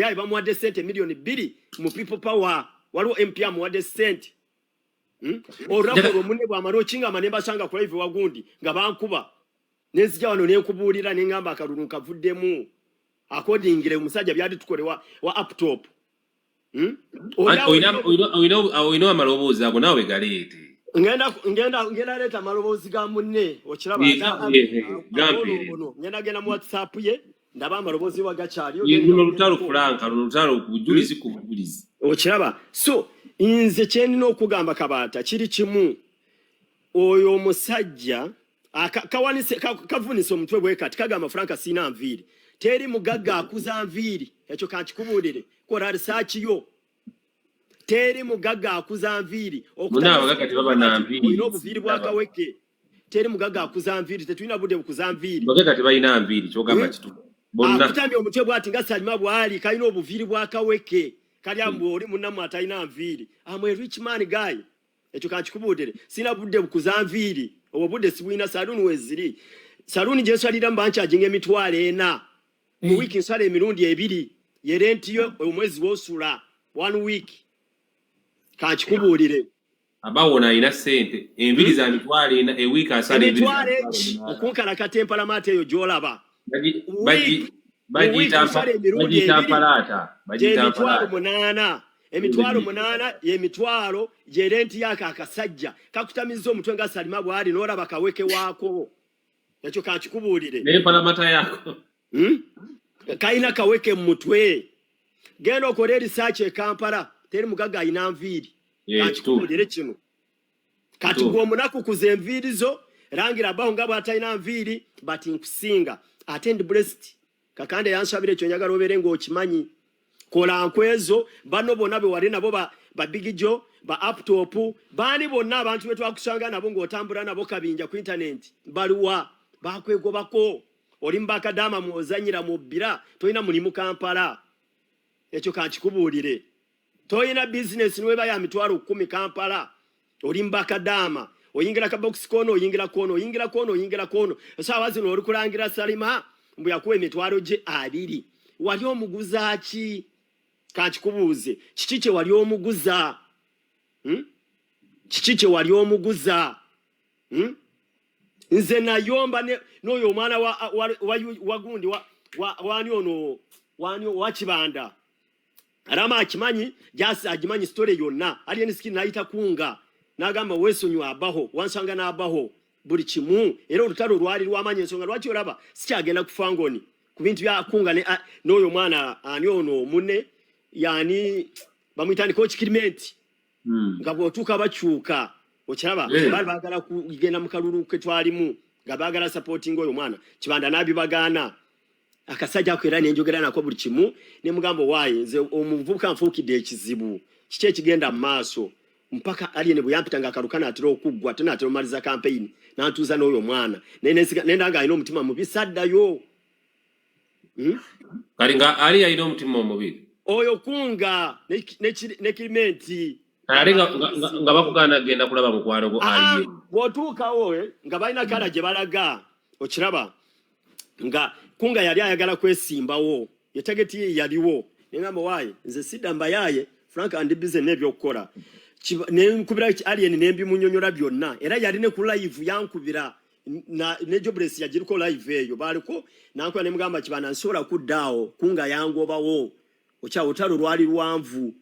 yayi bamuwadde sente million 2 mu people power waliwo MP amuwadde sente orako munne bwamalo kinga manemba sanga kwa hivyo wagundi nga bankuba nenzija wano nenkubulira nengamba akalulu kavuddemu accordingly omusajja byali tukolewa wa up top oyina amalobozi ago nawe galeete ngenda leta amalobozi ga munne okiraba ngenda genda mu WhatsApp ye ndaba amalobozi wagakyali luno lutalo Franka luno lutalo kubujulizi ku bujulizi okiraba so inze kyenina okugamba Kabata kiri kimu oyo omusajja kavunisa omutwe bwe kati kagamba Franka sina nviiri teri mugagga akuza nviiri ekyo kankikubulire kola research yo teri mugagga akuza nviiri okutagati baba na nviiri oyina obuviiri bwakaweke teri mugagga akuza nviiri tetulina budde bukuza nviiri bagagati bayina nviiri kyogamba kitu bonna akutambye omutwe bwati nga Salima bwali kalina obuviiri bwakaweke kali ambu oli munnamu atalina nviiri amwe rich man guy ekyo kankikubulire sina budde bukuza nviiri obwo budde sibwina saluni weziri saluni gyensalira mbancha ajinga emitwalo 4 mu wiki nsala emirundi 2 yerentiyo omwezi wosula 1 week kankikubulire abawona ina sente enviri za mitwalo 4 e week asala emitwalo okunkana katempala mate eyo jolaba emitwalo 8 yemitwalo yerenti yaka akasajja kakutamiza omutwe nga Salima bwali noraba kaweke wako ekyo kankikubulire ne palamata yako kaina kaweke mutwe genda okole research e Kampala teri mugaga ina nviiri kankikubulire kino kati gwo munaku kuze enviiri zo rangira baho ngabo atayina nviiri but nkusinga attend breast kakande yansabire ekyo njagala obere ngo okimanyi kola nkwezo bano bonna be wali nabo ba bigijo ba laptop bani bonna abantu betu akusanga nabo ngotambula nabo kabinja ku internet baluwa bakwegobako oli mbaka dama muozanyira mu bira toyina mulimu Kampala ekyo kankikubulire toyina business niwe baya mitwalo 10 Kampala oli mbaka dama oyingira ka box kono oyingira kono sawa zino oli kulangira Salima mbu yakuwe emitwalo je 2 wali omuguzaaki kankikubuuze kiki wali omuguza kiki wali omuguza nze nayomba n'oyo omwana wagundi wani ono wa Kibanda Arama akimanyi jasi agimanyi story yonna ali enisikini nayita kunga nagamba wesonyu abaho wansanga nabaho buli kimu era olutalo lwali lwamanya ensonga lwaki olaba sikyagenda kufangoni ku bintu bya kunga n'oyo mwana ani ono munne yani bamwitani coach Kirimenti nga bwotuka bakyuka okiraba bali bagala kugenda mu kalulu ke twalimu nga bagala supporting oyo mwana Kibanda nabibagaana akasajja akwera nenjogera nako buli kimu ne mugambo waye nze omuvubuka nfukidde ekizibu kiki kigenda maaso mpaka aliyene buyampitanga akarukana atiro okugwa tena atiro maliza campaign nantuza n'oyo mwana nendanga ayina omutima mubi saddayo kalinga ali ayina omutima omubi oyo kunga ne Kirimenti nga bakugana genda kulaba mukwano go ali botuka wowe nga balina kala gye balaga okiraba nga kunga yali ayagala kwesimbawo yetegeti yaliwo ngamba waye nze sida mbayaye Frank and busy nebyo okukola nkubira alien nembi munyonyola byonna era yali ne ku live yankubira ne Jobless yagiriko live eyo baliko nanko ne mugamba Kibanda nsola kuddawo kunga yangobawo ocha otalo lwali lwanvu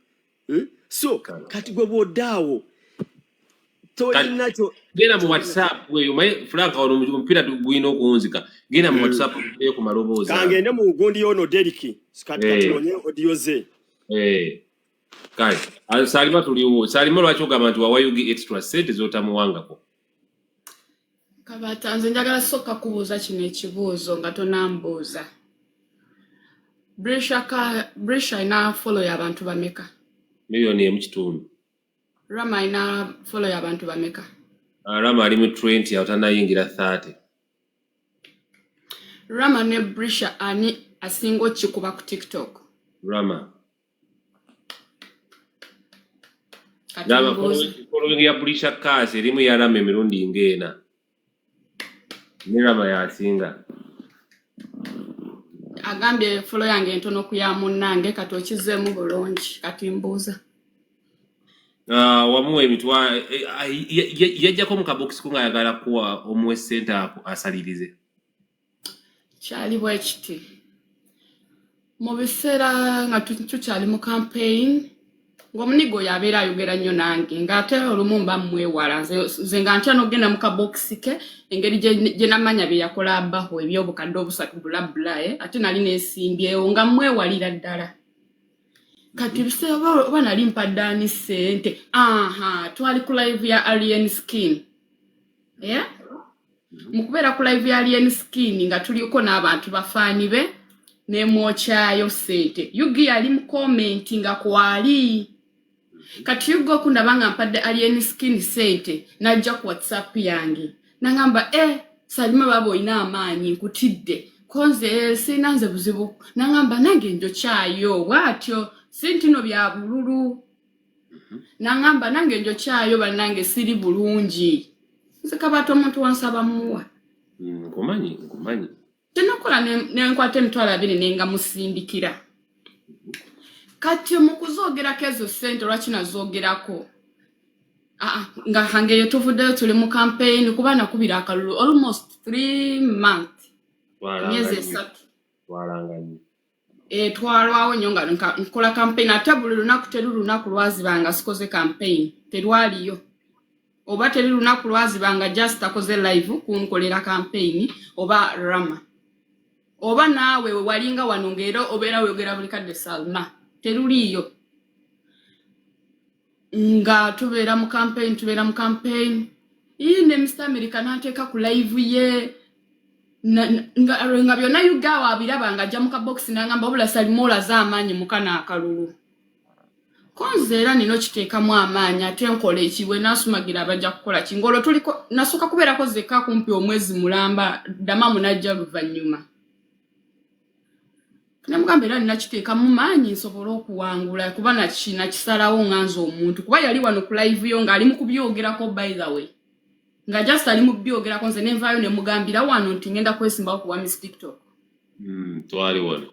so kati gwe bodawo toyinacho gena mu WhatsApp weyo mai Frank ono mpira gwino okunzika gena mu WhatsApp eyo ku malobozi kangende mu gundi yono Deriki kati onye odioze kai Salima tuliwo Salima lwaki ogamba nti wawayugi extra set zotamuwangako Kabata nze njagala soka kubuuza kino ekibuuzo nga tonambuuza Brisha ina follow y'abantu bameka miliyoni emu kitundu Rama ina follow y'abantu bameka Rama ali mu 20 atanayingira 30 Rama ne Brisha ani asingo kikuba ku TikTok Rama following ya Brisha kazi elimu ya Rama emirundi ngena ni Rama yasinga agambye folo yange entono kuya munnange kati okizemu bulungi kati mbuuza wamuwa emitwa yajjako mu kabox ko ng'ayagala kuwa omuwe ssente asalirize kyali bwe kiti mu biseera nga tukyali mu campaign ng'omunigo yabeera ayogera nnyo nange ng'ate olumu mba mmwewala nze nga ntya n'ogenda mu kabox ke engeri gye namanya bye yakola abaho ebyobukadde obusatu bulabula ate nali neesimbyewo nga mmwewalira ddala kati biseera oba nali mpadde ani ssente twali ku live ya Alien Skin mu kubeera ku live ya Alien Skin nga tuliko n'abantu bafaani be nemwokyayo ssente Yugi yali mu comment nga kwali kati Yugi okundaba nga mpadde Alien Skin ssente najja ku WhatsApp yange nangamba Salima baba oyina amaanyi nkutidde konze sinanze buzibu nangamba nange njokyayo bwatyo sintino bya bululu nangamba nange njokyayo bannange siri bulungi nzikabato omuntu wansaba muwa nkumanyi tenakola nenkwata emitwalo 2 nenga musindikira kati mu kuzoogerako ezo ssente lwaki nazoogerako nga hangeyo tuvuddeyo tuli mu campaign kuba nakubira akalulu almost 3 months myezi 3 twalwawo nnyo nga nkola campaign ate buli lunaku teri lunaku lwazibanga sikoze campaign terwaliyo oba teri lunaku lwazibanga just akoze live kunkolera campaign oba rama oba naawe walinga wano ngero obeera oyogera buli kadde Salma teruliyo nga tubeera mu campaign ine Mr. America nateeka ku live ye nga byonna yugawa abiraba nga ajja mu kabox nangamba obula Salimola z'amaanyi mukana akalulu konze era nino kiteekamu amaanyi ate nkola ekiwe nasumagira abajja kukola kingolo tuliko nasuka kubeerako zeka kumpi omwezi mulamba damamu najja luvannyuma namugamba era nina kiteekamu maanyi nsobola okuwangula kuba nakisalawo nganza omuntu kuba yali wano ku live yo ng'ali mu kubyogerako by the way nga just ali mu byogerako nze nenvaayo ne mugambira wano nti ngenda kwesimbawo kuwa Miss TikTok twali wano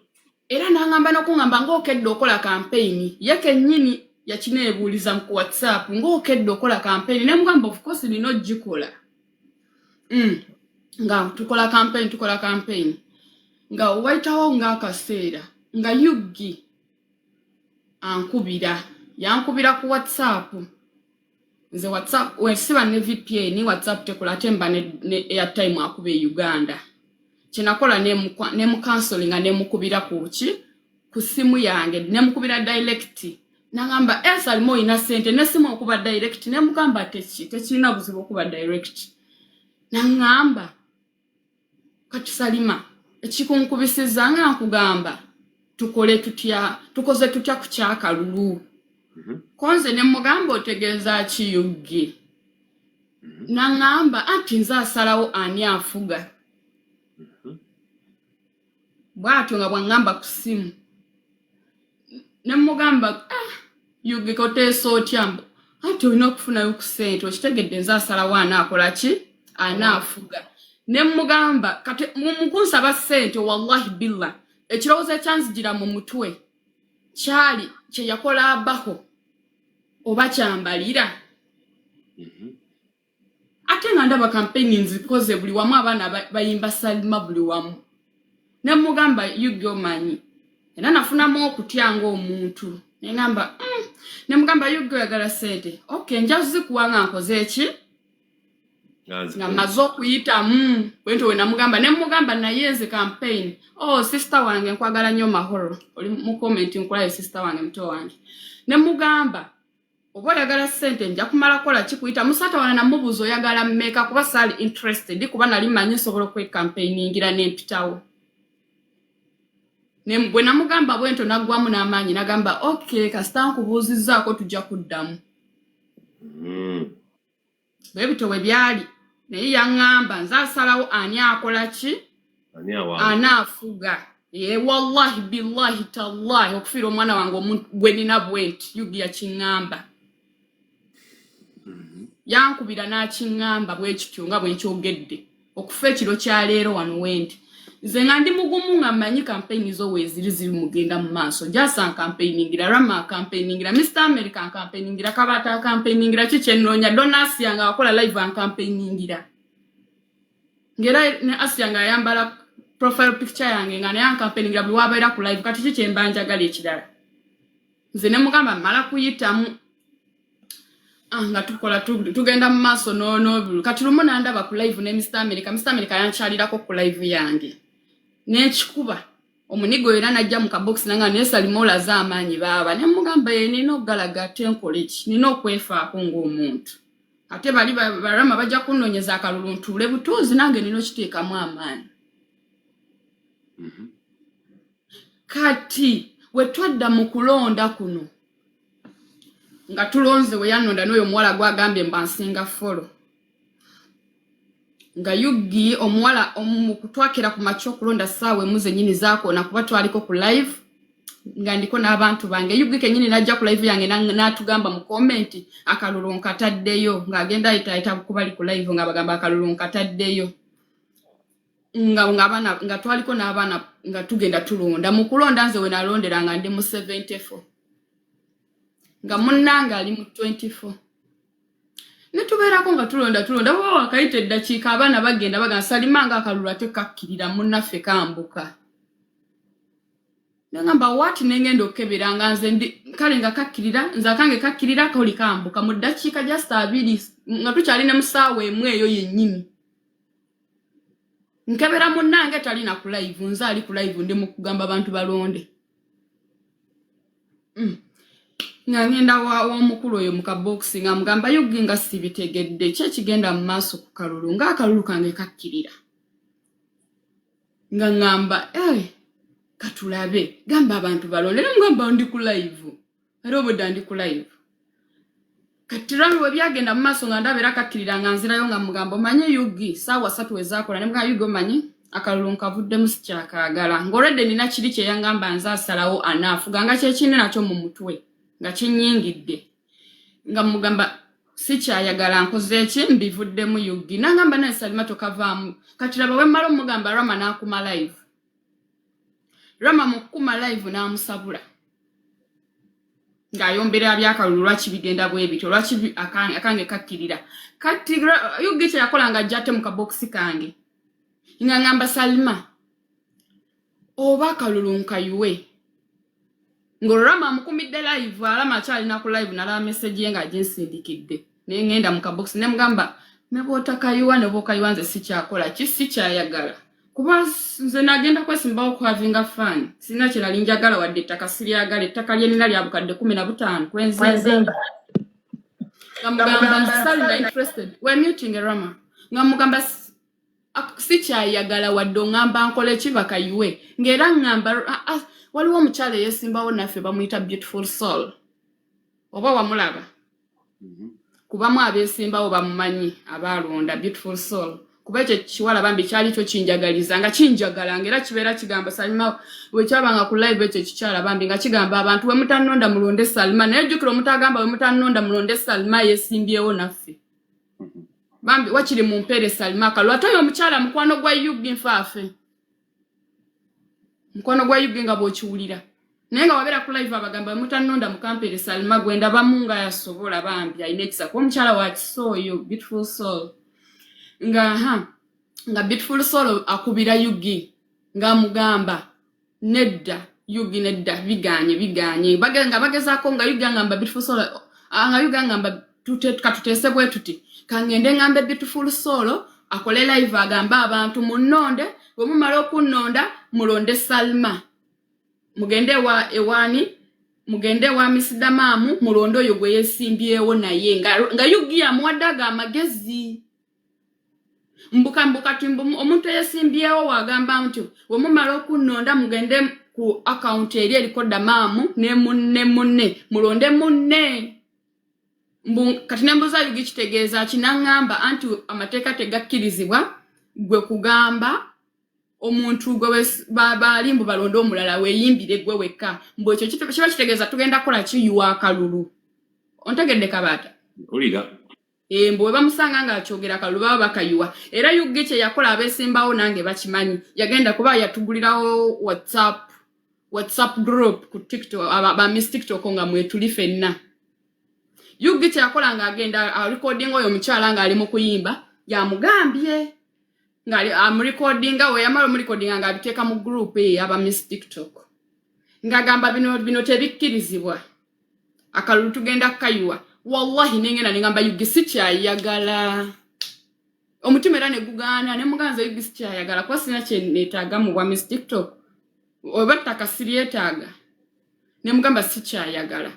era nangamba n'okungamba ng'okedde okola campaign ye kennyini yakineebuuliza ku WhatsApp ng'okedde okola campaign ne mugamba of course nina ogikola nga tukola campaign nga waitawo ng'akaseera nga Yugi yankubira ku WhatsApp nze WhatsApp wesiba ne VPN WhatsApp tekola temba ne airtime akube Uganda kinakola ne mu canceling ne mukubira ku simu yange ne mukubira direct nangamba Salimo ina sente ne simu okuba direct ne mugamba tekina buzibu okuba direct nangamba kati Salima ekikunkubisiza nga nkugamba tukoze tutya ku kyakalulu konze ne mugamba otegeeza ki Yugi nangamba anti nze asalawo ani afuga bwatyo nga bwangamba ku simu ne mugamba Yugi koteesa otya anti olina okufunayo ku ssente okitegedde nze asalawo ani akola ki anaafuga ne mugamba kati mukunsaba ssente wallahi billah ekirowoozo ekyanzigira mu mutwe kyali kye yakola abaho oba kyambalira ate nga ndaba campaign nzikoze buli wamu abaana bayimba Salima buli wamu ne mugamba Yugi omanyi era nafunamu okutya ng'omuntu nengamba ne mugamba Yugi oyagala ssente okay njazikuwa nga nkoze eki nga maze okuyitamu bwento we namugamba ne mugamba naye nze campaign sister wange nkwagala nnyo mahoro oli mu comment nkolayo sister wange muto wange ne mugamba oba oyagala ssente nja kumala kola kikuyita musata wana namubuuza oyagala mmeka kuba sali interested kuba nali manyi nsobola campaigningira nempitawo bwe namugamba bwento naggwamu n'amaanyi nagamba okay kasita nkubuuzizzaako tujja kuddamu bwebito we byali naye yaŋŋamba nze asalawo ani akola ki anaafuga wallahi billahi tallahi okufiira omwana wange gwe nina bwenti Yugi yakiŋŋamba yankubira n'akiŋŋamba bwe kityo nga bwe nkyogedde okufa ekiro kya leero wano wendi Nze nga ndi mugumu nga mmanyi campaign zo ziri mugenda mu maaso. Jasan campaigningira, Rama campaigningira, Mr. American campaigningira, Kabata campaigningira, Chichenronya, Donas yanga wakola live and campaigningira. Ngera ne asyanga yambala profile picture yange nga ne campaigningira buli wabeera ku live kati Chichemba njagala ekirala. Nze ne mugamba mala kuyitamu nga tukola tugenda mu maaso no kati lumu nandaba ku live ne Mr. America yanchalirako ku live yange. N'ekikuba omunigo era najja mu kabox nanga ne Salimola z'amaanyi baba ne mugamba nino galaga tenkoleki nino okwefaako ng'omuntu ate bali barama bajja kunonyeza akalulu ntule butuuzi nange nino kiteekamu amaanyi. Kati we twadda mu kulonda kuno nga tulonze we yanonda n'oyo muwala gwagambye mbansinga folo nga yugi omuwala omukutwakira ku macho kulonda sawe muze nyini zako na kuba twaliko ku live nga ndiko n'abantu bange yugi kenyini najja ku live yange natugamba mu comment akalulu nkataddeyo nga agenda ita kubali ku live nga bagamba akalulu nkataddeyo nga twaliko n'abaana nga tugenda tulonda mu kulonda nze we nalondera nga ndi mu 74 nga munnanga ali mu 24 netubeerako nga tulonda bo wakayita eddakiika abaana bagenda bagamba Salimanga akalulu ate kakkirira munnaffe kambuka nangamba wati nengenda okebera nga nze kale nga kakkirira nze akange kakkirira koli kambuka mu ddakiika just 2 nga tukyali ne musaawa emu eyo yennyini nkebera munnange talina ku live nze ali ku live ndi mu kugamba abantu balonde nga ngenda wa mukulu oyo muka box nga mugamba yugi nga sibitegedde kye kigenda mu maaso ku kalulu nga akalulu kange kakkirira nga ngamba katulabe gamba abantu balonde ngamba ndi ku live era obudde ndi ku live katirawe we byagenda mu maaso nga ndabera kakkirira nga nzirayo nga mugamba manye yugi sawa 3 wezakola ne mugamba yugi manyi akalulu nkavudde mu sikyakaagala ngorede nina kiri kye yangamba nzasalawo anafu ganga kye kinene nakyo mu mutwe nga kinyingidde nga mugamba sikyayagala nkoze eki mbivuddemu yugi nangamba naye Salima tokavaamu kati laba we mmala omugamba Rama n'akuma live Rama mukuma live n'amusabula ng'ayombera byakalulu lwaki bigenda bwe bityo lwaki akange kakkirira kati yugi kye yakola nga ajja ate mu kabokisi kange nga ngamba Salima oba akalulu nkayuwe ngorama mukumidde live alama chali na ku live nala message yenga jinsindikidde ne ngenda mu kabox ne mugamba nebota kayuwa ne bokayuwa nze sikyakola kisi kyayagala kuba nze nagenda kwesimbawo ku havinga fan sina kirali njagala wadde takasiri yagala takaliye nina lya bukadde 15 kwenzenga ngamugamba sali interested we muting Rama ngamugamba sikyayagala wadde ngamba nkole kibakayuwe ngera ngamba waliwo omukyala yesimbawo naffe bamuyita Beautiful Soul oba wamulaba kubamu abesimbawo bamumanyi abalonda Beautiful Soul kuba ekyo kiwala bambi kyali kyo kinjagaliza nga kinjagala ngera kibeera kigamba Salima we kyabanga ku live ekyo kikyala bambi nga kigamba abantu we mutanonda mulonde Salima naye jukira omutagamba we mutanonda mulonde Salima yesimbyewo naffe bambi wakiri mu mpere Salima kalwata yo omukyala mukwano gwa yugi nfaafe mkono gwa yugi nga bokiwulira naye nga wabera ku live abagamba mutanonda mu kampere Salima gwenda bamunga yasobola bambi ayinekisa ko omukyala wa Kisoyo Beautiful Soul nga Beautiful Soul akubira yugi nga mugamba nedda yugi nedda biganye baganga bagezako nga yugi ngamba Beautiful Soul nga yugi ngamba katutese bwe tuti kangende ngambe Beautiful Soul akole live agamba abantu munonde bwe mumala okunonda mulonde Salima mugende wa ewani mugende wa misidamamu mulondo oyo gwe yesimbyewo naye nga yugi amwadaga amagezi mbuka timbu omuntu yesimbyewo wagamba nti bwe mumala okunonda mugende ku account eri erikoda mamu ne munne mulonde munne kati nembuza yugi kitegeeza kinangamba anti amateeka tegakkirizibwa gwe kugamba omuntu gwe balimbu balonda omulala weyimbire gwe wekka mbo ekyo kiba kitegeeza tugenda kola ki yuwa akalulu ontegedde Kabata ulira Mbo bamusanga nga akyogera kalulu baba bakayuwa. Era Yugi kye yakola abeesimbawo nange bakimanyi. Yagenda kuba yatugulirawo WhatsApp group ku TikTok aba Miss TikTok nga mwetuli fenna. Yugi kye yakola nga agenda recording oyo omukyala nga ali mu kuyimba yamugambye nga recordinga we yamala mu recordinga nga abiteeka mu group aba Miss TikTok. Nga gamba bino tebikkirizibwa. Akalulu tugenda kayuwa. Wallahi nengena ningamba Yugi sikyayagala. Omutima era ne gugana ne muganza Yugi sikyayagala kwa sina kye netaaga mu bwa Miss TikTok. Obatta kasirietaaga. Ne mugamba sikyayagala.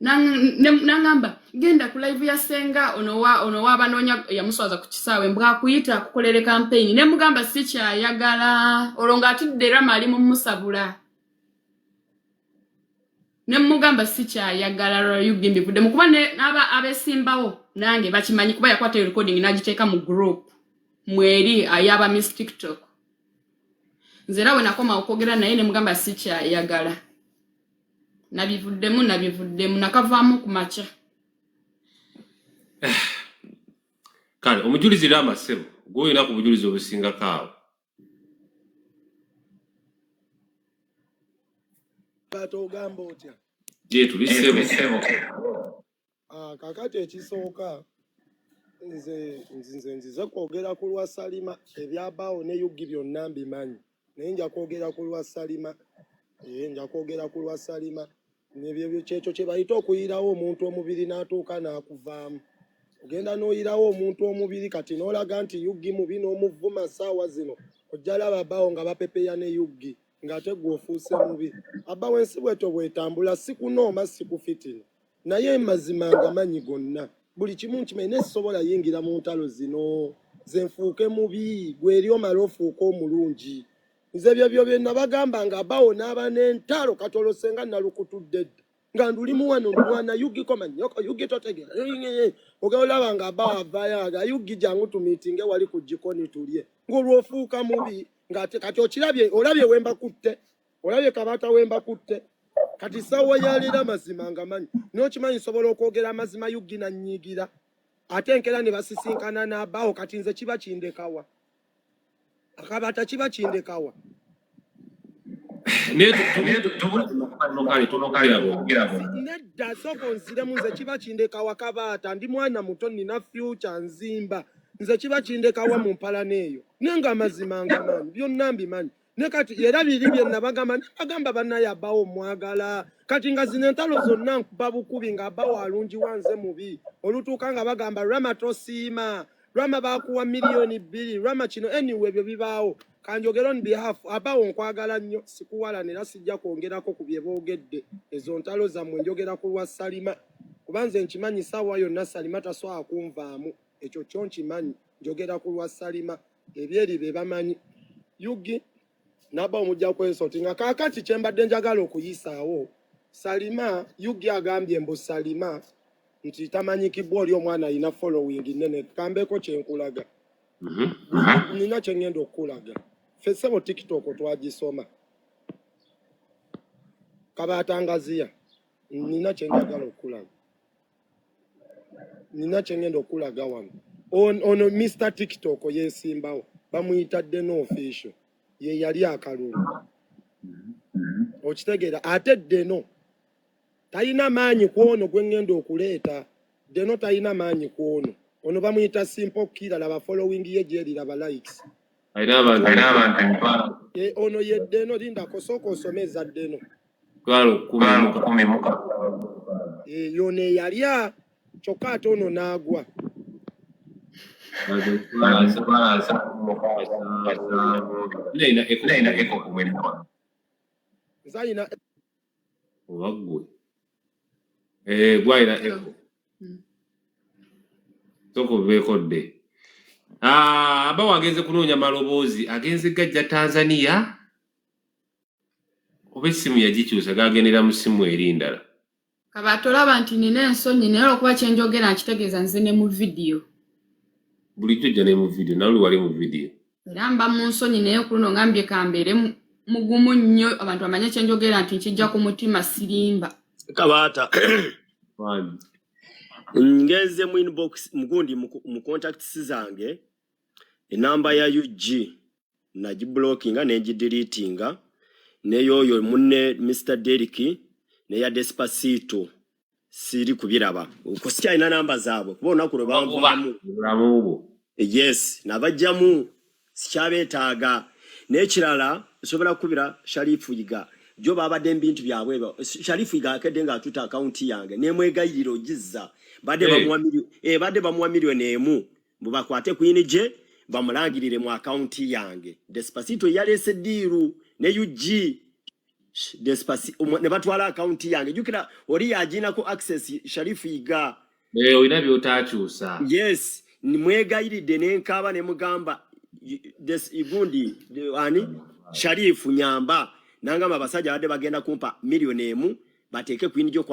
Nangamba genda ku live ya senga ono wa banonya yamuswaza ku kisaawe mbwa kuyita kukolere campaign. Ne mugamba sikyayagala. Olonga atidde Rama ali mu musabula. Ne mugamba sikyayagala Yugi mbivudde mukuba n'aba abesimbawo nange bakimanyi kuba yakwata recording n'agiteeka mu group mweri ayaba Miss TikTok. Nze rawe nakoma okwogera naye ne mugamba sikyayagala. Nabivuddemu nakavaamu ku makya. Kale omujulizi Rama Ssebo gwe olina ku bujulizi obusinga kaawo. Ogamba otya? Je tuli Ssebo. Kakati ekisooka nze kwogera ku lwa Salima ebyabaawo ne Yugi byonna mbimanyi. Naye nja kwogera ku lwa Salima. Nebyo kyekyo kye bayita okuyirawo omuntu omubiri n'atuuka n'akuvaamu. Ogenda n'oyirawo omuntu omubiri kati n'olaga nti Yugi mubi n'omuvuma ssaawa zino. Ojja laba abaawo nga bapepeya ne Yugi. Ngate gwofuuse mubi abba wensi bweto bwetambula sikunooma sikufitina naye mazima ngamanyi gonna buli kimu nkimanyi nesobola yingira mu ntalo zino zenfuuke mubi gweri omala ofuuka omulungi nze byo byonna bagamba nga bawo n'aba n'entalo katolosenga nalukutudde nga ndulimu wano mwana Yugi koma nyoko Yugi totegera ogolaba nga bawo avaayo Yugi jangu tumitinge wali ku jikoni tulye ng'olwofuuka mubi ngate kati okirabye olabye wemba kutte olabye kabata wemba kutte kati sawa yalira mazima ngamanyi n'okimanyi sobola okwogera amazima Yugi na nyigira ate enkera ne basisinkana n'abaawo kati nze kiba kindekawa akabata kiba kindekawa nedda soko nziremu nze kiba kindekawa kabata ndi mwana muto nina future nzimba nze kiba kindekawa mu mpala neeyo nenga amazima ngamanyi byonna mbimanyi ne kati era biri byenna bagamba bannaye abbawo mwagala kati nga zino entalo zonna nkuba bukubi nga abbawo alungi wanze mubi olutuuka nga bagamba Rama tosiima Rama bakuwa miliyoni 2 Rama kino anyway byo bibaawo kanjogera on behalf abbawo nkwagala nnyo sikuwalanira sijja kwongerako ku bye boogedde ezo ntalo zammwe njogera ku lwa Salima kubanze nkimanyi ssaawa yonna Salima taswala kunvaamu ekyo kyo nkimanyi njogera ku lwa Salima ebyeri be bamanyi Yugi naba omujja kwesoti nga kaakati kyembadde njagala okuyisaawo Salima Yugi agambye mbu Salima nti tamanyikibwa oli omwana alina following nene kambeko kyenkulaga nina kyengenda okukulaga fesebo TikTok twagisoma kabatangaziya nina kyenjagala okukulaga nina kyengenda okukulaga wano ono Mr. TikTok yesimbawo bamuyita Deno official ye yali akalulu okitegeera ate Deno talina maanyi kwono gwengenda okuleeta Deno talina maanyi kwono ono bamuyita Simple Killer laba following ye jeri laba likes ono ye Deno linda kosoko osomeza Deno yone yalya kyokka ate ono n'agwa Zaina wagwe gwaina eko toko bekodde aba wagenze kunoonya maloboozi agenze gajja Tanzania oba essimu yagikyusa gagendera mu ssimu erindala kabatolaba nti nina ensonyi naye olwokuba kyenjogera nkitegeeza nze ne mu vidiyo bulijjo jja ne mu vidiyo nawe wali mu vidiyo era mba mu nsonyi naye ku luno ngambye kambeere mugumu nnyo abantu bamanye kyenjogera nti nkijja ku mutima sirimba kabata Ngeze mu inbox mugundi mu contacts zange enamba ya UG nagiblockinga negideletinga neyoyo munne Mr. Deriki ne ya Despacito siri kubiraba kusya ina namba zabo kubona ku Ramubo. Yes nabajjamu sikyabetaaga n'ekirala sobola kubira Sharifu yiga jo babadde bintu byabwe Sharifu yiga akedenga atuta account yange nemwegayiriro gizza badde bamuwa milioni emu mubakwate kuyinije bamulangirire mu account yange Despacito yalese diru ne UG Despacito ne batwala account yange jukira oli yagina ko access Sharifu yiga oyina byotakyusa. Yes ni mwegayiride nenkaba ne mugamba igundi ani Sharifu nyamba nangama basajja badde bagenda kumpa milioni emu bateke kuyinije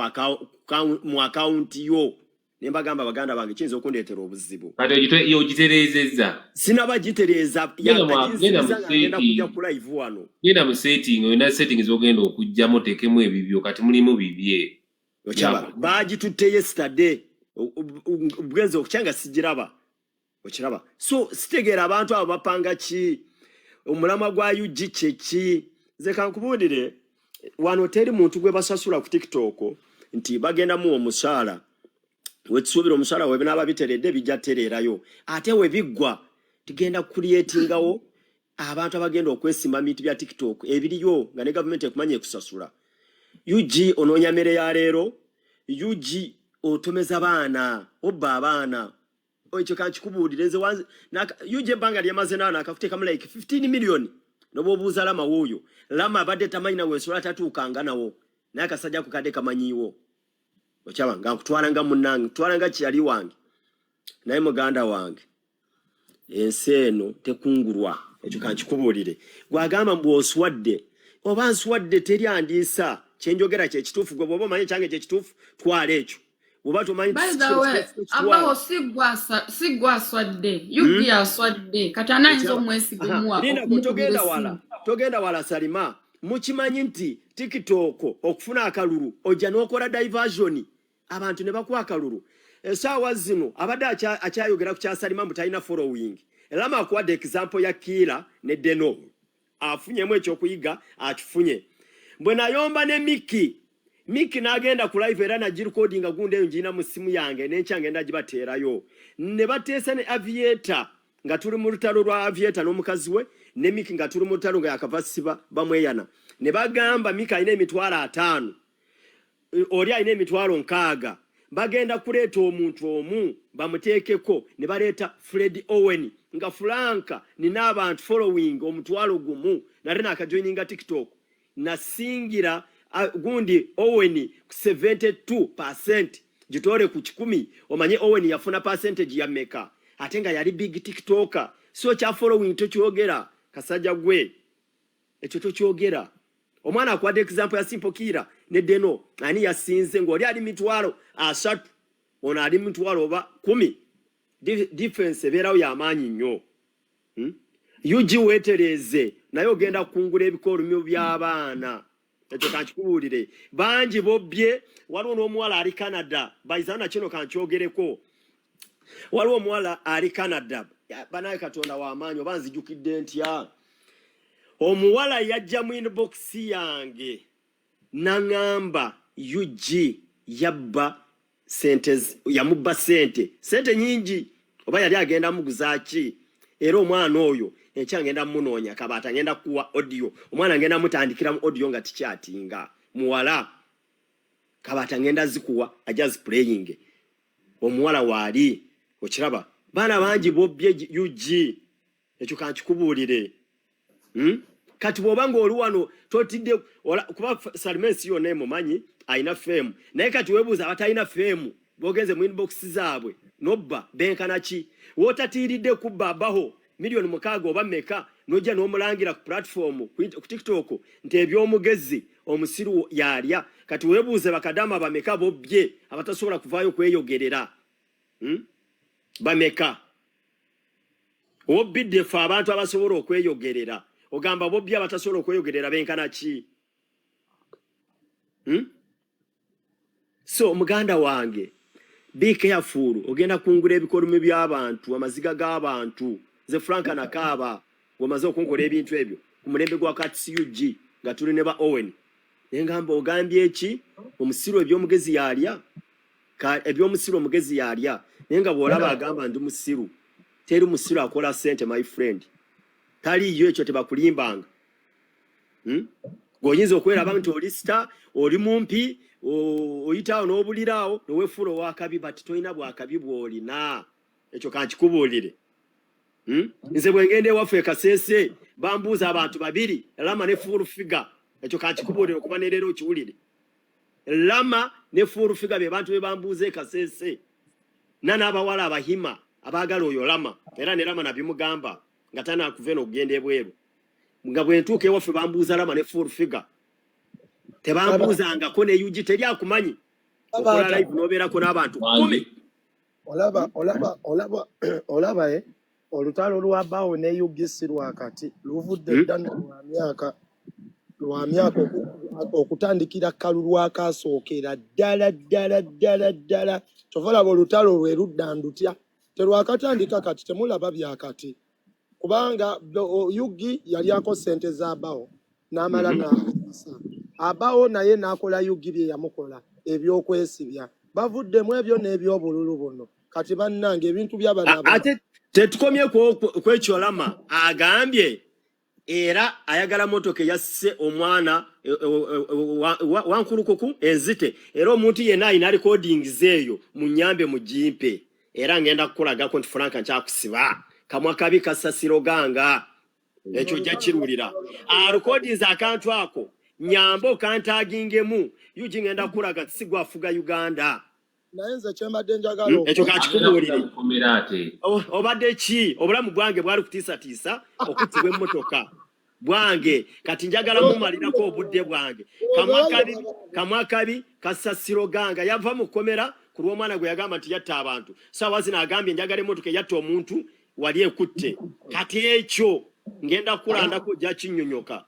mu account yo nembagamba baganda bange kinzo okundetera obuzibu kati ogitwe yo giterezeza sinabagitereza yagenda kujja ku live wano genda mu setting oyina settings ogenda okujjamo tekemu ebibyo kati mulimu bibye ochaba bagitutte yesterday ubwenzo okukyanga sijiraba okiraba so sitegera abantu abo bapanga ki omulama gwa UG cheki ze kankubudire wano teri muntu gwe basasula ku TikTok nti bagenda mu omusala wetsuubira omusala we binaba biteredde bijja tererayo ate we biggwa tugenda creatingawo abantu abagenda okwesimba mitu bya TikTok ebiriyo nga ne government ekumanye kusasula UG ononya mere ya lero UG otomeza bana obba abana oicho kanchikubulireze wanze UG banga lyamaze nana akakuteka mu like 15 million nobo buza lama woyo lama badde tamanyina wesola tatuukanga nawo naye akasajja kukadde kamanyiwo ochaba nga kutwalanga munange twalanga kyali wange naye muganda wange enseno tekungurwa ekyo kanchikubulire gwagamba mbwoswadde oba nswadde teri andisa kyenjogera kye kitufu gwe bobo manye kyange kye kitufu twale ekyo boba tumanyi by the way abaho sigwa swadde yugi aswadde katana enzo mwesigumwa togenda wala Salima mukimanyi nti TikTok okufuna akalulu ojja nokola diversion abantu ne bakuwa akalulu esawa zino abadde akyayogera ku kyasalima mutayina following elama akuwadde example ya Kira ne Deno afunyemu ekyokuyiga akifunye mbwe nayomba ne Miki nagenda ku live era nagirecordinga gunde njina mu simu yange nenkyange ndagibateerayo ne bateesa ne Aviator nga tuli mu lutalo lwa Aviator n'omukazi we ne Miki nga tuli mu lutalo nga yakavasiba bamweyana ne bagamba Miki ayina emitwalo 5 oli ayina emitwalo 6 bagenda kuleeta omuntu omu bamuteekeko ne baleeta Fred Owen nga Franka nina abantu following omutwalo gumu nare nakajoininga TikTok nasingira gundi Owen 72% jitore ku 10 omanye Owen yafuna percentage ya meka atenga yali big TikToker so cha following tokyogera kasajja gwe ekyo tokyogera omwana akwade example ya Simple Kira ne Deno ani yasinze ngoli ali mitwalo 3 ona ali mitwalo ba 10 difference eberawo ya amanyi nnyo UG wetereze nayo genda kungula ebikolumyo by'abaana ekyo kanchikubulire banji bobye waliwo n'omuwala ali Canada bayizana kino kanchogereko waliwo omuwala ali Canada banaye katonda wa amanyi obanzijukidde ntya omuwala yajja mu inbox yange nangamba UG yabba sentes yamubba sente nyingi oba yali agenda muguzaki era omwana oyo ekyangenda munoonya kabata ngenda kuwa audio omwana ngenda mutandikira mu audio nga tikyatinga muwala kabata ngenda zikuwa ajazi playing omuwala wali okiraba bana banji bobye UG ekyo kanchikubulire kati bobanga oli wano totidde kuba Salmensi yo name manyi aina fame naye kati webuza abatayina fame bogenze mu inbox zaabwe nobba benkana ki wotatiridde kubba abaho milioni 6 oba meka nojja n'omulangira ku platform ku TikTok nti ebyomugezi omusiru yalya kati webuze bakadama bameka bobye abatasobola kuvaayo kweyogerera bameka obidde fa abantu abasobola okweyogerera ogamba bobye abatasobola okweyogerera benkana ki so muganda wange be careful ogenda kungula ebikolumi by'abantu amaziga g'abantu ze Franka nakaba wamaze okunkola ebintu ebyo ku mulembe gwa CUG nga tuli ne ba Owen ngamba ogambye eki omusiro ebyomugezi yalya ebyomusiro omugezi yalya nenga bwolaba agamba ndi musiru teri musiru akola sente my friend tali yo ekyo tebakulimbanga goyinza okwera abantu oli star oli mumpi oyitawo n'obulirawo nowefulo wakabi but toyina bwakabi bwolina ekyo kankikubulire nze bwengende waffe Kasese bambuuza abantu babiri Lama ne full figure ekyo kankikubulire okuba nerero okiwulire Lama ne full figure be bantu be bambuuze Kasese nana abawala abahima abagala oyo Lama era ne Lama nabimugamba nga tana kuvena okugenda ebweru nga bwentuuka ewaffe bambuuza Lama ne full figure tebambuuzanga ko ne UG teri akumanyi okola live nobeerako n'abantu 10 olaba olutalo lwabawo ne UG sirwakati luvudde ddano lwa myaka okutandikira kalulu lwakasookera ddala tovalaba olutalo lwe ludda ndutya terwakatandika kati temulaba byakati kubanga UG yali ako sente z'abawo n'amala n'asa abawo naye n'akola UG bye yamukola ebyokwesibya bavuddemu ebyo n'ebyobululu buno kati bannange ebintu by'abana ate tetukomye kwekyo Lama agambye era ayagala motoka yasse omwana wankulukuku enzite era omuntu yenna ayina recording zeeyo munyambe mujimpe era ngenda kukolagako nti Franka nkyakusiba kamwa kabi kasasiro ganga ekyo jakirulira recordings akantu ako nyambo kantagingemu UG ngenda kulaga sigwa afuga Uganda nayenze kyembadde njagalo ekyo kakikubulire obadde ki obulamu bwange bwali kutiisatiisa okutibwa emmotoka bwange kati njagala mumalirako obudde bwange kamwa kabi kasasiro ganga yava mu kkomera ku lw'omwana gwe yagamba nti yatta abantu sawa zino agambye njagala emmotoka yatta omuntu wali ekutte kati ekyo ngenda kulandako gya kinnyonnyoka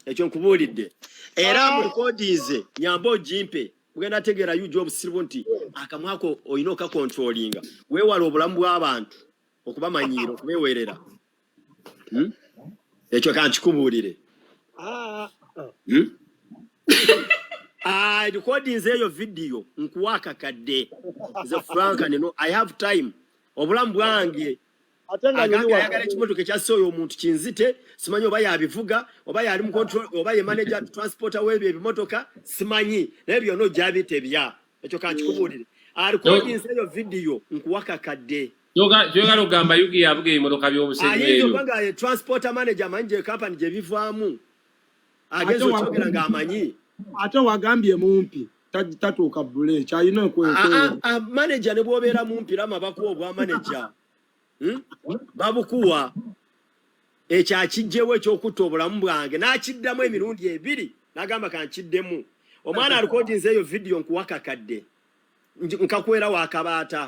ekyo nkubuulidde era mu recordings nyambo jimpe mugenda tegera UG obusiru nti akamwako oyina okakontrolinga weewala obulamu bw'abantu okubamanyiira okubewerera ekyo kankikubuulire recordings eyo video nkuwaka kadde ze Franka neno I have time obulamu bwange agagala ekimotoka ekyasse oyo omuntu kinzite simanyi oba yabivuga oba yali mu control oba ye manager transporter webyo ebimotoka simanyi naye byonna ojabitebya ekyo kankikubuulire recordings eyo video nkuwaka kadde kyogala ogamba UG yavuga ebimotoka by'obusenyi eyo kubanga transporter manager amanyi company gye bivaamu agenza okyogera ng'amanyi ate wagambye mumpi tatuuka bule kyalina okwekwera manager ne bw'obeera mumpi Lama bakuwa obwa manager babukuwa ekyakijjewo ekyokutta obulamu bwange n'akiddamu emirundi ebiri n'agamba kankiddemu omwana recordings eyo video nkuwakakadde nkakwera wakabaata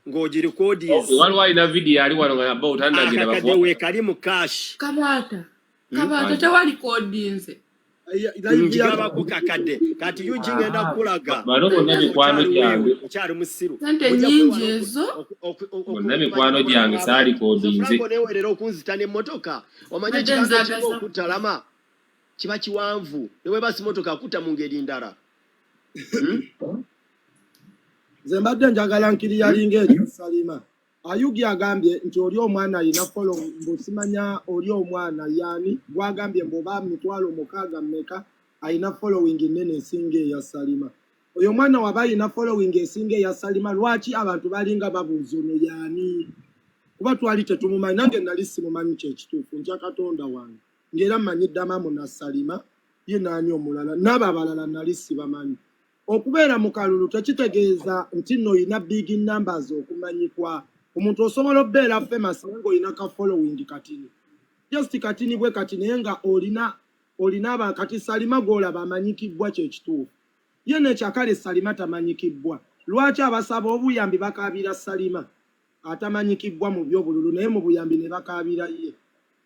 ng'ogi recordings waliwo alina video ali wano nga otandagenda bakakadde weekali mu cash kabaata tewali recordings njigabako kakadde kati UG ngenda kulaga bano bonna mikwano gyange okyali musiru sente nyingi ezo bonna mikwano gyange saali kodinze newerera okunzita n'emmotoka omanye ekigambo kiba okutta Lama kiba kiwanvu newe basi motoka akutta mu ngeri ndala nze mbadde njagala nkiriyalinga ekyo Salima UG agambye nti oli omwana alina following mbusimanya oli omwana yani gwagambye mboba 6,000 mmeka alina following nene esinga eya Salima oyo mwana waba alina following esinga eya Salima lwaki abantu balinga babuuza ono yani kuba twali tetumumanyi nange nali simumanyi kyekituufu ntya Katonda wange ngera mmanyidde amamu na Salima ye naani omulala n'abo abalala nali sibamanyi okubeera mu kalulu tekitegeeza nti nno oyina big numbers okumanyikwa omuntu osobola obbeera famous nga olina ka following katini just katini bwe kati naye nga olina abakati Salima gw'olaba amanyikibbwa kyekituufu ye nekyakale Salima tamanyikibbwa lwaki abasaba obuyambi bakaabira Salima atamanyikibbwa mu byobululu naye mu buyambi ne bakaabira ye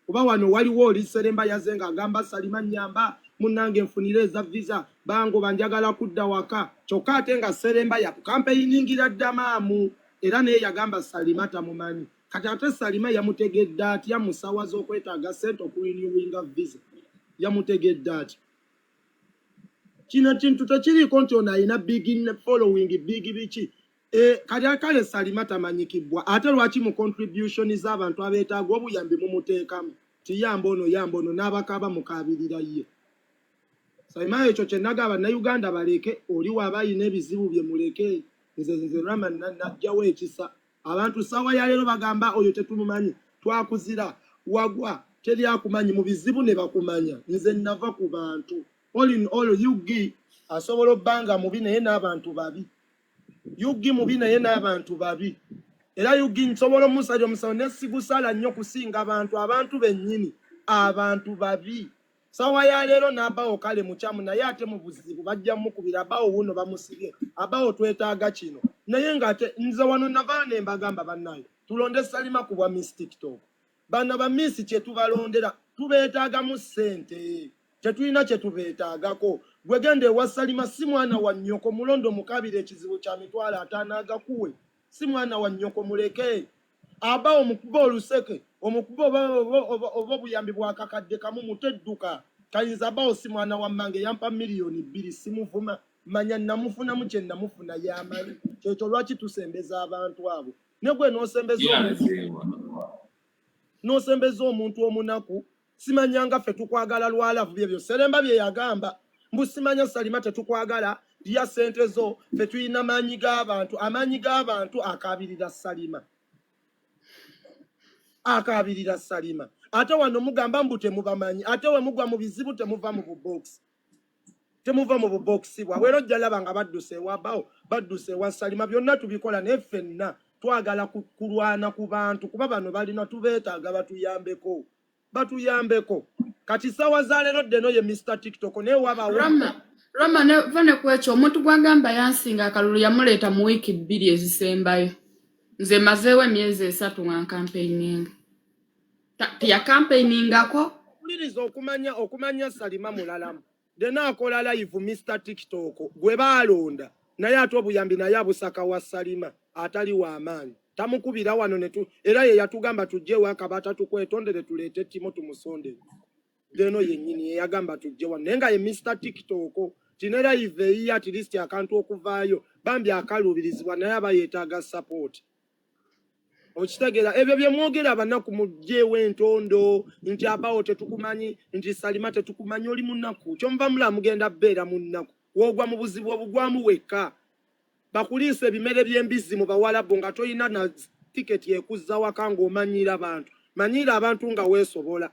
kuba wano waliwo oli Seremba yazenga agamba Salima nyamba munange nfunire za visa bango banjagala kudda waka kyokka ate nga Seremba ya campaigningira ddamaamu era naye yagamba Salima tamumanyi kati ate Salima yamutegedde atya musawa z'okwetaaga ssente okurenewinga visa yamutegedde atya kino kintu tekiriiko nti ono alina big following big biki kati akale Salima tamanyikibwa ate lwaki mu contribution z'abantu abeetaaga obuyambi mumuteekamu tiyamba ono n'abakaba mukabirira ye Salima ekyo kye nagaba Uganda baleke oli wabayina ebizibu bye muleke nze Rama najjawo ekisa abantu sawa ya lero bagamba oyo tetumumanyi twakuzira wagwa teri akumanyi mu bizibu ne bakumanya nze nava ku bantu all in all yugi asobola banga mubi naye n'abantu babi yugi mubi naye n'abantu babi era yugi nsobola musajja omusawo nesigusala nnyo kusinga abantu bennyini abantu babi sawa ya lero n'abawo kale mukyamu naye ate mu buzibu bajja mukubira abawo wuno bamusibye abawo twetaaga kino naye ngate nze wano navane mbagamba bannayo tulonde Salima ku bwa Miss TikTok bana ba Miss kye tubalondera tubeetaaga mu ssente tetulina kye tubeetaagako gwe gende wa Salima si mwana wa nnyoko mulondo mukabire ekizibu kya mitwalo 5 agakuwe si mwana wa nnyoko muleke abawo mukuba oluseke omukuba oba buyambi bwa kakadde kamu mutedduka kayinza abawo si mwana wa mmange yampa milioni 2 simuvuma manya namufuna mu kye namufuna yamanyi kyekyo lwaki tusembeza abantu abo negwe nosembeza omuntu omunaku simanyanga ffe tukwagala lwalavu byebyo Seremba bye yagamba mbusimanya Salima tetukwagala lya sente zo ffe tulina amaanyi g'abantu akabirira Salima ate wano mugamba mbu temubamanyi ate we mugwa mu bizibu temuva mu bubox bwawero jalaba nga badduse wabawo badduse wa Salima byonna tubikola neffenna twagala kulwana ku bantu kuba bano balina tubeetaaga batuyambeko kati sawa za lero deno ye Mr TikTok ne wabawo Rama ne vane kwekyo omuntu gwagamba yansinga akalulu yamuleeta mu wiki 2 ezisembayo nze mazeewo emyezi 3 nga campaigning ya campaigningako uliriza okumanya Salima mulalamu dena akola live Mr TikTok gwe balonda naye ate obuyambi naye abusaka wa Salima atali wa amaanyi tamukubira wano netu era ye yatugamba tujjewo akabata tukwetondere tuleete timo tumusonde deno yennyini yagamba tujjewo nenga ye Mr TikTok tinera live at least akantu okuvaayo bambi akalubirizibwa naye abayetaaga support okitegera ebyo bye mwogera abanaku mujjewo entondo nti abawo tetukumanyi nti Salima tetukumanyi oli munaku kyomva mula mugenda beera munaku wogwa mu buzibu obugwamu wekka bakuliise ebimere by'embizi mu bawalabu nga toyina na tiketi ekuzza waka ng'omanyira abantu nga weesobola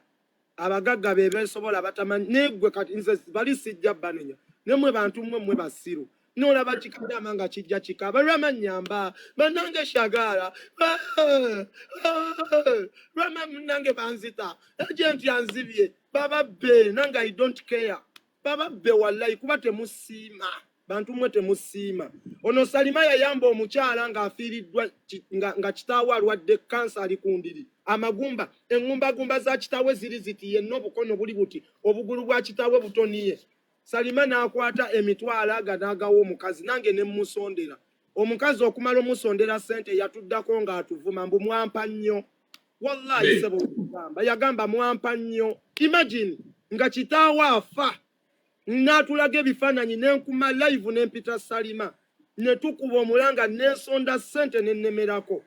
abagagga beesobola batamanyi negwe kati nze bali sijja banenya nemwe bantu mwe basiru n'olaba kikadama nga kijja kikaba Rama nyamba banange shagala Rama munange banzita agent yanzibye baba be nanga I don't care baba be wallahi kuba temusiima bantu mwe temusiima ono Salima yayamba omukyala nga afiiriddwa nga kitaawe alwadde kansa alikundiri amagumba engumba za kitaawe ziri zitiye n'obukono buli buti obugulu bwa kitaawe butoniye Salima n'akwata emitwalo aganagawo omukazi nange ne musondera omukazi okumala omusondera sente yatuddako nga atuvuma mbu mwampa nnyo wallahi sebo kugamba yagamba mwampa nnyo imagine nga kitaawe afa natulaga ebifaananyi nenkuma live nempita Salima netukuba omulanga nensonda sente nennemerako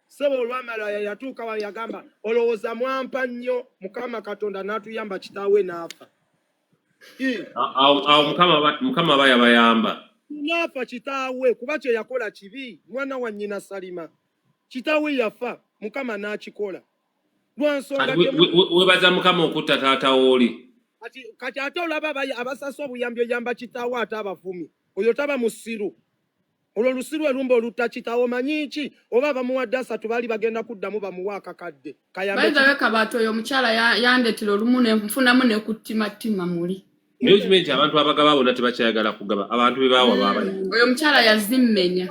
sebo olwamala yatuuka wa yagamba olowooza mwampa nnyo Mukama Katonda n'atuyamba kitaawe n'afa mukama bayabayamba nafa kitaawe kuba kye yakola kibi mwana wa nnyina Salima kitaawe yafa Mukama n'akikola lwansonga webaza Mukama okutta taata wooli kati ate olaba abasasa obuyambi oyamba kitaawe ate abavumi oyo taba musiru olwo lusiru erumba olutta kitaawe manyiki oba bamuwadde 3 bali bagenda kuddamu bamuwa akakadde kayambe kabato oyo omukyala yandetera olumu nenfunamu nekuttimattima muli naye kimenti abantu abagaba bonna tebakyayagala kugaba abantu be baawa baabayi oyo omukyala yazimmenya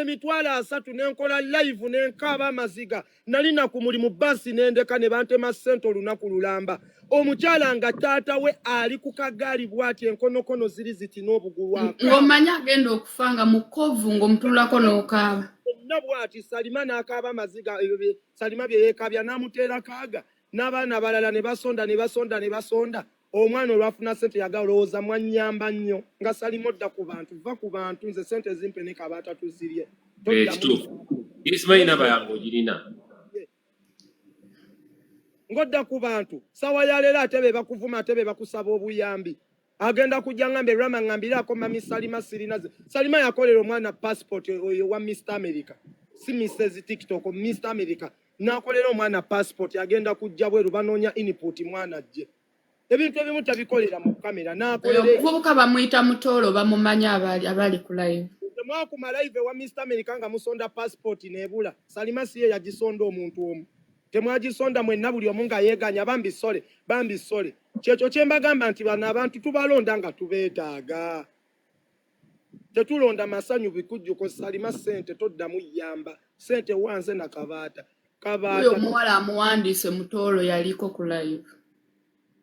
emitwalo 3 nenkola live nenkaba amaziga nali nakumuli mu basi nendeka ne bantema ssente olunaku lulamba omukyala nga taata we ali ku kagaali bw'ati enkonokono ziri ziti n'obugulu aka ng'omanya agenda okufanga mu kkovu ng'omutulako n'okaaba na bw'ati Salima n'akaaba amaziga Salima bye yeekabya n'amuteera kaaga n'abaana balala ne basonda omwana olwafuna ssente yagalowooza mwannyamba nnyo nga Salima odda ku bantu va ku bantu nze ssente zimpe ne kabaata tuzirye Ismail namba yange ogirina ngodda ku bantu sawa ya leero ate be bakuvuma ate be bakusaba obuyambi agenda kujja ngambe Rama ngambiraako mami Salima sirina Salima yakolera omwana passport oyo wa Mr America si Mrs TikTok Mr America nakolera omwana passport agenda kujja bweru banoonya input mwana ajje ebintu ebimu tabikolera mu kamera nakolera kubuka bamuyita Mutolo bamumanya abali ku live mwaku live wa Mr America nga musonda passport nebula Salima siye yagisonda omuntu omu temwagisonda mwenna buli omu nga yeeganya bambisole kyekyo kye mbagamba nti bano abantu tubalonda nga tubeetaaga tetulonda masanyu bikujjuko Salima ssente toddamu yamba ssente wanze na kabaata oyo omuwala amuwandiise Mutolo yaliko ku live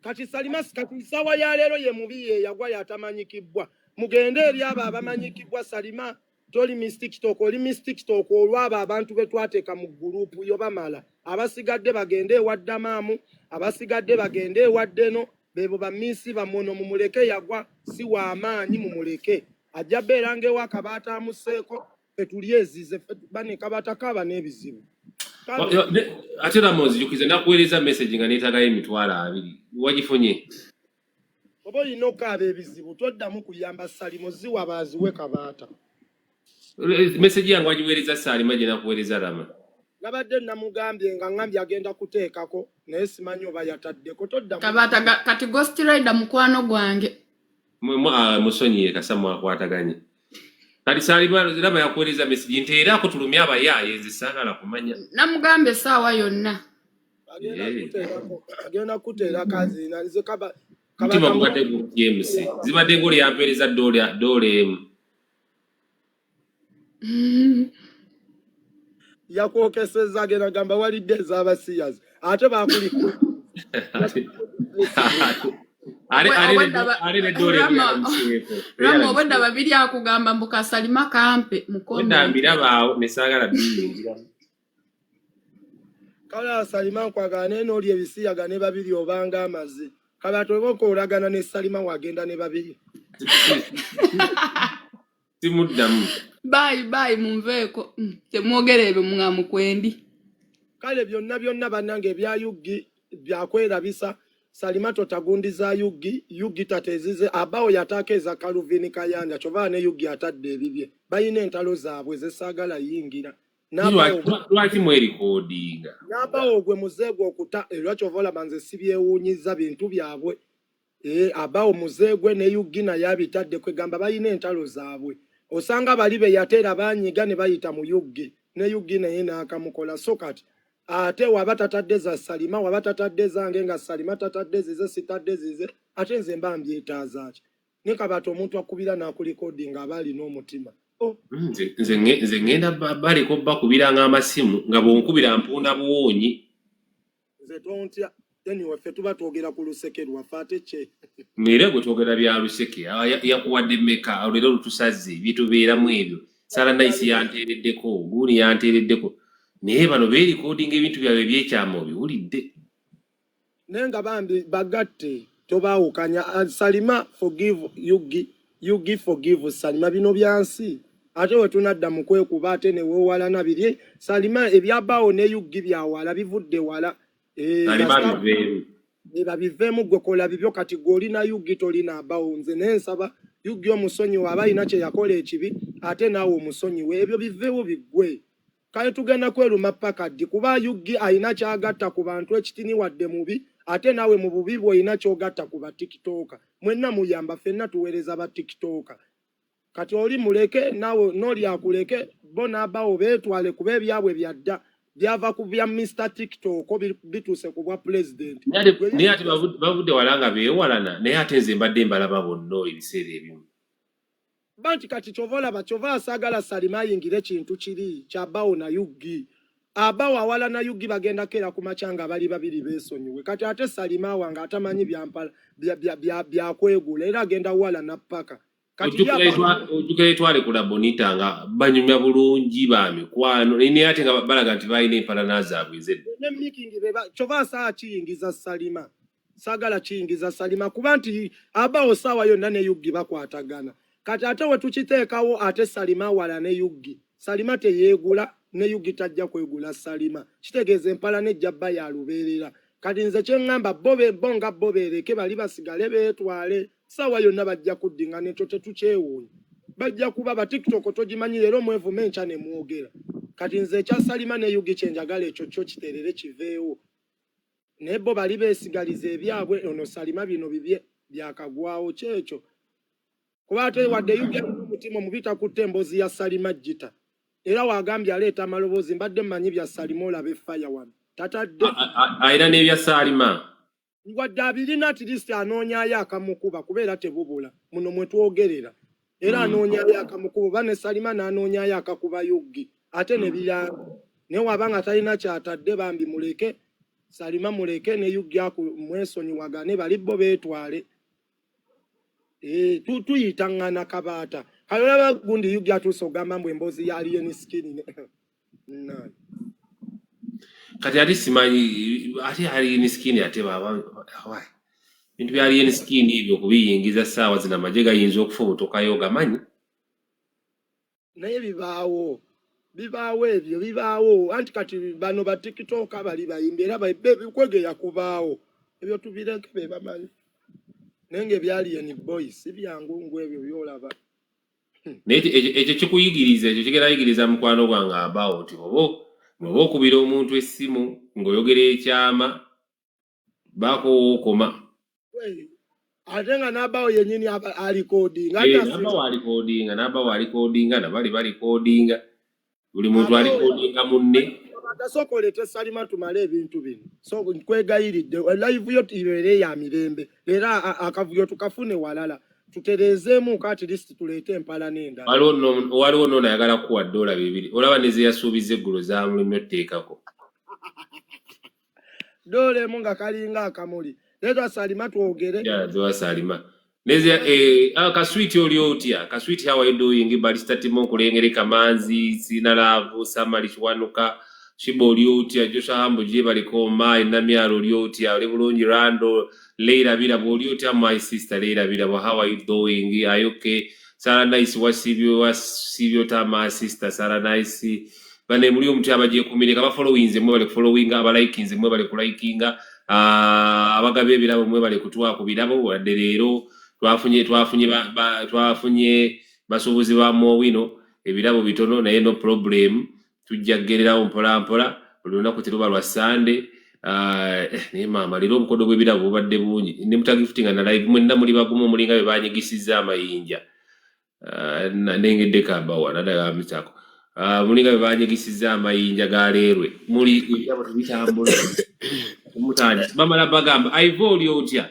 kati Salima kati sawa ya leero ye mubi ye yagwa yatamanyikibwa mugende eri abo abamanyikibwa Salima toli Miss TikTok oli Miss TikTok olwaba abantu betwateeka mu gurupu yo bamala abasigadde bagende ewaddamaamu abasigadde bagende ewaddeno bebo bamisi bamono mumuleke yagwa si w'amaanyi mumuleke ajja beeranga ewa kabaata amuseeko fetuli ezize bane kabaata kaaba n'ebizibu ate Ramozi jukize nakuweereza message nga neetagayo emitwalo 2 wagifunye oba olina okaaba ebizibu toddamu kuyamba Salima ziwa baaziwe kabaata message yange wagiweereza Salima gye nakuweereza Rama nabadde namugambye nga ngambye agenda kuteekako naye simanyi oba yataddeko toddamu kabaata kati Ghost Rider mukwano gwange musonyiye kasa mwakwataganye kati Salima Rama yakuweereza message nteeraako tulumye abayaaye nze saagala kumanya namugambye essaawa yonna agenda kuteera kazi nze mutima gubadde James zibadde ng'oli yampeereza doole emu yakwokeseza agenda gamba walidde ez'abasiyazi ate bakuliko Rama obadde babiri akugamba mbuka Salima kampe mukondambirabaawo nesaagala biyingiramu kala Salima nkwagana n'oli ebisiyaga ne babiri obanga amaze kabato boko olagana ne Salima wagenda ne babiri simuddamu bye munveeko temwogere ebyo mukwendi kale byonna bannange ebya Yugi byakwerabisa Salima totagundiza Yugi tatezize abawo yatakeeza Kaluvini Kayanja kyova ne Yugi atadde ebibye bayina entalo zaabwe zesaagala yingira lwaki mwerikodinga n'abawo gwe muzeegwe okuta lwakyovola banze sibyewuunyiza bintu byabwe abawo muzeegwe ne Yugi naye abitadde kwegamba bayina entalo zaabwe osanga bali be yateera banyiga ne bayita mu Yugi ne Yugi naye n'akamukola so kati ate waba tatadde za Salima waba tatadde zange nga Salima tatadde zize sitadde zize ate nze mba mbyetaazaaki ne kabato omuntu akubira n'akulikodinga aba alina omutima nze ngenda baliko bakubiranga amasimu nga bwonkubira mpunda buwonyi nze tontya anyway ffe tuba twogera ku luseke lwaffe ate kye ng'era gwe twogera bya luseke yakuwadde mmeka olero lutusaze byetubeeramu ebyo Sara Nice yanteereddeko guuni yanteereddeko naye bano beerikodinga ebintu byabwe ebyekyama obiwulidde naye nga bambi bagatte tobaawukanya Salima forgive Yugi forgive Salima bino byansi ate we tunadda mu kwekuba ate ne weewalana biri Salima ebyabaawo ne Yugi byawala bivudde wala babiveemu gwe kola bibyo kati gw'olina Yugi tolina abawo nze naye nsaba Yugi omusonyiwe aba alina kye yakola ekibi ate naawe omusonyiwe ebyo biveewo biggwe kale tugenda kweruma paka ddi kuba Yugi alina kyagatta ku bantu ekitini wadde mubi ate naawe mu bubi bw'olina ky'ogatta ku ba TikToker mwenna muyamba ffenna tuweereza ba TikToker kati oli muleke naawe n'oli akuleke bo n'abawo beetwale kuba ebyabwe byadda byava ku bya Mr TikTok bituuse ku bwa president naye ate bavudde wala nga beewalana naye ate nze mbadde mbalaba bonna ebiseera ebimu banti kati chovola bachova sagala Salima yingire kintu kiri kyabao na Yugi abawo awala na Yugi bagenda kera kumachanga bali babiri besonyiwe kati ate Salima wanga atamanyi byampala bya kwegula era agenda wala na paka kati ojukere twale kula Bonita nga banyumya bulungi bami kwano nini ate nga balaga nti bayina empala nazaabwe zedde ne mikingi beba chova saa kiyingiza Salima sagala kiyingiza Salima kuba nti abawo sawa yonna ne Yugi bakwatagana kati ate we tukiteekawo ate Salima wala ne Yugi Salima teyeegula ne Yugi tajja kwegula Salima kitegeeza empala nejja bba ya lubeerera kati nze kye ngamba bonga bobeereke bali basigale beetwale sawa yonna bajja kuddinga nekyo tetukyewuunya bajja kuba ba TikTok togimanyi leero mwevume nkya ne mwogera kati nze ekya Salima ne Yugi kyenjagala ekyo kyo kiterere kiveewo naye bo bali beesigaliza ebyabwe ono Salima bino bibye byakagwawo kyekyo kuba ate wadde Yugi n'omutima omubita ku tembozi ya Salima jita era wagambye aleeta amaloboozi mbadde mmanyi bya Salima olabe fire wano tatadde ayina n'ebya Salima wadde abirina at least anoonyaayo akamukuba kubeera tebubula muno mwe twogerera era anoonyaayo akamukuba bane Salima n'anoonyaayo akakuba Yugi ate ne biranga ne wabanga talina kyatadde bambi muleke Salima muleke ne Yugi mwesonyiwagane bali bo beetwale tuyitangana kabaata kalolaba gundi Yugi atuusa ogamba mbu emboozi yaliyo ni skini kati ati simanyi ate ali ni skini ate baba hawai bintu byali ni skini ebyo kubiyingiza saawa zina amagye gayinza okufa obutokayo gamanyi naye bibaawo ebyo bibaawo anti kati bano ba TikTok abali bayimbi era bikwegeya kubaawo ebyo tubireke be bamanyi nenge byali ni boys byangu ebyo byolaba ekyo kikuyigiriza ekyo kigerayigiriza mukwano gwange abawo nti oba okubira omuntu essimu ng'oyogera ekyama bakookoma ate nga n'abawo yennyini alikodinga n'abawo alikodinga nabali balikodinga buli muntu alikodinga munne tasokolete Salima tumale ebintu bino so kwegayiridde live yo ibeere ya mirembe era akavuyo tukafune walala tuterezeemu kati list tuleete empala n'endala waliwo nno ayagala kuwa $2 olaba ne ze yasuubiza eggulo zamulimye otteekako $1 nga kalinga akamuli leero Salima twogere Salima kaswiti oli otya kaswiti how are you doing Barista Timo kulengere kamanzi sina laavu samali kiwanuka Shibo oli otya Joshua Hambo je baliko mai namyalo oli otya oli bulungi Rando Leila bila oli otya my sister Leila bila how are you doing are you okay Sarah Nice wasibyo ta my sister Sarah Nice bane muri omuti abaje kumireka ba followings mwe bali following aba likings mwe bali kulikinga abagabe bilabo mwe bali kutwa ku bilabo wadde leero twafunye basubuzi ba Mowino ebirabo bitono naye no problem tujja gererawo mpola buli lunaku teruba lwa Sunday ne mama leero obukodo bw'ebirabo bubadde bungi ne mutagifutinga na live mwenna muli bagumu mulinga be banyigisiza amayinja nengedde kabawa nadaga mitako mulinga be banyigisiza amayinja galeerwe muli ebirabo tubitambula mutanya bamala bagamba Ivo oli otya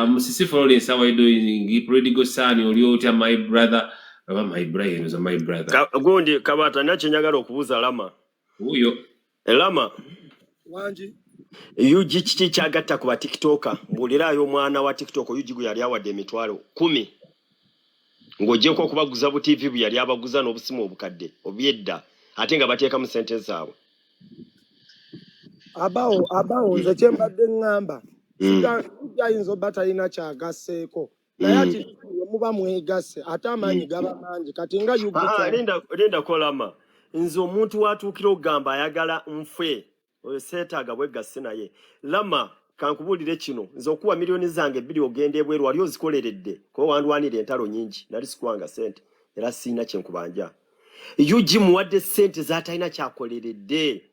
Musisi Florence how are you doing prodigal son oli otya my brother my brother gundi kabata nakyo njagala okubuuza Lama uyo Lama wanji Yugi kiki kyagatta ku ba TikToker mbulirayo omwana wa TikTok Yugi gwe yali awadde emitwalo 10 ng'ogyeko okubaguza bu TV bwe yali abaguza n'obusimu obukadde obyedda ate nga bateekamu ssente zaabwe abawo nze kyembadde ngamba ayinza obba talina kyagasseeko naye ati muba mwegasse ate amaanyi gaba mangi kati nga linda kolama nze omuntu watuukira okugamba ayagala nfe oyo seetaaga bwegasse naye Lama kankubulire kino nze okuwa miliyoni zange 2 ogenda ebweru wali ozikoleredde ko wandwanira entalo nyingi nali sikwanga sente era siina kyenkubanja Yugi muwadde sente z'atalina kyakoleredde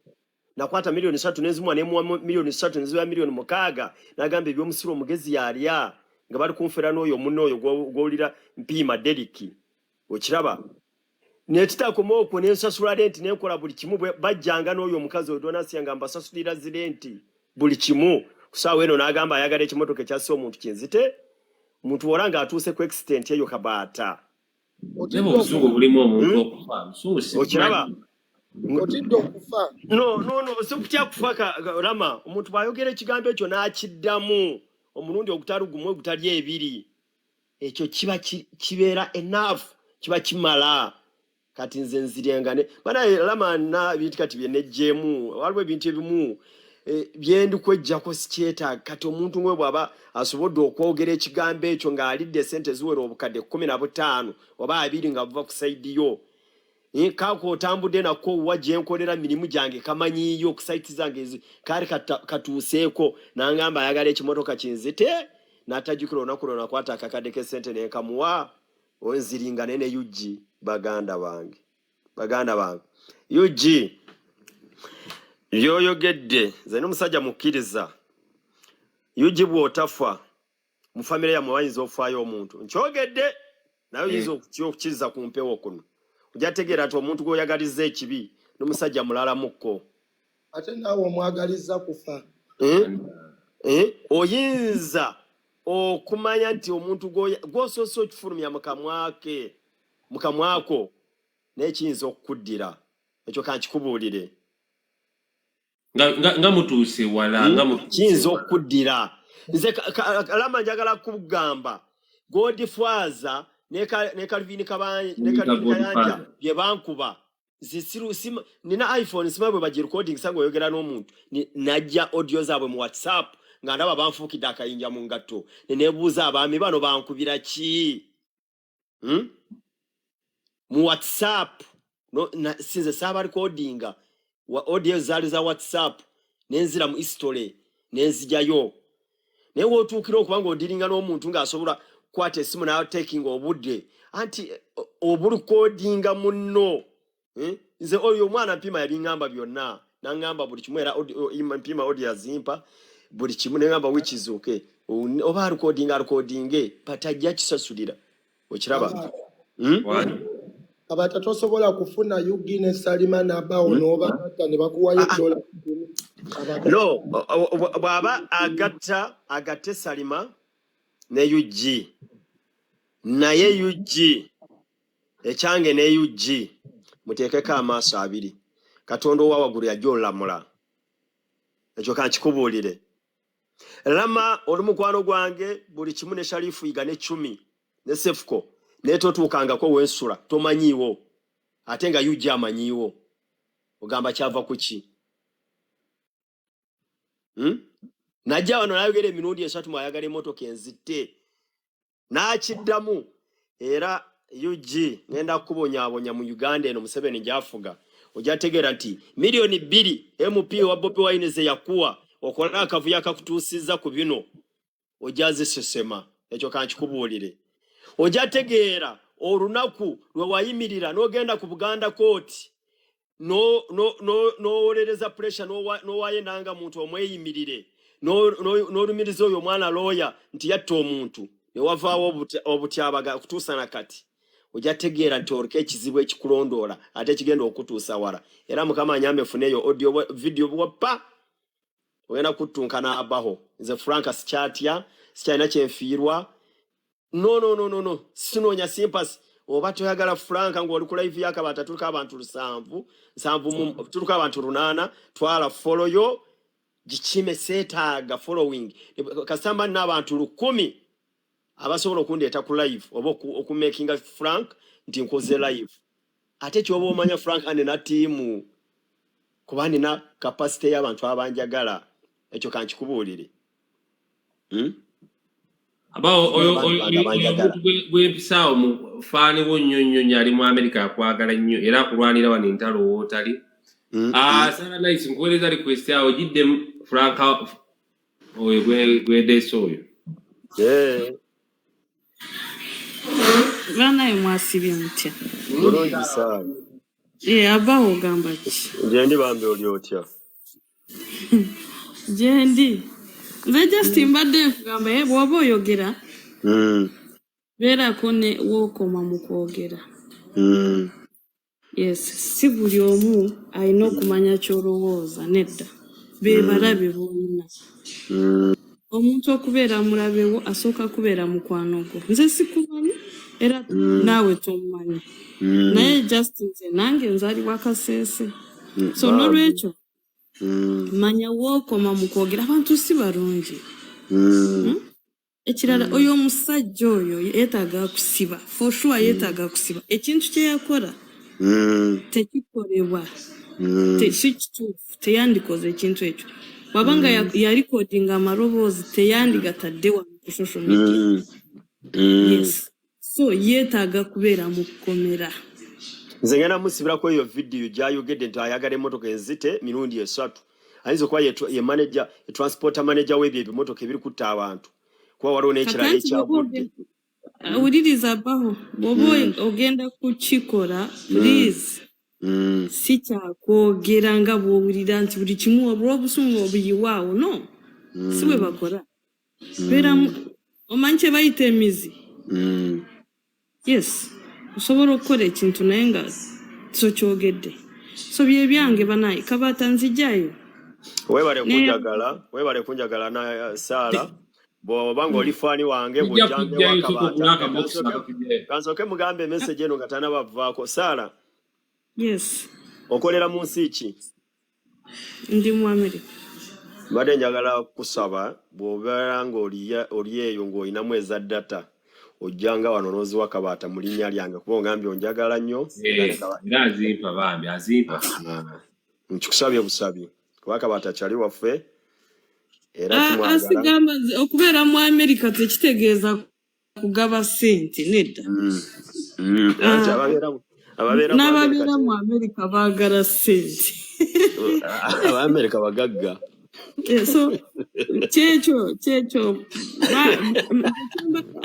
nakwata miliyoni 3 nezimu ne miliyoni 3 neziba miliyoni 6 nagamba ebyomusiro omugezi yalya nga bali kumfera n'oyo munno oyo gwolira mpiima Deriki okiraba netitako moko nensasula rent nekola buli kimu bajjanga n'oyo omukazi oyo donasi yanga mbasasulira zirenti buli kimu kusaawa eno n'agamba ayagala ekimotoka ekyassa omuntu kinzite omuntu olanga atuuse ku accident eyo kabaata Nebo busungu bulimu omuntu okufa. Busungu si. Okiraba? Otidde okufa. No, sikutya kufa Rama. Omuntu bwayogera ekigambo ekyo n'akiddamu omulundi ogutali gumu ogutali ebiri. Ekyo kibeera enough, kiba kimala. Kati nze nzirengane. Bana Rama na bintu kati byenejjemu. Waliwo ebintu ebimu byendi kwejjako sikyeta kati omuntu ngwe bwaba asobodde okwogera ekigambo ekyo ng'alidde sente ziwera obukadde 15 oba 2 nga buva ku side yo. Kako otambudde nako wajje nkolera mirimu gyange kamanyiyo ku site zange ezi kali katuuseeko nangamba ayagala ekimotoka kinzite natajukira onakulo nakwata akakadde ke sente nenkamuwa onziringane ne UG baganda bange UG yoyogedde ze n'omusajja mukkiriza UG bw'otafa mu famire ya mwayinza ofaayo omuntu nkyogedde nayo yinza okukiriza ku mpewo kuno Ujategera ati omuntu goyagaliza ekibi n'omusajja mulala mukko. Ate nawe omwagaliza kufa. Oyinza okumanya nti omuntu gwosoose okifulumya mukamwako n'ekiyinza okukuddira. Ekyo kankikubuulire. Nga mutuuse wala nga mutuuse. Kiyinza okukuddira. Nze Rama njagala kugamba Godfather ne Calvin Kayanja bye bankuba zisiru nina iPhone simabwe baji recording sango yogera n'omuntu najja audio zaabwe mu WhatsApp nga ndaba banfukidde akayinja mu ngatto nebuuza abaami bano bankubira ki mu WhatsApp no sinze saba recording wa audio zaali za WhatsApp nenzira mu history nenzijayo newo otuukira okubanga odiringa n'omuntu ng'asobola kwate simu na taking obudde anti oburukodinga munno nze oyo mwana mpima yabingamba byonna nangamba buli kimwe era mpima audio azimpa buli kimwe nangamba which is okay oba recording patajja kisasulira okiraba abata tosobola kufuna UG ne Salima nabawo noba kata ne bakuwayo dola no baba agatte Salima ne UG naye UG echange ne UG mutekeka amaaso abiri Katondo wa waguru ya jolamula ekyo kankikubuulire Rama olumukwano gwange buli kimu ne Sharifu igane 10 ne Sefco netotuukanga ko wensula tomanyiwo ate nga UG amanyiwo ogamba kyava kuki najja wano nayogera emirundi esatu mwayagala emotoka enzite nakiddamu era UG ngenda kubonyabonya mu Uganda eno Museveni jafuga ojategera nti milioni 2 MP wa Bobi Wine ze yakuwa okola akavuya kakutuusiza ku bino ojaze sesema ekyo kankikubuulire ojategera olunaku lwe wayimirira n'ogenda ku Buganda court no olereza pressure no waye nanga muntu omweyimirire no lumiriza oyo mwana lawyer nti yatta omuntu ne wavaawo obutyabaga kutuusa nakati ojategera nti oleke ekizibu ekikulondoola ate kigenda okutuusa wala era Mukama anyambe funeyo audio video bwapa ogenda kutunkana abaho nze Franka sikyatya sikyalina kyenfiirwa no sinoonya sympathy oba toyagala Franka ng'oli ku live yakabata tuluka abantu 7 tuluka abantu 8 twala follow yo gichime setaaga following kasamba n'abantu 10 abasobola okundeeta ku live oba okumakinga Frank nti nkoze live ate kyoba omanya Frank ane na team kubani na capacity y'abantu abanjagala ekyo kankikubuulire About Websaw Fani wonyonyo ali mu America akwagala nnyo era kulwanira wano entalo wotali. Sana nice nkuweleza request yawo jidde Franka gwe soyo. Bana mwasibye mutya. Bulungi sana. Abaho gamba ki. Jendi bambe oli otya. Jendi. Nze just mbadde kugamba bw'oba oyogera beera kone wokoma mu kwogera yes si buli omu alina okumanya ky'olowooza nedda be balabe bonna omuntu okubeera mulabewo asooka kubeera mukwano gwo nze sikumanyi era nawe tomanyi naye just nze nange nzali wakasese so nolwekyo manya wokoma mukwogera abantu si barungi ekirala oyo omusajja oyo yeetaaga kusiba for sure yeetaaga kusiba ekintu kye yakora tekikolebwa si kituufu teyandikoze ekintu ekyo wabanga yalikodinga amaloboozi teyandigatadde wano ku social media yes so yeetaaga kubeera mu kkomera nze ngenda musibirako eyo vidiyo gyayogedde nti ayagala emmotoka enzite mirundi 3 ayinza okuba ye manager transporter manager w'ebyo ebimotoka ebiri kutta abantu kuba waliwo n'ekirala ekyagudde awuliriza baho bw'oba ogenda kukikola please si kyakwogera nga bw'owulira nti buli kimu olw'obusungu obuyiwaawo no si bwe bakola beera omanyi kye bayita emizi yes osobola okukola ekintu naye nga so kyogedde so bye byange banayi Kabaata nzijjayo webale kunjagala na Sara bw'obanga oli faani wange bw'ojjange Kabaata kansooke mugambe message eno nga tanabavaako Sara yes okolera mu nsi ki ndi mu America mbadde njagala kusaba bw'obeera nga oli eyo ng'olinamu eza data ojjanga wano n'oziwa Kabaata mu linnya lyange kuba ongambye onjagala nnyo era azimpa bambi azimpa nkikusabye busabi kuba Kabaata kyali waffe era asigamba okubeera mu America tekitegeeza kugaba ssente nedda n'ababeera mu America baagala ssente Abamerika bagagga so kyekyo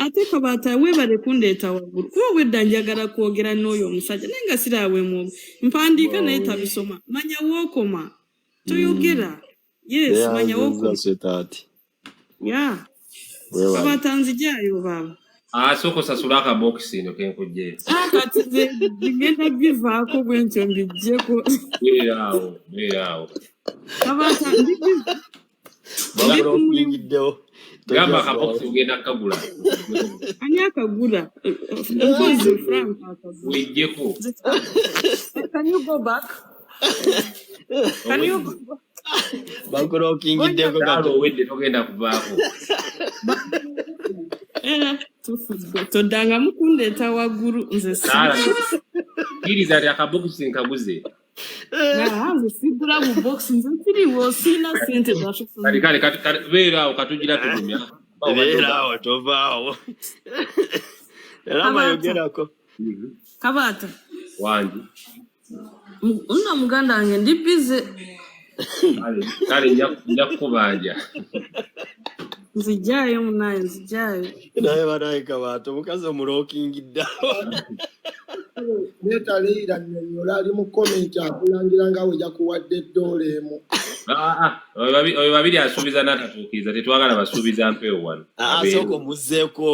ate Kabaata weebale kundeeta waggulu kuba obwedda njagala kwogera n'oyo omusajja naye nga siraawe mu mpandiika naye tabisoma manya wookoma toyogera yes manya wookoma ya Kabaata nzijjayo baba soko sasula akabokisi eno kenkujje kati ngenda bivaako bwentyo mbijjeko beeraawo Kabaata gamba akabokisi ugenda kukagula ani akagula mpozi Frank wejjeko can you go back bakulokingiddeko owedde togenda kuvaako era toddanga mukundeeta waggulu nze kkiriza ti akabokisi nkaguze nze sigula mu box nze nsiriwo siina ssente kale beeraawo katugira tugumya beeraawo tovaawo era mayogerako Kabaata wangi nna muganda wange ndi bize kale nja kukubanja nzijjayo munaye nzijjayo naye banaye Kabaata omukazi omulokingiddeawo netaleera nnyonnyola ali mu komenti akulangira nga wejja kuwadde eddola emu oyo babiri asuubiza n'atatuukiriza tetwagala basuubiza mpeewo wano sooka omuzzeeko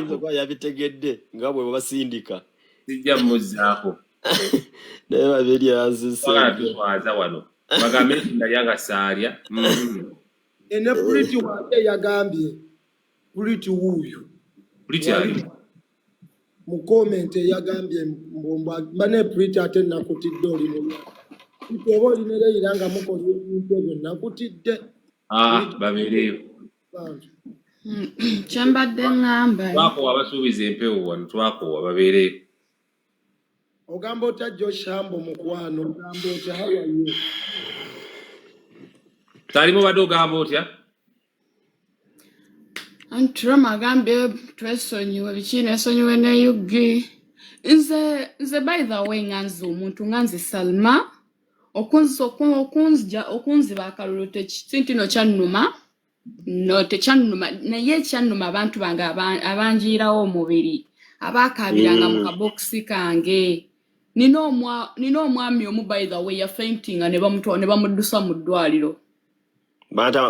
kuba yabitegedde nga bwe basindika sijja muzzaako naye babiri azisegala tutwaza wano bagambe nti nalyanga saalya ene puliti wange yagambye puliti wuuyo puliti ali mu komenti eyagambye mbane puliti ate nakutidde oli oba olinereira nga mukola ebintu ebyo nakutidde babeereyo kyembadde ngamba twakowa basuubiza empewo wano twakowa babeereyo ogamba otya Joshambo mukwano ogamba otya hawayo talimu badde ogamba otya Antrama agambye twesonyiwe biki nesonyiwe ne Yugi nze by the way nganze omuntu nganze Salma okunziba akalulu tekintino kyannuma no tekyannuma naye kyannuma abantu bange abanjiirawo omubiri abaakabiranga mu kabokisi kange nina omwami omu by the way yafaintinga ne bamuddusa mu ddwaliro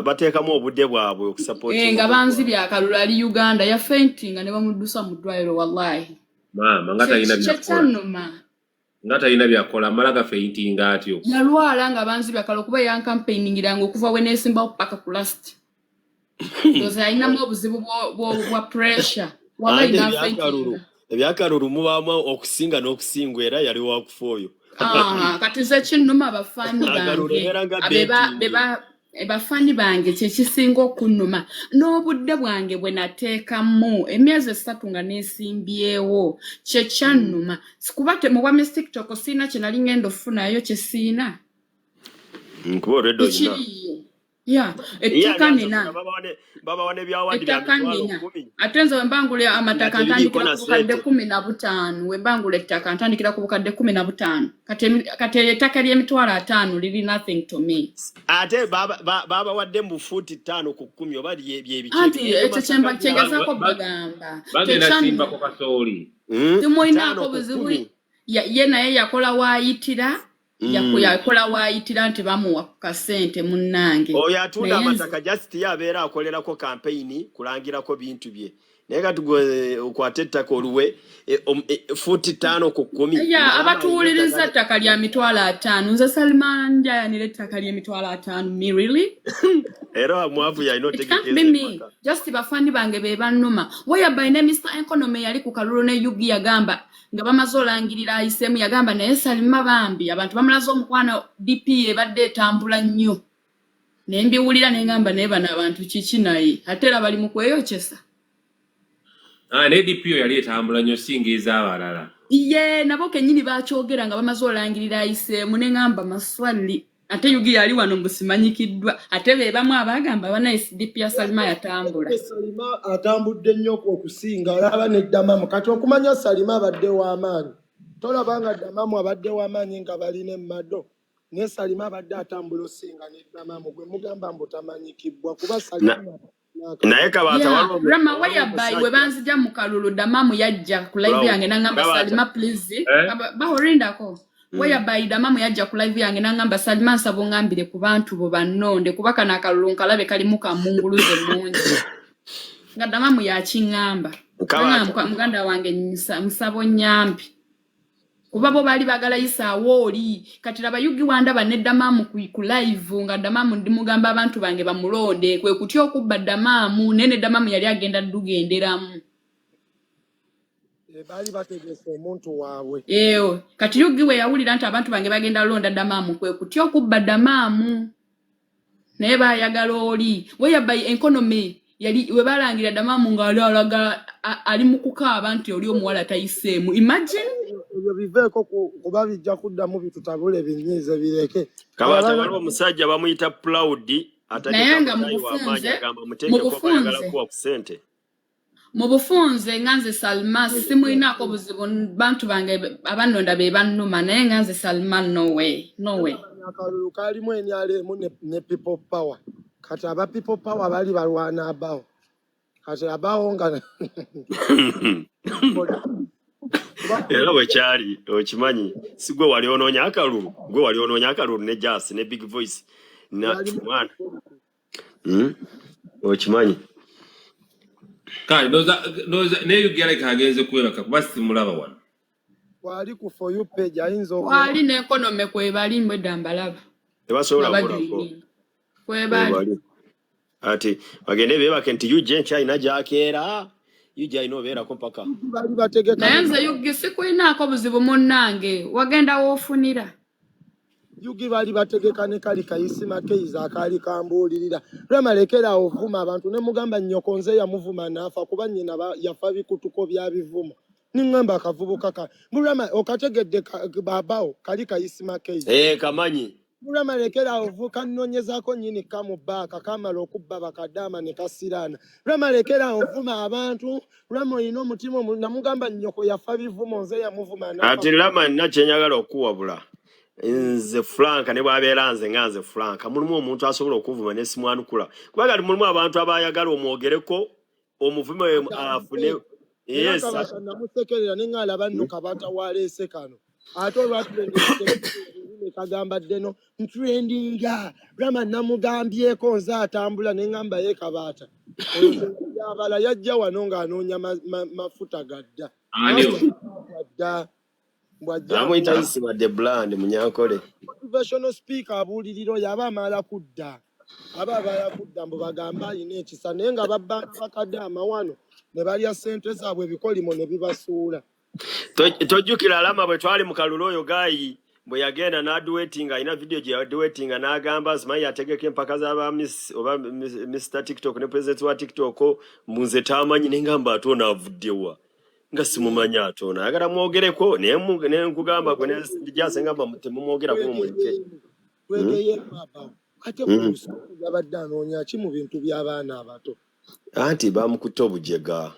bateekamu obudde bwabwe okusapooti nga banzibya akalulu ali Uganda yafaintinga ne bamuddusa mu ddwaliro wallahi maama nga talina byakola mala gafeintinga atyo yalwala nga banzibya akalulu kuba yankampainingiranga okuva we neesimbawo paka ku last ndoza alinamu obuzibu bwa pressure waba ande ina ebyakalulu mubamu okusinga n'okusingwa era yali wakufooyo kati nze kinnuma abafaani bange bafaani bange kyekisinga okunnuma n'obudde bwange bwe nateekamu emyezi 3 nga neesimbyewo kyekyannuma kuba muwa Miss TikTok siina kye nali ngenda okufunayo kye siina nkuba olwedde olina ettaka nina babawane byawandiika ate nze wembangula amataka ntandikira ku bukadde 15 wembangula ettaka ntandikira ku bukadde 15 kati ettaka ly'emitwalo 5 liri nothing to me ate babawadde mu fuuti 5 ku 10 oba byebiki anti ekyo kyengezaako bagamba bagenda simbako kasooli timulinaako buzibu ye naye yakola waayitira yakola waayitira nti bamuwa ku kasente munnange oyo atunda amataka just yabeera akolerako kampeyini kulangirako bintu bye naye kati gwe okwata ettaka oluwe fuuti 5 ku 10 abatuwuliriza ettaka lya mitwalo 5 nze Salima njayanira ettaka ly'emitwalo 5 me really era mwavu yalina otegekeze just bafaani bange be bannuma whereby ne Mr. Economy yali ku kalulu ne Yugi yagamba nga bamaze olangirira ayisemu yagamba naye Salima bambi abantu bamulaza omukwano DP ebadde etambula nnyo naye mbiwulira ne ngamba naye bano abantu kiki naye ate era bali mu kweyokyesa ne DP yali etambula nnyo singa ez'abalala nabo kennyini bakyogera nga bamaze olangirira ayisemu ne ngamba maswali ate Yugi yali wano mbusimanyikiddwa ate be bamu abagamba bana SDP ya Salima yatambula Salima atambudde nnyo okusinga olaba ne Damamu kati okumanya Salima abadde w'amaanyi tolabanga Damamu abadde w'amaanyi nga balina emmado ne Salima abadde atambula osinga ne Damamu gwe mugamba mbutamanyikibwa kuba Salima naye kabaata Rama whereby we banzija mu kalulu Damamu yajja ku live yange nangamba Salima please bahorindako whereby Damamu yajja ku live yange nangamba Salima nsabo ngambire ku bantu bo bannonde kuba kana akalulu nkalabe kalimu kamunguluze mungi nga Damamu yakingamba muganda wange nsabo nyambi kuba bo bali bagala isaawo oli kati laba Yugi wandaba ne Damamu ku live nga Damamu ndimugamba abantu bange bamulonde kwe kutya okubba Damamu nene Damamu yali agenda dugenderamu bali bategese omuntu waabwe kati Yugi we yawulira nti abantu bange bagenda londa Damamu kwe kutya okubba Damamu naye bayagala oli whereby Economy yali we balangira Damamu nga alaga ali mu kukaaba nti oli omuwala tayiseemu imagine ebyo biveeko kuba bijja kuddamu bitutabule binyiize bireke kabaata waliwo omusajja bamuyita Proud naye nga mu bufunze nganze Salima simulinaako buzibu bantu bange abannonda be bannuma naye nganze Salima no way akalulu kalimu enyalemu ne people power kati aba people power bali balwana abawo kati abawo nga era bwekyali okimanyi si gwe wali onoonya akalulu gwe wali onoonya akalulu ne Jasi ne Big Voice mwana okimanyi kale noza ne Yugi aleka agenze kwebaka kuba simulaba wano wali ku for you page ayinza wali ne Economy kwebali mbwedda mbalaba tebasobola kulako kwebali ati bagende bebake nti Yugi nkyalina gyakeera Yugi alina obeerako mpaka bali bategeka naye nze Yugi sikulinaako buzibu munnange wagenda woofunira Yugi bali bategeka ne kali kayisima keiza akali kambuulirira lwamalekera ovuma abantu ne mugamba nnyoko nze yamuvuma naafa kuba nnyina yafa bikutuko bya bivumo ningamba akavubuka ka mulama okategedde babao kali kayisima keiza kamanyi mulama lekera ovuka nnonyezaako nnyini kamubbaaka kamala okubba bakadama ne kasirana lwama lekera ovuma abantu lwama olina omutima namugamba nnyoko yafa bivumo nze yamuvuma naafa ati lama nina kyenyagala okuwabula nze Frank ne bwabeera nze nga nze Frank mulimu omuntu asobola okuvuma ne simwanukula kuba kati mulimu abantu abayagala omwogereko omuvume afune namusekerera ne ngaalaba nno kabata waleese kano ate olwatulengene kagamba ddeno ntrendinga lwama namugambyeko nze atambula ne ngamba ye kabata abala yajja wano ng'anoonya mafuta gadda amuyita isima de brand munyankole motivational speaker abuuliriro yaba amala kudda mbu bagamba alina ekisa naye nga babba bakadde amawano ne balya ssente zaabwe ebikolimo ne bibasuula. Tojjukira alama bwe twali mu kalulu oyo Gayi bwe yagenda n'aduwetinga alina video gye yaduwetinga n'agamba simanyi yategeka empaka z'aba Miss oba Mr TikTok ne president wa TikTok munze tamanyi nengamba atona avuddewa nga simumanyi atona ayagala mwogereko ne nkugamba gwe njase ngamba temumwogera ko mulike Twegeye baba ate kuusa yabadde anoonya ki mu bintu by'abaana abato anti bamukutte obujega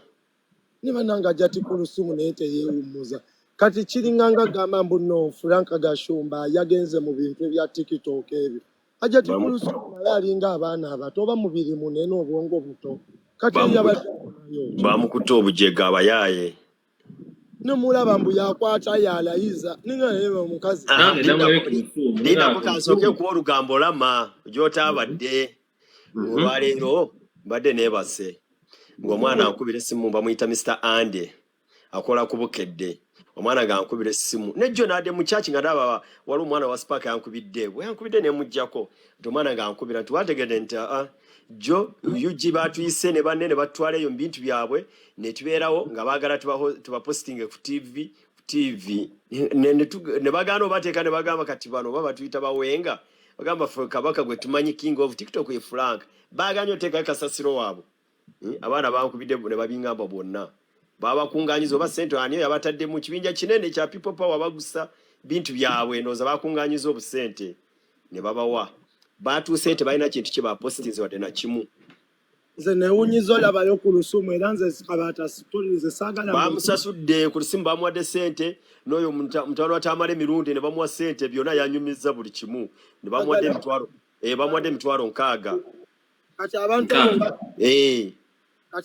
niba nanga jati kulusumu naye teyewummuza kati kiringanga gamba mbuno Frank Gashumba yagenze mu bintu bya TikTok ebyo ajati kulusumu naye alinga abaana abato oba mubiri munene obwongo buto kati yabadde bamukutte obujega abayaye nemulaba mbu yakwata yalayiza ninga naye omukazi nina mukasoke ku olugambo lama gyotabadde olwaleero mbadde neebase ng'omwana ankubira essimu bamuyita Mr. Ande akola ku Bukedde omwana gankubira essimu nejjo nadde mu church nga ndaba wali omwana wa Spark yankubidde bwe yankubidde ne mujjako nti omwana gankubira nti wategedde nti jo yuji batuyise ne banne ne batwala eyo mu bintu byabwe ne tubeerawo nga baagala tubapostinge ku TV ne bagaana obateeka ne bagamba kati bano oba batuyita bawenga bagamba kabaka gwe tumanyi king of TikTok ye Frank baaganya oteeka kasasiro waabwe abaana bankubidde ne babingamba bonna babakunganyiza oba sente aniyo yabatadde mu kibinja kinene kya people power bagusa bintu byabwe noza bakunganyiza obusente ne babawa batuuse tebalina kintu kye bapostinze wadde na kimu nze newunyiza olabayo ku lusumu era nze kabata situlize saagala bamusasudde ku lusimu bamuwadde sente n'oyo mutwalo atamala emirundi ne bamuwa sente byonna yanyumiza buli kimu ne bamuwadde emitwalo bamuwadde emitwalo 6 kati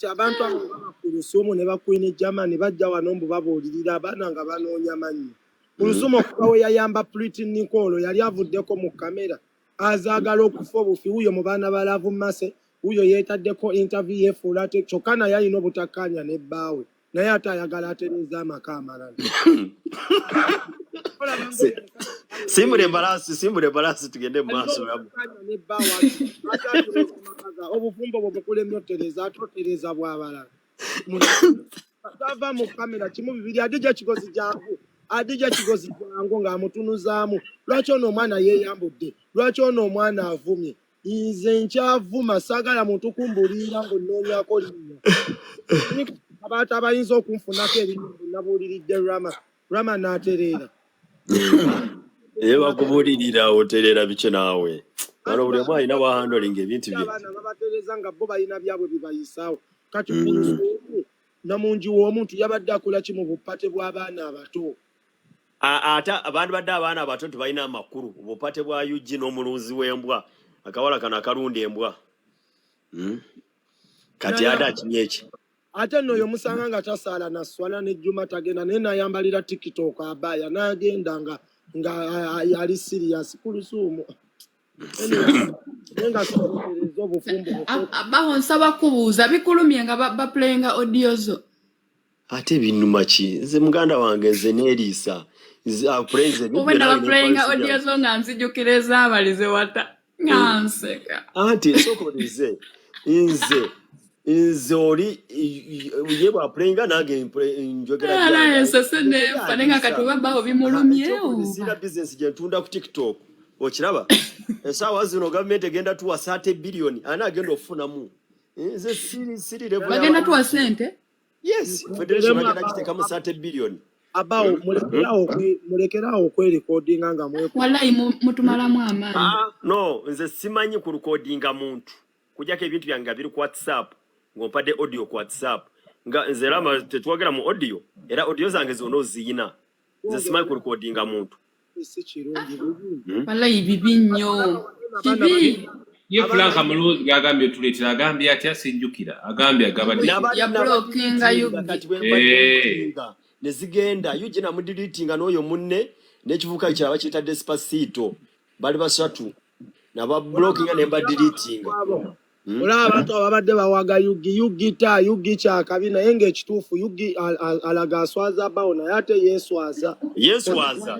abantu abo ku lusumu ne bakwini Germany bajja wano mbu babuulirira abaana nga banoonya manyi ku lusumu okuba we yayamba Pretty Nicole yali avuddeko mu kamera azaagala okufa obufi wuyo mu baana ba Love Mase wuyo yeetaddeko interview yefuula ate kyokka naye alina obutakkaanya ne bbaawe naye ate ayagala ateneza amaka amalala simbule embalasi tugende mu maaso obufumbo bwo bukulemyotereza atotereza bw'abalala ava mu kamera kimu bibiri adija kigozi jangu ng'amutunuzaamu lwaki ono omwana yeeyambudde lwaki ono omwana avumye nze nkyavuma saagala muntu kumbuulirira ng'onnoonyako linnya abantu abayinza okunfunako erinnya nabuuliridde Rama n'atereera bakubuulirira otereera bike naawe ano buli omu alina bwahandolinga ebintu bye abaana babatereeza nga bo balina byabwe bibayisaawo kati kulusumu namungi w'omuntu yabadde akola ki mu bupate bw'abaana abato ate abantu badde abaana abato tebalina amakulu obupate bwa UG n'omulunzi w'embwa akawala kano akalunda embwa kati ate akimye eki ate n'oyo musanga nga tasaala na swala n'ejjuma tagenda naye n'ayambalira TikTok abaya n'agenda nga ali serious ku lusumu nenga sotereza obufumbo abaho nsaba kubuuza bikulumye nga baplayinga audio zo ate binnuma ki nze muganda wange nze neeriisa obwenda baplayinga audio zo nga nzijukireza abalize wata nganseka anti esokolize nze oli ye bwaplayinga nange njogera fanenga katuba baho bimulumyewo sina business gye ntunda ku TikTok okiraba esaawa zino gavumenti egenda tuwa $30 billion ani agenda okufunamu nze siri level bagenda tuwa sente yes federation bagenda kiteekamu $30 billion abawo mulekerawo okwerekodinga nga wallahi mutumalamu amaanyi no nze simanyi ku recordinga muntu kujjako ebintu byange nga biri ku WhatsApp ng'ompadde audio ku WhatsApp nga nze Rama tetwogera mu audio era audio zange zonna oziyina nze simanyi ku recordinga muntu wallahi bibi nnyo bibi ye Frank Amulunzi gagambye tuleetera agambye atya sinjukira agambye agabadde ya blockinga nezigenda yuji namudilitinga n'oyo munne n'ekivuka kyaba kiyita Despacito bali basatu nabablockinga ne mbadilitinga olaba abantu ababadde bawaga yugi kyakabi naye ng'ekituufu yugi alaga aswaza bawo naye ate yeeswaza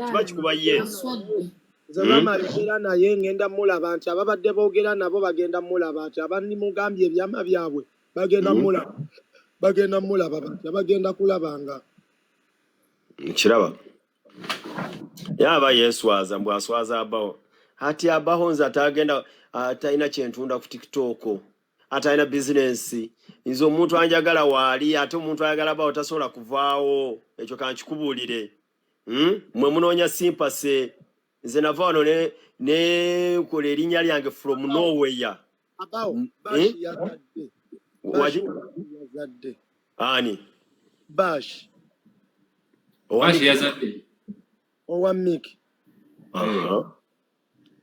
kiba kikuba yesu nze bamalekera naye ngenda mulaba nti ababadde boogera nabo bagenda mulaba nti abandi mugambye ebyama byabwe bagenda mulaba bagenda mulaba batya bagenda kulabanga kiraba yaba yeswaza mbwaswaza abaho hati abaho nza atagenda ataina kyentunda ku TikTok ataina business nzo omuntu anjagala waali ate omuntu ayagala bawo tasobola kuvaawo ekyo kankikubulire mwe munoonya sympathy nze nava wano ne kola erinnya lyange from nowhere abawo bashi yazadde yazadde ani bashi yazadde owa Mick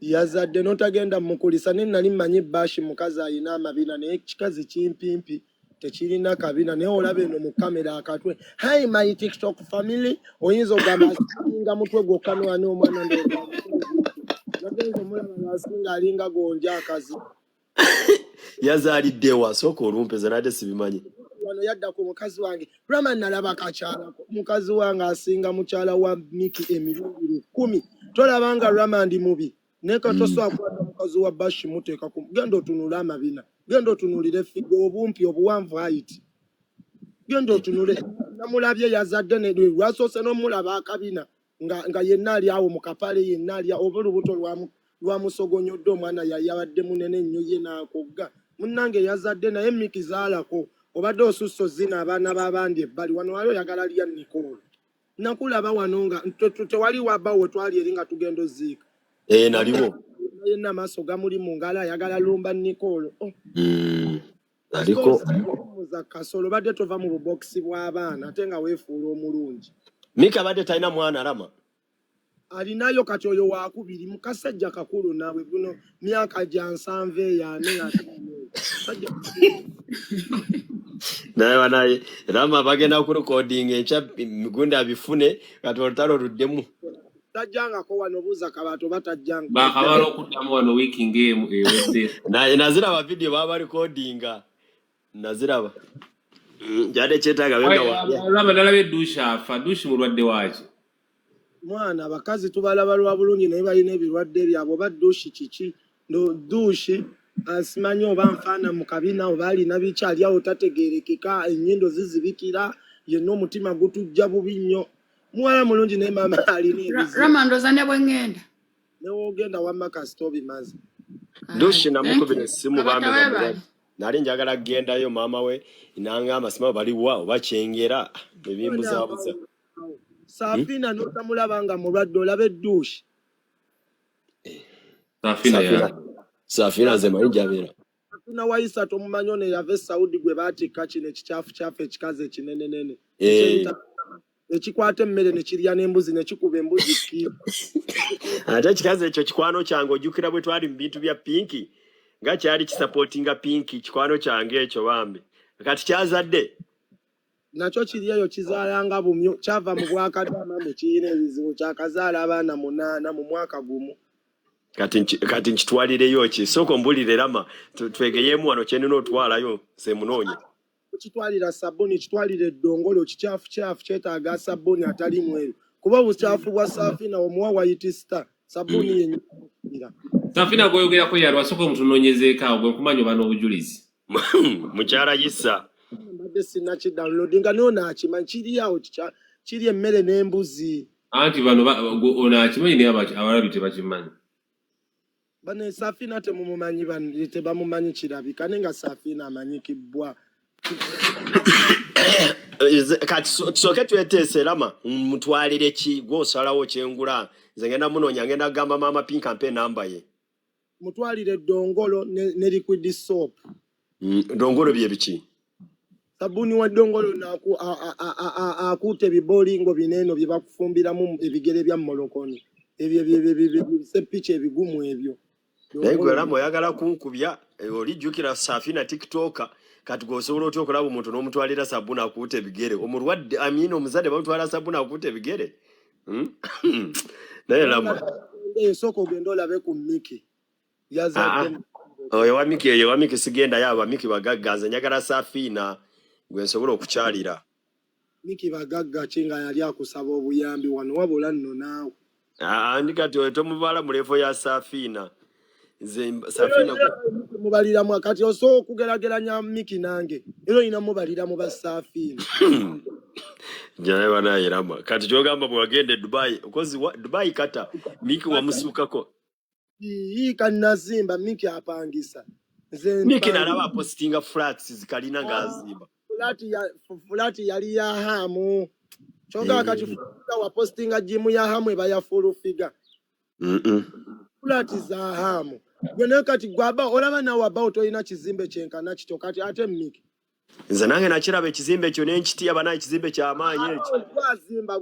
yazadde notagenda mukulisa nali manyi bashi mukazi ayina amabina naye kikazi kimpimpi tekirina kabina naye olaba eno mu kamera akatwe hi my TikTok family oyinza ogamba asinga mutwe gwokka ani omwana nagenza omulaba ngasinga alinga gonja akazi yazaaliddewa sooka olumpeza nate sibimanyi wano yadda ku mukazi wange lwama nalaba kakyalako mukazi wange asinga mukyala wa Mick emirundi 10 tolabanga lwama ndi mubi neka tosobola kwata mukazi wa bashi muteeka ku genda otunula amabina genda otunulire figo obumpi obuwanvu height genda otunule namulabye yazadde ne lwasoose n'omulaba akabina nga yenna ali awo mu kapale yenna ali obulubuto lwamusogonyodde omwana yabadde munene nnyo ye n'akogga munnange yazadde naye Mick zaalako obadde osusso zina abaana b'abandi ebbali wano wali oyagala lya Nicole nakulaba wano nga tewali wabawo twali eri nga tugenda oziika naliwo yenna amaaso gamuli mu ngalo ayagala lumba Nicole aliko muza kasolo badde tova mu bubokisi bw'abaana ate nga weefuula omulungi Mick abadde talina mwana Rama alinayo kati oyo wakubiri mukasajja kakulu nawe guno myaka gya 7 naye wanaye Rama bagenda ku recording encha migunda bifune kati olutalo luddemu tajjangako wano buuza kabato batajjanga bakabala okuddamu wano wiiki ng'emu ewedde naziraba video baba recordinga naziraba jade kyetaaga laba nalaba edduushi afa duushi mulwadde waaki mwana abakazi tubalaba lwa bulungi naye balina ebirwadde byabwe oba duushi kiki duushi asimanyi oba nfaana mu kabina oba alina bikyali awo tategeerekeka ennyindo zizibikira yenna omutima gutujja bubi nnyo muwala mulungi naye maama alina ebizibu Rama ndoza ne bwengenda newoogenda wamma kasita obimaze duushi namukubira essimu bambi nali njagala kugendayo maama we nangamba sima baliwa oba kyengera ebimbuzabuza Safina notamulaba nga mulwadde olaba edduushi Safina ze manyi gy'abeera Safina wayisa tomumanyi ono yava e Saudi gwe baatikka kino ekikyafu ekikazi ekinenenene ekikwata emmere ne kirya n'embuzi ne kikuba embuzi kiibo ate ekikazi ekyo kikwano kyange ojjukira bwe twali mu bintu bya pinki nga kyali kisapootinga pinki kikwano kyange ekyo bambi kati kyazadde nakyo kiri eyo kizaalanga bumyo kyava mu bwakadama mu kiyina ebizibu kyakazaala abaana 8 mu mwaka gumu kati nkitwalireyo ki sooka mbulire Rama twegeyeemu wano kyenina otwalayo semunoonya kitwalira sabuni kitwalira eddongolo kikyafu kyetaaga sabuni atali mweru kuba obukyafu bwa Safina omuwa White Star sabuni yenyira Safina goyogerako yalwa sooka omutunoonyezeeko awo gwe nkumanyi oba n'obujulizi mukyala Yissa mbadde sinna kidownloadinga nayo naakimanyi kiri awo kiri emmere n'embuzi anti bano onaakimanyi naye abalabi tebakimanyi bano Safina temumumanyi tebamumanyi kirabika naye nga Safina amanyikibwa kati tusooke tweteese Rama mutwalire ki gw'osalawo kyengula nze ngenda munoonya ngenda kugamba maama Pink ampe namba ye mutwalire eddongolo ne liquid soap dongolo bye biki sabuni wa dongolo akuute ebibolingo bineeno bye bakufumbiramu ebigere bya molokoni ebyo seppicha ebigumu ebyo naye gwe Rama oyagala kunkubya olijjukira Safina TikToka kati gwosobola otya okulaba omuntu n'omutwalira sabuni akuute ebigere omulwadde omuzadde bamutwala sabuni akuute ebigere naye Rama esooka ogenda olabe ku Mick yazadde oyo wa Mick sigendayo aba Mick bagagga nze njagala Safina gwe nsobola okukyalira Mick bagagga ki nga yali akusaba obuyambi wano wabula nno naawe ndi kati oyo tomuvaala mu levo ya Safina nze Safina mubalira mwakati oso kugerageranya Miki nange ero ina mubalira mu basafina Jaya wana yerama kati kyogamba mwagende Dubai because Dubai kata Miki wamusukako iyi kanazimba Miki apangisa Miki nalaba postinga flats zikalina ngazimba fulati yali ya hamu choga kati fulati wa postinga jimu ya hamu eba ya full figure fulati za hamu gwene kati gwaba olaba na waba toyina kizimbe kyenkana kito kati ate Miki nze nange nakiraba ekizimbe kyo n'enkiti abana ekizimbe ky'amaanyi ekyo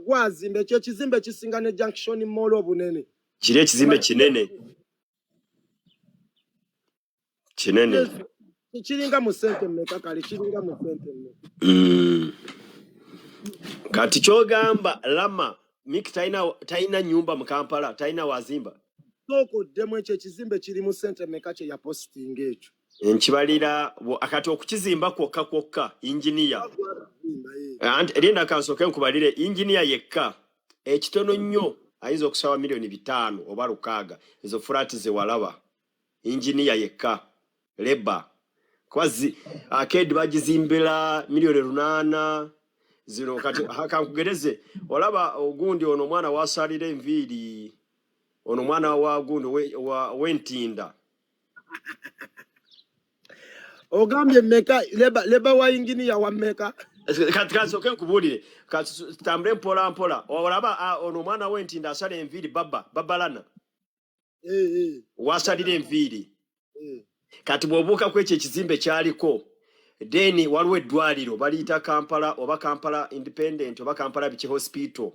gwazimbe ekyo ekizimbe kisinga ne junction mall obunene kiri ekizimbe kinene kiringa mu sente mmeka kale kiringa mu sente mmeka kati kyogamba Lama Miki taina nyumba mu Kampala taina wazimba soko demo ekyo ekizimbe kiri mu sente mmeka kye ya posting ekyo nkibalira akati okukizimba kwokka engineer linda kansoke nkubalire engineer yekka ekitono nnyo ayinza okusawa milioni 5 oba 6 ezo flati ze walaba engineer yekka leba kwazi arcade bagizimbira milioni 8 zino kati hakankugereze olaba ogundi ono mwana wasalira enviri ono mwana wa gundi wentinda ogambye meka leba wa engineer wa meka kati kansoke nkubulire kati tambre mpola olaba ono mwana wentinda asala enviri babalana wasalira enviri kati bwobuuka kwekyo ekizimbe kyaliko deni waliwo eddwaliro baliyita Kampala oba Kampala Independent oba Kampala Bichi Hospital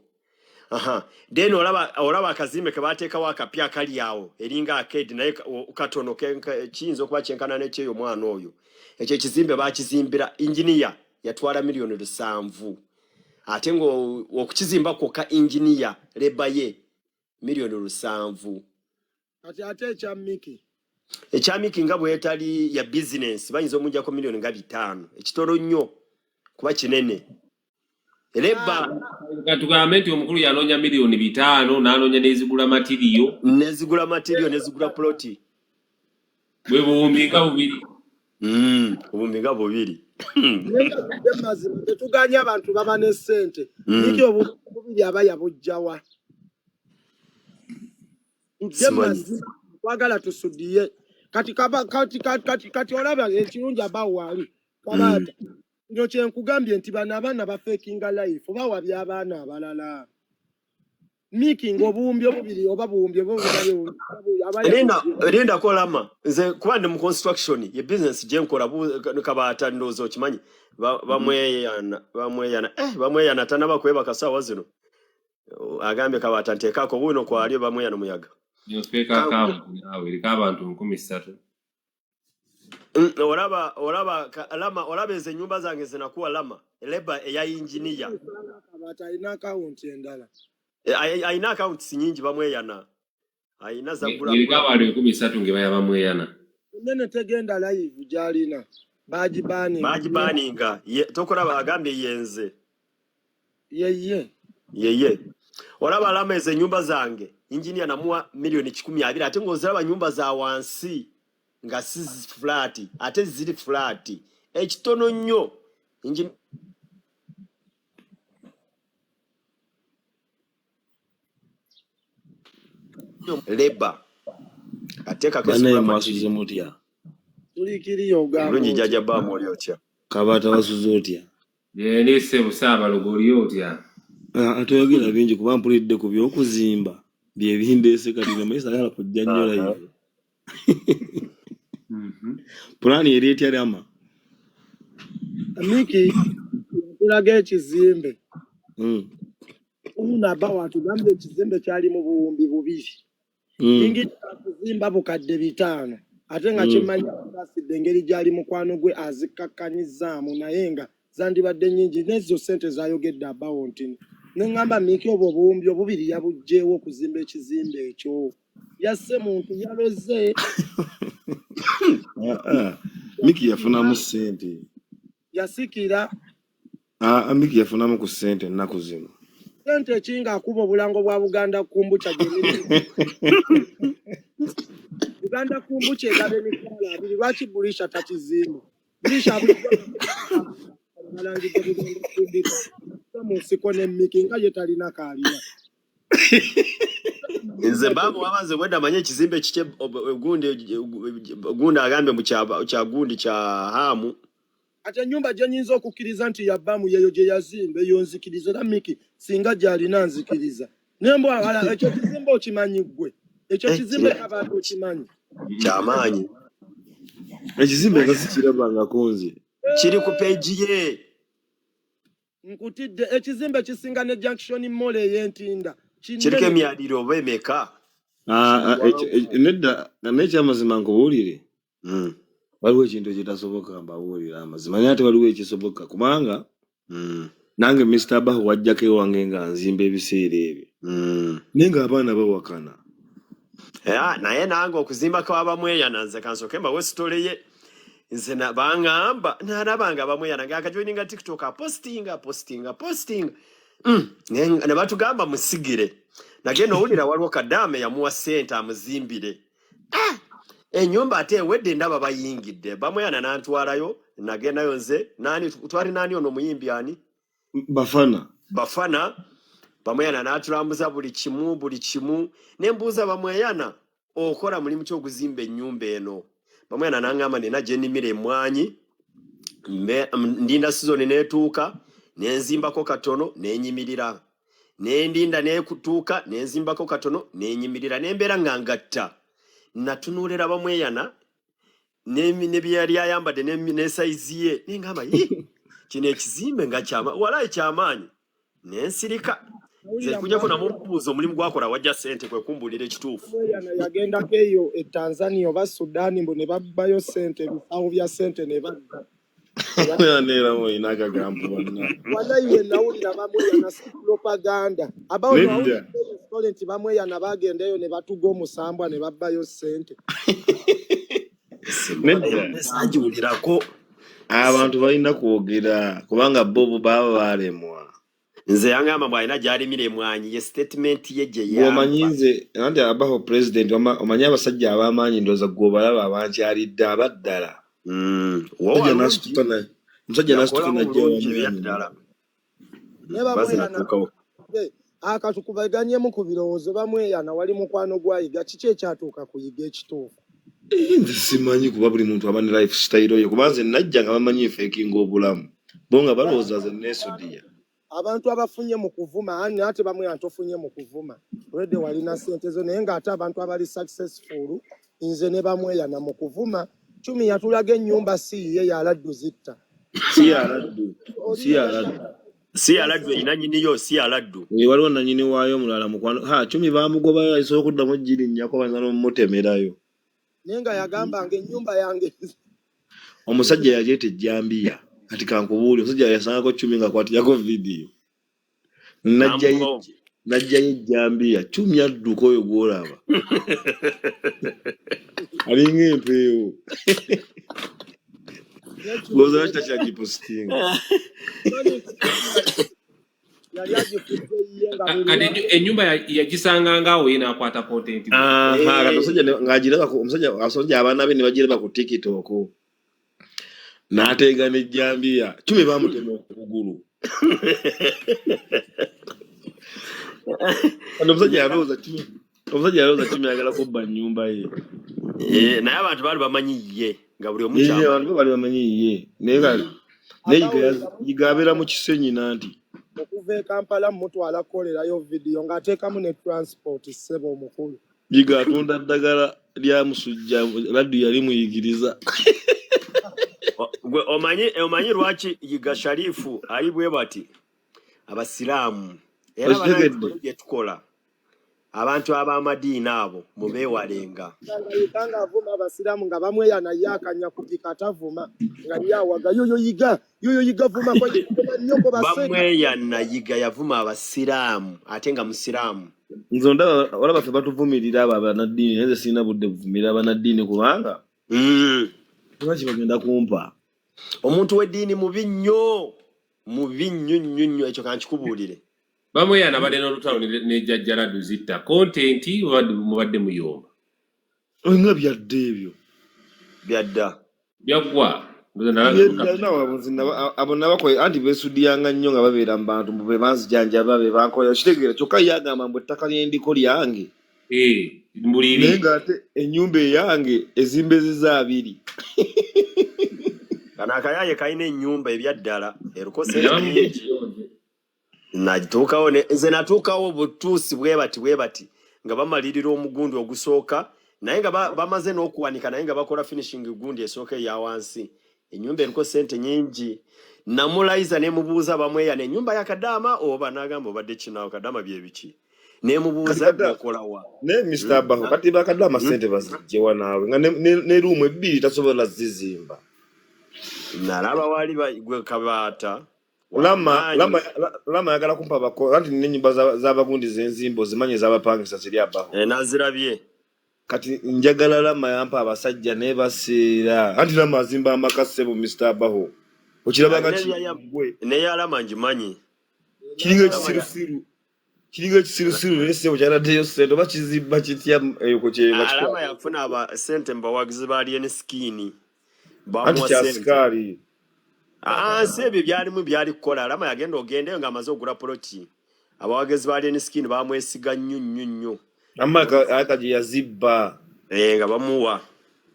deni olaba akazimbe ke bateekawo akapya kali awo eringa arcade naye katono kiyinza okuba kyenkana n'ekyeyo mwana oyo ekyo ekizimbe bakizimbira engineer yatwala milioni 7 ate ngo okukizimba kwokka engineer leba ye milioni 7 ate ekya Miki Miki nga bwetali ya business bayinza omunjako milioni nga 5 ekitoro nnyo kuba kinene leba katugambe nti omukulu yanonya milioni 5 n'anonya nezigula material nezigula ploti bwe buwumbi nga bubiri obumbi nga bubiri mazima tetuganya abantu baba ne sente Miki obubiri aba yabujjawa kwagala tusudiye kati olaba ekirungi abawali kabata nyo kyenkugambye nti bana abaana bafekinga life oba wabya abaana abalala Miki ng'obuwumbi obubiri oba buwumbi obubiri Linda kolama nze kuba ndi mu construction ye business gye nkola kabata ndozo kimanyi bamweyana tanaba kweba kasawa zino agambye kabata nteekako buno kwalyo bamweyana muyaga newspaper nawe likabantu 13 olaba eze nyumba zange zinakuwa Lama leba eya engineer kabata ina account endala aina accounts nyingi bamweyana aina zagula likabantu 13 ngebaya bamweyana nene tegenda live jalina bajibaninga tokola agambye yenze yeye olaba Lama eze nyumba zange engineer namuwa milioni 12 ate ngozalaba nyumba za wansi nga si flat ate ziri flat ekitono nnyo leba ateka kesula masuze mutia tulikiriyo gamo lungi jaja ba molyocha kabata basuzotia nise busaba lugoliyotya atoyogera bingi kuba mpulidde ku byokuzimba bye bindese kati na maisa yala kujja nnyo live plani eri etya Lama Miki tulaga ekizimbe unaba watu gambe ekizimbe kyali mu buwumbi bubiri ingi kuzimba bukadde 5 ate nga kimanyi asidde engeri gyali mukwano gwe azikakanyizaamu naye nga zandibadde nnyingi nezo sente zayogedde abawo nti nengamba Miki obwo buwumbi obubiri yabujjeewo okuzimba ekizimbe ekyo yasse muntu yaloze Miki yafunamu sente yasikira Miki yafunamu ku sente nnaku zino sente kinga akuba obulango bwa Buganda kumbucha gemiri Uganda kumbuche gabe mitwala abiri lwaki bulisha takizimba bulisha abulangi Uganda kumbika musiko ne mikinga yetalina kalina nze babu wabanze gwenda manye ekizimbe kike gundi agambe mu kya gundi kya hamu ate nyumba je nyinza okukiriza nti yabamu yeyo je yazimbe yonzikiriza na miki singa jalina nzikiriza nembo ala ekyo kizimbe okimanyi gwe ekyo kizimbe abantu okimanyi kyamaanyi ekizimbe ngasikirabanga konze kiri ku page ye nkutidde ekizimbe kisinga ne junction mall yentinda kiriko emyaliro oba emeka nedda n'ekyamazima nkubuulire waliwo ekintu ekitasoboka mbawulira amazima naye ate waliwo ekisoboka kubanga nange Mr. Bahu wajjako ewange nga nzimba ebiseera ebyo naye ng'abaana bawakana naye nange okuzimba kw'abamweyana nze kansoke mbawe sitole ye nze bangamba narabanga abamweyana ng'akajoininga TikTok postinga ne batugamba musigire nagenda owulira waliwo kadame yamuwa ssente amuzimbire enyumba ate ewedde ndaba bayingidde bamweyana nantwalayo nagendayo nze twali nani ono muyimbi ani bafana bamweyana natulambuza buli kimu nembuuza bamweyana okola mulimu ky'okuzimba ennyumba eno bamweyana nangamba nina gye nnimira emmwanyi ndinda sizoni netuuka nenzimbako katono nenyimirira nendinda nekutuuka nenzimbako katono nenyimirira nembeera nga ngatta natunuulira bamweyana ne byali ayambadde ne size ye nengamba kino ekizimbe nga walayi kyamaanyi nensirika nze kujjako namubuuza omulimu gwakola wajja ssente kwe kumbuulira ekituufu yagendako eyo e Tanzania oba Sudani mbu ne babbayo ssente bisawo bya ssente ne badda walayiwe nawulira bamweyana si propaganda nti bamweyana bagendeyo ne batuga omusambwa ne babbayo ssente sagiwulirako abantu balina kwogera kubanga bo baba balemwa nze yangamba bwalina gyalimira emwanyi ye statement ye gye omanyize anti abaho president omanyi abasajja ab'amaanyi ndooza gwe obalaba abankyalidde abaddala musajja nasituka najjaddala akatukubaganyemu ku birowoozo bamweyana wali mukwano gwayiga kiki ekyatuuka kuyiga ekituufu nze simanyi kuba buli muntu aba ne lifestyle yo kuba nze najja nga bamanyi efeekinga obulamu bo nga balowooza ze neesodiya abantu abafunye mu kuvuma ani ate bamweyana tofunye mu kuvuma olwedde walina ssente zo naye ng'ate abantu abali successful nze ne bamweyana mu kuvuma Chumi yatulaga ennyumba si ye yaladdu zitta si aladdu ina nyiniyo si aladdu waliwo nanyini waayo mulala mukwano Chumi bamugobayo ayisobola okuddamu girinnyako baza n'omutemerayo naye nga yagambanga ennyumba yange omusajja yajeeta ejjambiya kati kankubuuli omusajja yasangako Chumi ng'akwatiryako vidiyo najjayo ejjambiya Chumi adduka oyo gw'olaba alinga empeewo goza lwaki takyagipositinga ennyumba yagisangangaawo ye n'akwata content kati omusajja ng'agiraba omusajja abaana be ne bagiraba ku TikTok n'ateega n'ejjambiya Chumi baamutema okugulu omusajja yalowooza Chumi ayagala kubba nnyumba ye naye abantu baali bamanyi ye nga buli abantu baali bamanyi ye naye yiga abeera mu kisenyina nti okuva e Kampala mutwala kukolerayo vidiyo ng'ateekamu ne transport ssebo omukulu yiga atunda ddagala lya musujja laddu yali muyigiriza omanyi lwaki yiga Sharifu ali bwe bati abasiraamu era bye tukola abantu ab'amadiini abo mubeewalenga nga avuma abasiraamu nga bamweyana yakanya kugikatavuma nga yawaga yoyo yiga vuma bamweyana yiga yavuma abasiraamu ate nga musiraamu nze ondaba wala baffe batuvumirira abo abanaddiini naye nze sirina budde buvumirira abanaddiini kubanga lwaki bagenda kumpa omuntu w'eddiini mubi nnyo nnyo ekyo kankikubuulire bamweyana badde n'olutalo ne jjajja laddu zitta content mubadde muyomba Nga byadde ebyo. Byadda. Byagwa. Abo nabakoye anti besudyanga nnyo nga babeera mu bantu be banzijanjaba be bankola kitegeera kyokka yagamba mbu ettaka ly'endiko lyange. Mbuliri. Naye ng'ate ennyumba eyange ezimbezeza 2. Kana akayaye kalina ennyumba ebyaddala eruko sente nyingi. Najituukawo nze natuukawo butuusi bwe bati nga bamalirira omugundi ogusooka naye nga bamaze n'okuwanika naye nga bakola finishing gundi esooka eya wansi. Ennyumba eriko sente nyingi. Namulayiza ne mubuuza bamweya ne ennyumba ya Kadama oba n'agamba obadde kinawo Kadama bye biki. Ne mubuuza bakolawa. Ne Mr. Abaho kati bakadama sente bazijjewa naawe nga ne room 2 tasobola zizimba. Nalaba wali gwe Kabaata. Lama yagala kumpa bako anti n'ennyumba z'abagundi z'enzimbo zimanye z'abapangisa ziri Abaho. Nazirabye. Kati njagala Lama yampa abasajja ne baseera anti Lama azimba amakase bu Mr. Abaho. Okirabanga kigwe ne yalama njimanyi. Kiringa kisirusiru nese okyaladeyo sente bakizibba kitya ko kyeba. Alama yafuna aba sente mbawagizi bali ne skini. Anti kyasikali. Sebyo byalimu byali kukola Alama yagenda ogendeyo nga amaze ogula poloti. Abawagezi bali ne skini bamwesiga nnyo. Akaji yazibba. Nga bamuwa.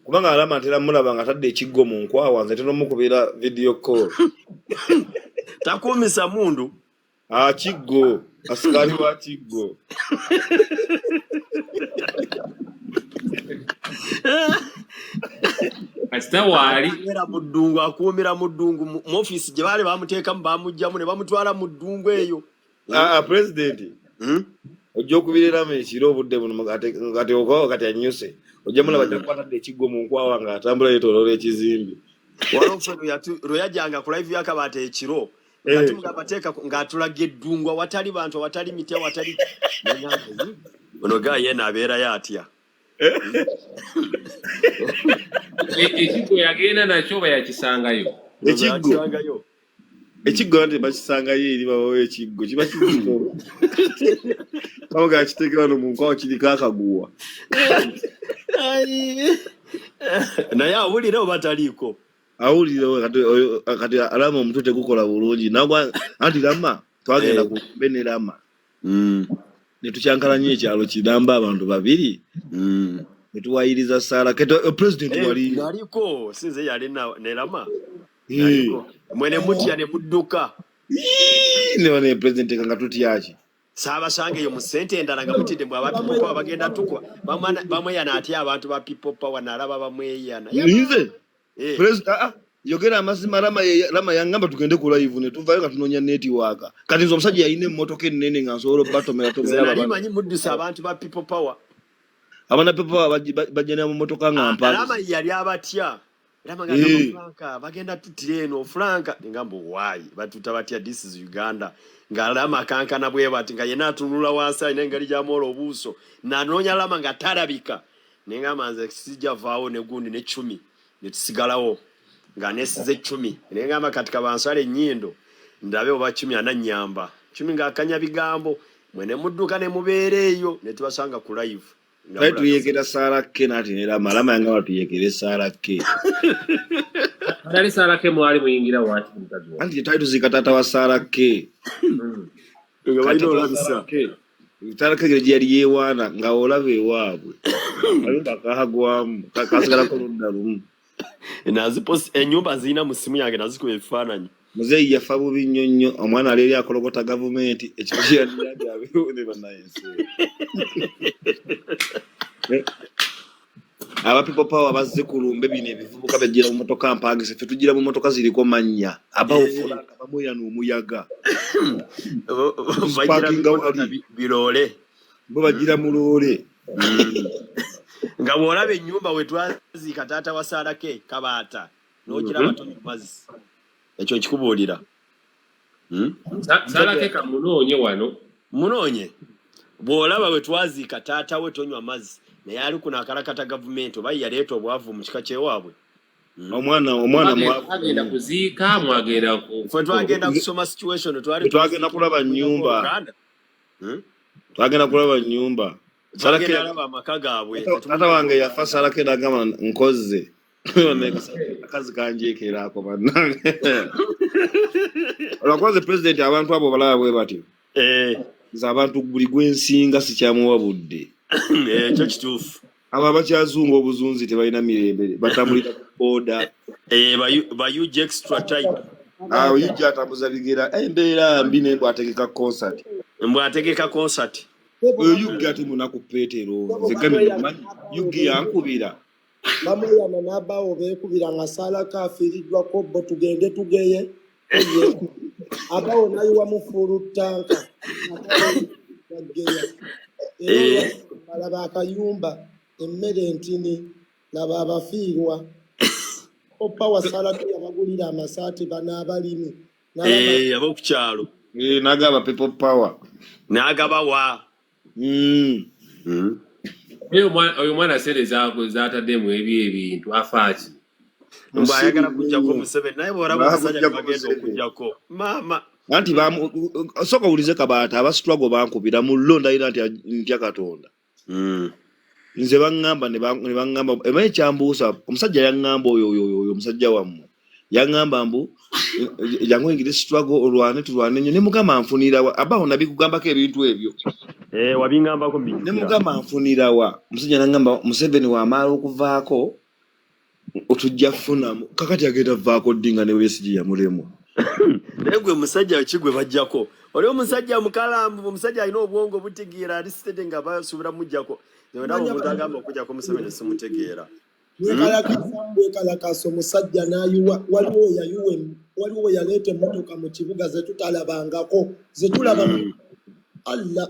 Kubanga Alama ntera mulaba nga tadde ekiggo mu nkwawa nze teno mukubira video call. Takumisa mundu. Kiggo. Asikali wa kiggo. Kasita wali era muddungu akumira muddungu mu office gye bali bamuteeka mu bamujjamu ne bamutwala mu ddungu eyo. President. Ojja okubirira mu ekiro obudde buno kati okwawo kati anyuse. Ojja mulaba bajja kwatadde ekiggo mu nkwawa nga atambula yeetooloola ekizimbe. Walofu lweyajjanga ku live y'Akabaata ekiro. Kati mugabateeka ng'atulaga eddungu awatali bantu awatali miti awatali. Ono gaye n'abeera yatya. Ekiggo yagenda nakyo bayakisangayo. Ekiggo nti bakisangayo eri babawo ekiggo kiba kizito. Bamuga kiteeka wano mu nkwawa kiriko akaguwa. Naye awulira oba taliiko. Awulira kati Alama omutu tegukola bulungi nagwa anti Lama twagenda ku bene Lama. Ne tukyankalanya ekyalo kidamba abantu 2. Ne tuwayiriza Sara keto president wali. Naliko sinze yali ne Lama. Mwene mutya ne mudduka. Ne wane president kanga tutyachi. Saba sange yo musente endala nga mutide mu abantu ko bagenda tukwa. Bamwe yana atya abantu ba people power nalaba bamwe yana. Nize. President yogera amazima Lama yangamba tugende ku live ne tuvayo katunonya network. Kati nzo musajja yayine emmotoka ennene nga nsobola batomera baba. Manyi muddusa abantu ba people power. Abana people power bajjana mu mmotoka nga mpa. Lama yali abatya. Lama ngamba Franka bagenda tutireno Franka ngambo why batuta batya this is Uganda. Ngalama kankana bwe bati nga yena tunula wansi nengali jamolo obuso nanonya Lama nga tarabika nengama nze sijja vaawo ne gundi ne 10 ne tusigalawo nga nesize 10 nengama katika bansale nyindo ndabe oba 10 ananyamba 10 nga akanya bigambo mwene mudduka ne mubeereyo ne tubasanga ku live Right tuyekera Sara ke nati ne Lama yanga tuyekere Sara ke. Dali Sara ke mwali muyingira wati mutazi wa. Anti taitu zikatata wa Sara ke. Ngabaino olabisa. Sara ke yali yewana nga olabe waabwe. Ayumba kahagwamu kasigala ko lundalumu. Nazipos ennyumba zina mu simu yange nazikuba ebifaananyi. Muzeyi yafa bubi nnyo omwana aleri akolokota gavumenti ekikya ndyabe ne banayense. Aba people power bazze kulumbe bine ebivubuka bejjira mu motoka mpangise fe tugira mu motoka ziriko mannya abawufula abamoya n'omuyaga. Birole bo bagira mu loole. Nga bw'olaba ennyumba we twazika taata wa Sara ke Kabaata n'ogira abatono mazzi ekyo kikubuulira. Sara ke kamunoonye wano munoonye bw'olaba we twazika taata we tonywa mazzi naye ali kuna akalakata gavumenti oba yaleeta obwavu mu kika kyewaabwe. Omwana agenda kuziika mwagenda fwe twagenda kusoma situation twagenda kulaba nnyumba. Twagenda kulaba nnyumba. Salake alaba amakaga abwe. Tata wange yafa Salake dagama nkoze. Akazi kanjekera ako bannange. Olwakoze president abantu abo balaba bwe batyo. Abantu buli gwensinga sikyamuwabudde. Ekyo kituufu. Aba bakyazunga obuzunzi tebalina mirembe batambulira boda. Ba huge extra type. Yujja atambuza bigera embeera mbi ne bwategeka concert. Mbwategeka concert. Yujja ati munaku Petero zekami manyi yugi yankubira. Bamuyana nabawo beekubira nga Salake afiiriddwako bo tugende tugeye. Abawo nayo wamufuulu tanka. Laba akayumba emmere ntini laba abafiirwa. Opawa Salake yabagulira amasaati bana abalimi. Abokukyalo. Nagaba people power. Nagabawa. Oyo mwana sere zaako zaataddemu ebintu afaaki. Mbwa ayagala kujjako Museveni naye bw'olaba omusajja bagenda okujjako. Maama. Anti sooka ulize Kabaata abastruggle bankubira mu londa ina ntya Katonda. Nze bangamba ne bangamba emanyi kyambuusa omusajja yaŋŋamba oyo omusajja wammwe yaŋŋamba mbu jangu ingire struggle olwane tulwane nnyo ne mugamba nfunira abaho nabikugambako ebintu ebyo wabingambako mbijja ne mugamba nfunira wa omusajja naŋŋamba Museveni wamaala okuvaako otujja kufunamu kakati agenda vaako ddinga ne Besigye yamulemu naye gwe musajja kigwe bajjako oli omusajja mukalambu omusajja alina obwongo butigiira alisitede nga basuubira mujjako nabo omuntu agamba okujjako Museveni simutegeera kalakasa omusajja n'ayuwa waliwo yaleeta emmotoka mu kibuga zetutalabangako zetulaba alla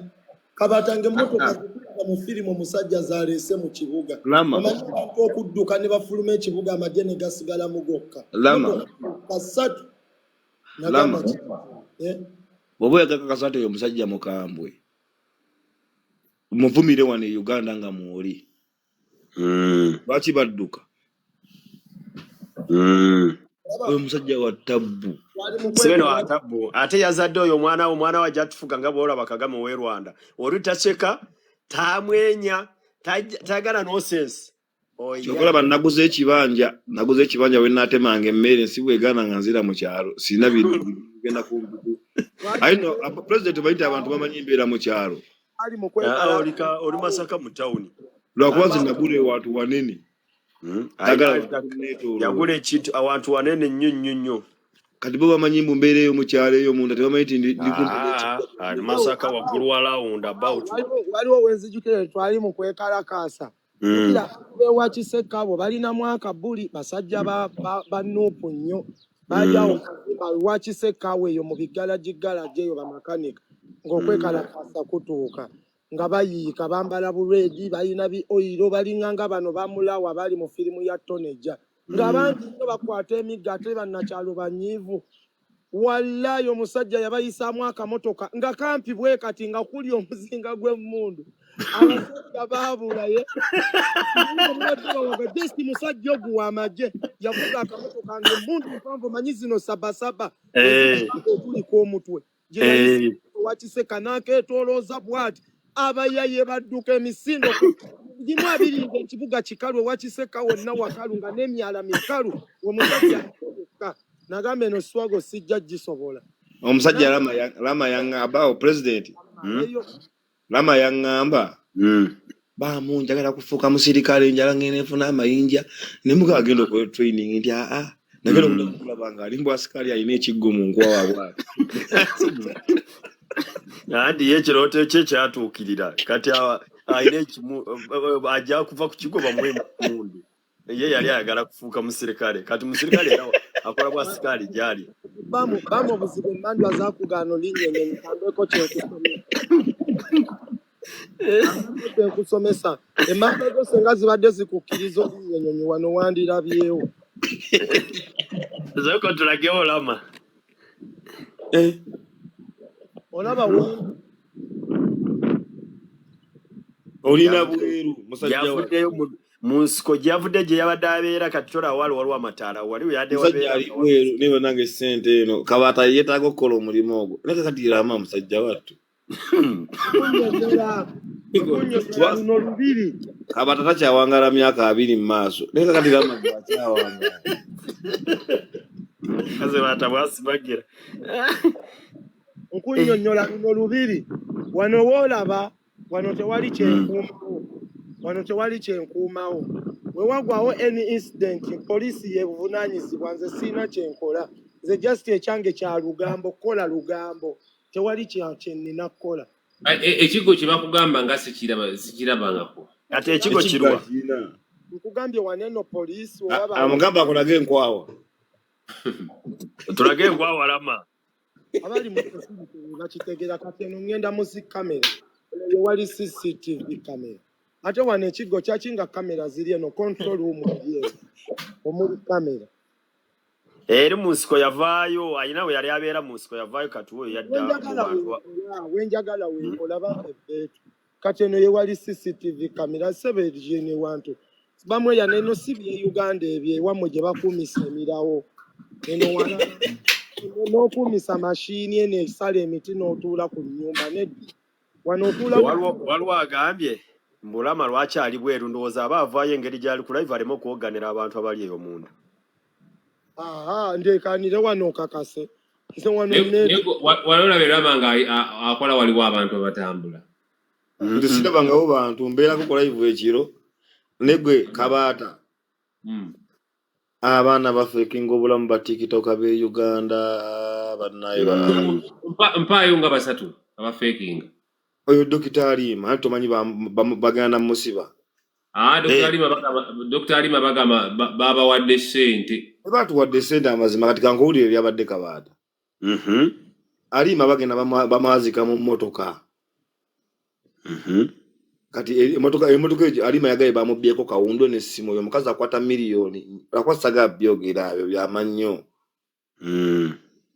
Kabatange emmotoka zetulaba mu firimu omusajja zaleese mu kibuga omanyi abantu okudduka ne bafuluma ekibuga amagye ne gasigala mugokka kasatu nagamba bw'oba oyagakakasa nti oyo omusajja mukambwe muvumire wano e Uganda nga mwoli lwaki badduka oyo musajja wa tabbu Museveni wa tabbu ate yazadde oyo omwana wa jatufuga nga bw'olaba Kagame w'e Rwanda oli taseka tamwenya tagala no sense kyokolaba naguze ekibanja we naatemanga emmere nsi bwegana nga nzira mu kyalo sirina bigenda kumbuku ayino president bayita abantu bamanyi embeera mu kyalo oli Masaka mu tawuni lwakuba zinagula ewantu wanene yagula ekintu awantu wanene nnyo kati bo bamanyi mu mbeera eyo mu kyalo eyo munda tebamanyi nti ali Masaka waggulu wa round about waliwo wenzijukire twali mu kwekalakaasa bewa Kiseka abo balinamu akabuli basajja ba Nuupu nnyo bajawo wa Kiseka eyo mu bigalaji eyo bamakanika ng'okwekalakaasa kutuuka nga bayiika bambala bulwedi balina bi oyiro balinganga bano bamulawa bali mu firimu ya Toneja nga bangi nnyo bakwata emigga ate bannakyalo banyiivu wallahi omusajja yabayisaamu akamotoka nga kampi bwe kati nga kuli omuzinga gw'emmundu abasajja baabulaye desi musajja ogu w'amagye yavuga akamotoka ng'emmundu mpanvu manyi zino sabasaba okuliko omutwe wa Kiseka n'akeetoolooza bw'ati abayaye badduka emisindo gimu abiri ekibuga kikalu wa Kiseka wonna wakalu nga n'emyala mikalu omusajja nagambe eno swago sijja gisobola omusajja Lama yaŋŋamba president Lama yaŋŋamba njagala kufuuka musirikale njala ngenda nfuna amayinja ne muka agenda okukola training nti nagenda okulaba nga ali mbwasikali alina ekiggo mu nkwawa bwati andi ekirooto kye kyatuukirira kati alina ajja kuva ku kigo bamuwe mundu ye yali ayagala kufuuka musirikale kati musirikale akola bwa sikali gyali bamu obuzibu emmandwa zakugaano linyenye nkambeko kyenkusomesa emmandwa zose nga zibadde zikukkiriza olinyenyonyi wano wandirabyewo zoko tulagewo Lama olaba olina bweru musajja mu nsiko gyavudde gye yabadde abeera kati tola waliwo amataala waliwo yadde musajja ali bweru niba nange ssente eno Kabaata yeetaaga okukola omulimu ogwo naye kakati Lama musajja wattu Nkunyonnyola luno lubiri. Kabata takyawangala myaka 2 mu maaso. Leka kati kama akyawangala. Kaze batabwasibagira. Nkunyonnyola luno lubiri. Wano woolaba, wano tewali kyenkuumawo. Wano tewali kyenkuumawo. We wagwawo any incident, poliisi yebuvunaanyizibwa, nze siina kyenkola. Nze just ekyange kya lugambo, kola lugambo. Tewali kyenina kukola. Ekigo kye bakugamba nga sikirabangako. Ate ekigo kirwa. Nkugambye waneno poliisi amugamba akulage enkwawa. Tulage enkwawa lama. abali mu bakitegera kati eno ngenda mu kamera. Eyo wali CCTV kamera. Ate wano ekigo kyakinga kamera ziri eno control room eno. Omuli kamera. Eri mu nsiko yavaayo, ayina we yali abeera mu nsiko yavaayo katuwe yadda. Wenjagala we olaba ebbeetu. Kati eno ye wali CCTV kamera sebe jene wantu. Bamwe ya neno sibye Uganda ebye wamwe gye bakumisa emirawo. Eno wana n'okumisa mashini ene esala emiti n'otuula ku nnyumba neddi. Wano otuula waliwo agambye mbulama lwakyali bweru ndowooza aba avaayo engeri gy'ali ku live aleme okwoganira abantu abali eyo munda. Ndekanire wano kakase. Waliwo beraba nga akola waliwo abantu abatambula. Nze sirabangawo bantu mbeera ku live ekiro. Negwe Kabata. Abaana bafekinga obulamu ba TikTok abe Uganda banayo mpayo nga basatu abafekinga. Oyo Dr. Alima tomanyi baganda musiba. Dr. Alima bagama baba wadde sente. Abantu wadde sente amazima kati kanguulire byabadde Kabata. Alima bagenda bamazika mu motoka. Kati emotoka Alima yagaye bamubyeko kawundo ne simu yo mukazi akwata miliyoni akwasaga byogera abyo byamannyo.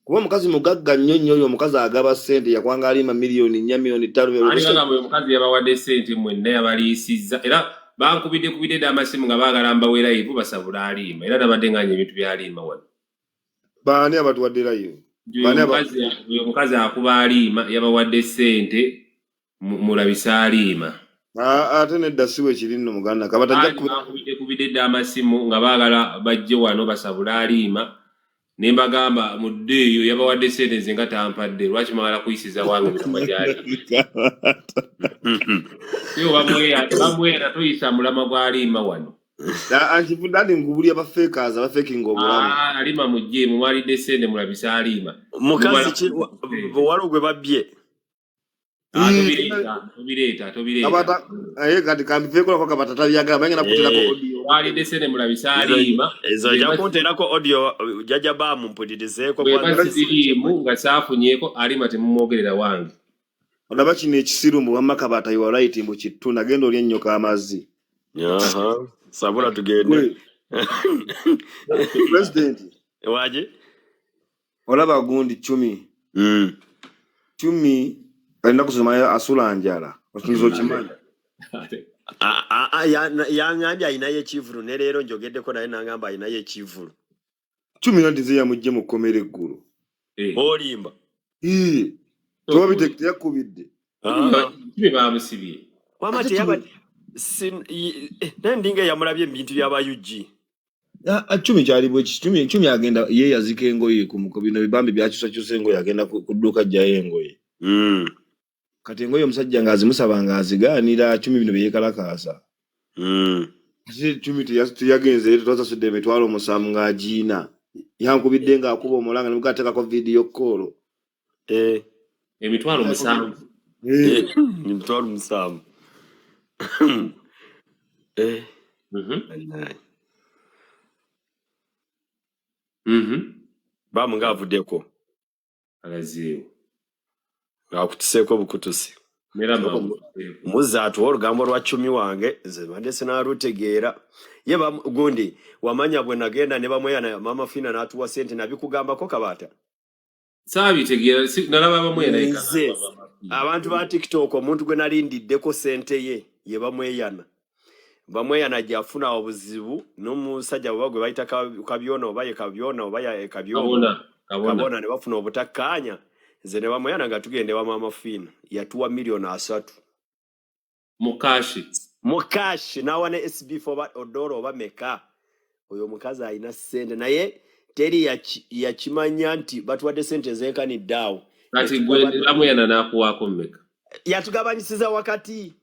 Kuba mukazi mugagga nnyo yo mukazi agaba sente yakwanga Alima miliyoni 4 miliyoni 5. Alima nga mukazi yabawadde sente mwenna yabaliisiza era bankubidde amasimu nga bagalamba wera ivu basabula Alima era nabadde nganye ebintu bya Alima wano. Baani abatuwadde layo. Mukazi akuba Alima yabawadde sente mulabisa Alima. Ate nedda siwe kirinno muganda Kabata kubidde amasimu nga baagala bajje wano basabula Alima nembagamba mudde eyo yabawadde sente nze nga tampadde lwaki mwagala kuyisiza wange mitambo gyali. Yo bamweya toyisa mulama gwa Alima wano. Antifudadi nkubuli abafekers abafeking obulamu. Alima mujje mwalidde sente mulabisa Alima. Mukazi ki walo gwe babye. Tobireta. Kabata kati kambifekola kwa Kabata tabyagala bange nakuterako audio. Wali desene mulabisa Alima. Ezo jakunterako audio jaja ba mumpulirizeeko kwa basirimu nga safunyeko Alima temumwogerera wange. Olaba kino ekisiru mu wamma Kabata you right mu kituna gendo oli ennyoka amazzi. Sabula tugende. President. Waje? Olaba gundi 10. 10 alina kusoma asula njala. Osinzo kimanya. Yangambye ayinayo ekivulu ne leero njogeddeko naye nangamba ayinayo ekivulu. 10 ntize yamujje mu kkomera eggulu. Olimba. Tobabite yakubidde. Bamusibye. Wamati yaba nendinga yamulabye ebintu by'abayuji. 10 kyali bwe 10 agenda ye yazika engoye ku bino bibambi byakyusa engoye agenda kudduka jjayo engoye. Kati engoye omusajja ngaazimusaba ngaazigaanira 10 bino byekalakaasa. Kati 10 tuyagenze twasasudde emitwalo 7 ng'agiina. Yankubidde ng'akuba omulanga ne mugateekako video call. Emitwalo 7. Emitwalo 7. Bamu ngaavuddeko. Alaziyo. Akutiseko bukutusi. Muzaatu olugambo lwa 10 wange nze bande sinalutegeera. Ye gundi wamanya bwe nagenda ne bamweyana mama Fina n'atuwa sente nabikugambako Kabata. Saabitegeera nalaba bamweyana. Abantu ba TikTok omuntu gwe nalindiddeko sente ye bamweyana. Bamweyana gyafuna obuzibu n'omusajja bwe bayita kabyona oba kabyona oba kabona ne bafuna obutakkaanya. Nze ne bamweyana nga tugende wa mama Fina yatuwa miliyoni 3. mukashi nawa ne SB4 ba odoro oba meka oyo mukazi alina sente naye teri yakimanya nti batuwadde sente zenkani daawo kati gwe amuyana nakuwaako meka yatugabanyisiza wakati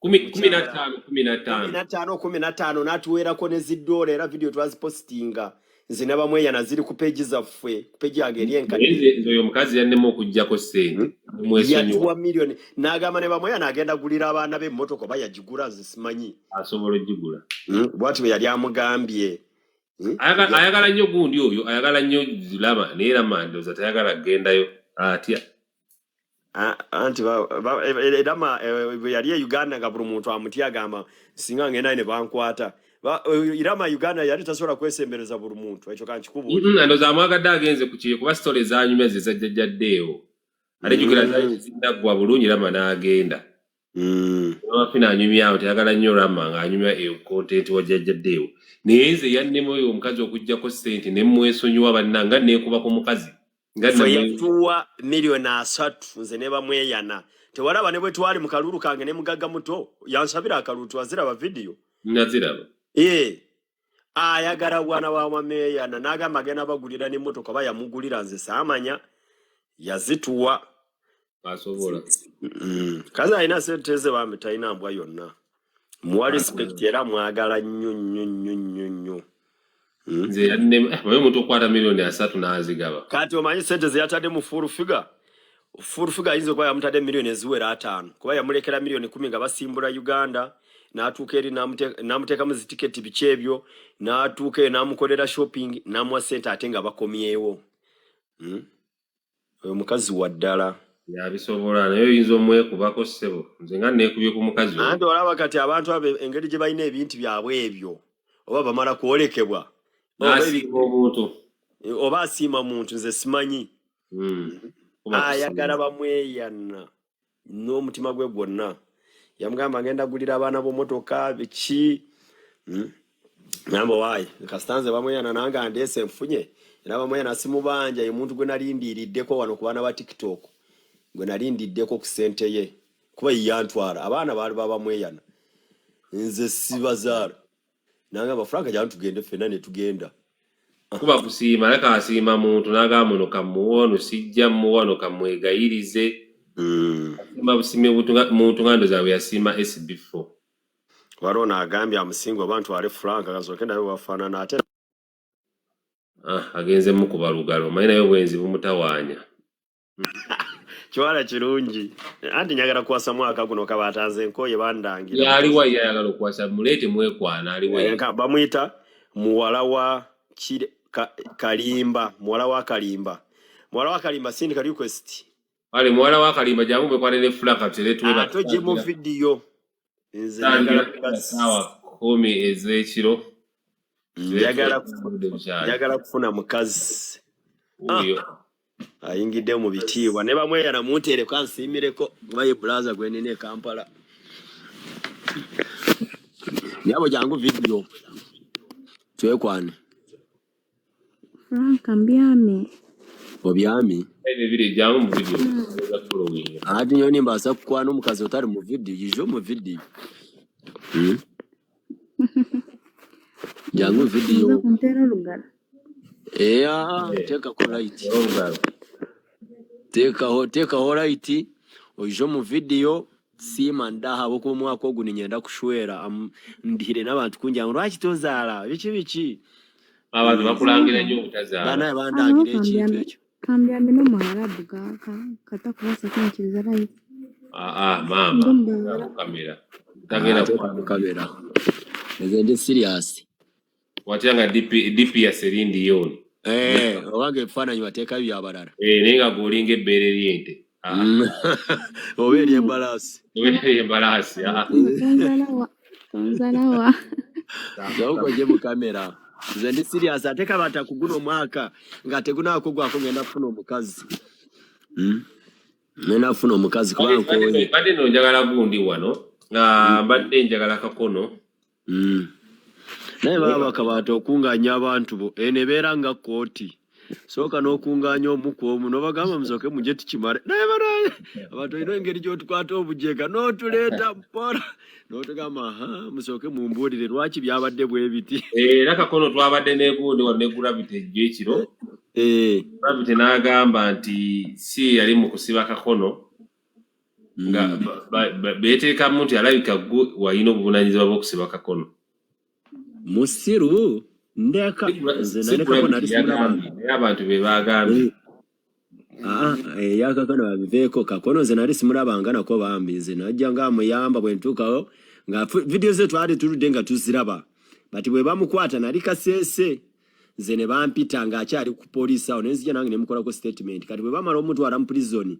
15 natuweerako ne zidoola era video twazipostinga nze ne bamweyana ziri ku peegi zaffe ku peegi yange eri enkadde oyo omukazi yannema okugjako sente yatuwa miliyoni n'agamba ne bamweyana agenda gulira abaana be emmotoka oba yagigula nze simanyi asobola ogigula bwati bwe yali amugambye ayagala nnyo gundi oyo ayagala nnyo Lama naye Lama ndowooza tayagala kugendayo atya anti Lama bwe yali e Uganda nga buli muntu amutya agamba singa ngenda ne bankwata Lama Uganda yali tasobola kwesembereza buli muntu ekyo kankikubuulira ndowooza amwagadde agenze ku kiyo kuba sitole zanyumya ze zajjajjaddeewo ate jjukira zindaggwa bulungi Lama n'agenda wafina anyumyawo tayagala nnyo Lama ng'anyumya kontenti wajjajjaddeewo naye nze yannema oyo omukazi okugjako sente ne mwesonyiwa bannanga neekuba ku mukazi yatuwa miliyoni 3 nze ne bamweyana tewalaba ne bwe twali mu kalulu kange ne mugagga muto yansabira akalulu twaziraba video naziraba ayagala bwana wa mameyana n'agamba agenda bagulira n'emmotoka ba yamugulira nze saamanya yazituwa asobola kazi alina sente ze bambi talina mbwa yonna muwa respect era mwagala nnyo nze yannema omuntu okwata miliyoni 3 n'azigaba kati omanyi sente ze yatadde mu full figure ayinza okuba yamutadde miliyoni eziwera 5 kuba yamulekera miliyoni 10 nga basimbula Uganda n'atuuka eri n'amuteekamu zitiketi biki ebyo n'atuuka eri n'amukolera shopping n'amuwa sente ate nga bakomyewo oyo mukazi wa ddala yabisobola naye oyinza omwekubako ssebo nze nga neekubye ku mukazi anti olaba kati abantu abo engeri gye balina ebintu byabwe ebyo oba bamala kwolekebwa oba asiima muntu nze simanyi ayagala bamweyana n'omutima gwe gwonna yamugamba ngenda gulira abaana b'ommotoka biki namba waayi kasitanze bamweyana nange andeese nfunye era bamweyana simubanja ye muntu gwe nalindiiriddeko wano ku baana ba TikTok gwe nalindiddeko ku sente ye kuba yantwala abaana baali babamweyana nze sibazaala nangamba Frank jana tugende ffenna ne tugenda kuba kusiima leka asiima muntu n'agamba muno kamuwono sijja muwono kamwegayirize asiima busime muntu ngando zaabwe yasiima SB4 warona agambye amusinga abantu ale Frank akazoke naye wafaanana ate agenze mukuba lugalo mayi naye bwenzi bumutawaanya kiwala kirungi anti nyagala kuwasa mwaka guno kabatanze nkoye bandangira yaliwa yayagala okuwasa muleete mwekwana aliwa bamuyita muwala wa Kalimba muwala wa Kalimba sindi ka request ale muwala wa Kalimba jamu bekwane ne flaka teretu ato je mu video nze sawa 10 ezekiro yagala kufuna mukazi uyo ayingidde mu bitiibwa ne bamweyana mutere kansimireko mwaye blaza gwenene Kampala yabo jangu video twekwane Frank ambyame obyami video jangu mu video za following ati nyoni mbasa kukwana omukazi otali mu video yijo mu video jangu video kuntera lugala teka ko right teka ho right oyijo mu video sima ndaha boko mwako guni nyenda kushwera ndihire n'abantu kunjya ngo lwaki tozaala biki abantu bakulangira nnyo obutazaala bana bandangira ekintu ekyo kambyambe no Mwarabu kata kubasa kinchiriza right mama kamera tagenda ku kamera nze serious watyanga DP ya serindi yoni owange fana nyiwateeka byabalala nenga golinga ebbeere lyente obeerye embalasi tonzalawa zaukwaje mu kamera nze ndi serious ate kabata kuguna omwaka nga tegunaako gwako ngenda kufuna omukazi ngenda kufuna omukazi kubankoye badde no njagala gundi wano nga badde njagala kakono naye baba kabata okunganya abantu bo nebeera nga kooti soka n'okunganya omuku omu n'obagamba musooke mujje tukimale naye banaye abantu olina engeri gy'otukwata obujega n'otuleeta mpola n'otugamba musooke mumbuulire lwaki byabadde bwe biti. Era kakono twabadde n'egundi wano ne Gravity ejjo ekiro. Gravity n'agamba nti si yali mu kusiba kakono nga beeteekamu nti alabika gwe walina obuvunaanyizibwa bw'okusiba kakono. Musiru ndeka nze nalekako nali simulaba naye abantu be baagambye. Yakakono babiveeko kakono nze nali simulabanga nako bambi nze najja nga amuyamba bwe ntuukawo nga vidiyo ze twali tuludde nga tuziraba bati bwe bamukwata nali kaseese nze ne bampita ng'akyali ku poliisi awo nenzija nange ne mukolako statement kati bwe bamala omutwala mu prison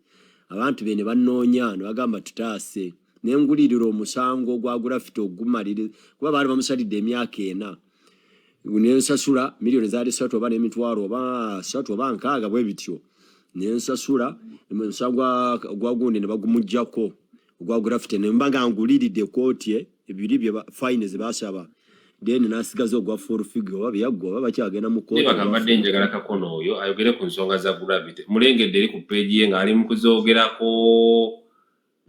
abantu be ne bannoonya ne bagamba tutaase ne ngulirira omusango gwa Gravity ogumalire kuba baali bamusalidde emyaka 4 nensasula miliyoni zaali 3 oba n'emitwalo oba 3 oba 6 bwe bityo nensasula omusango gwa gundi ne bagumuggyako ogwa Gravity ne mba nga nguliridde kooti ebiri bye fine ze basaba then nasigaza ogwa full figure oba byagwa oba bakyagenda mu kooti. Bagambadde njagala kakono oyo ayogere ku nsonga za Gravity mulengedde eri ku peegi ye ng'ali mu kuzoogerako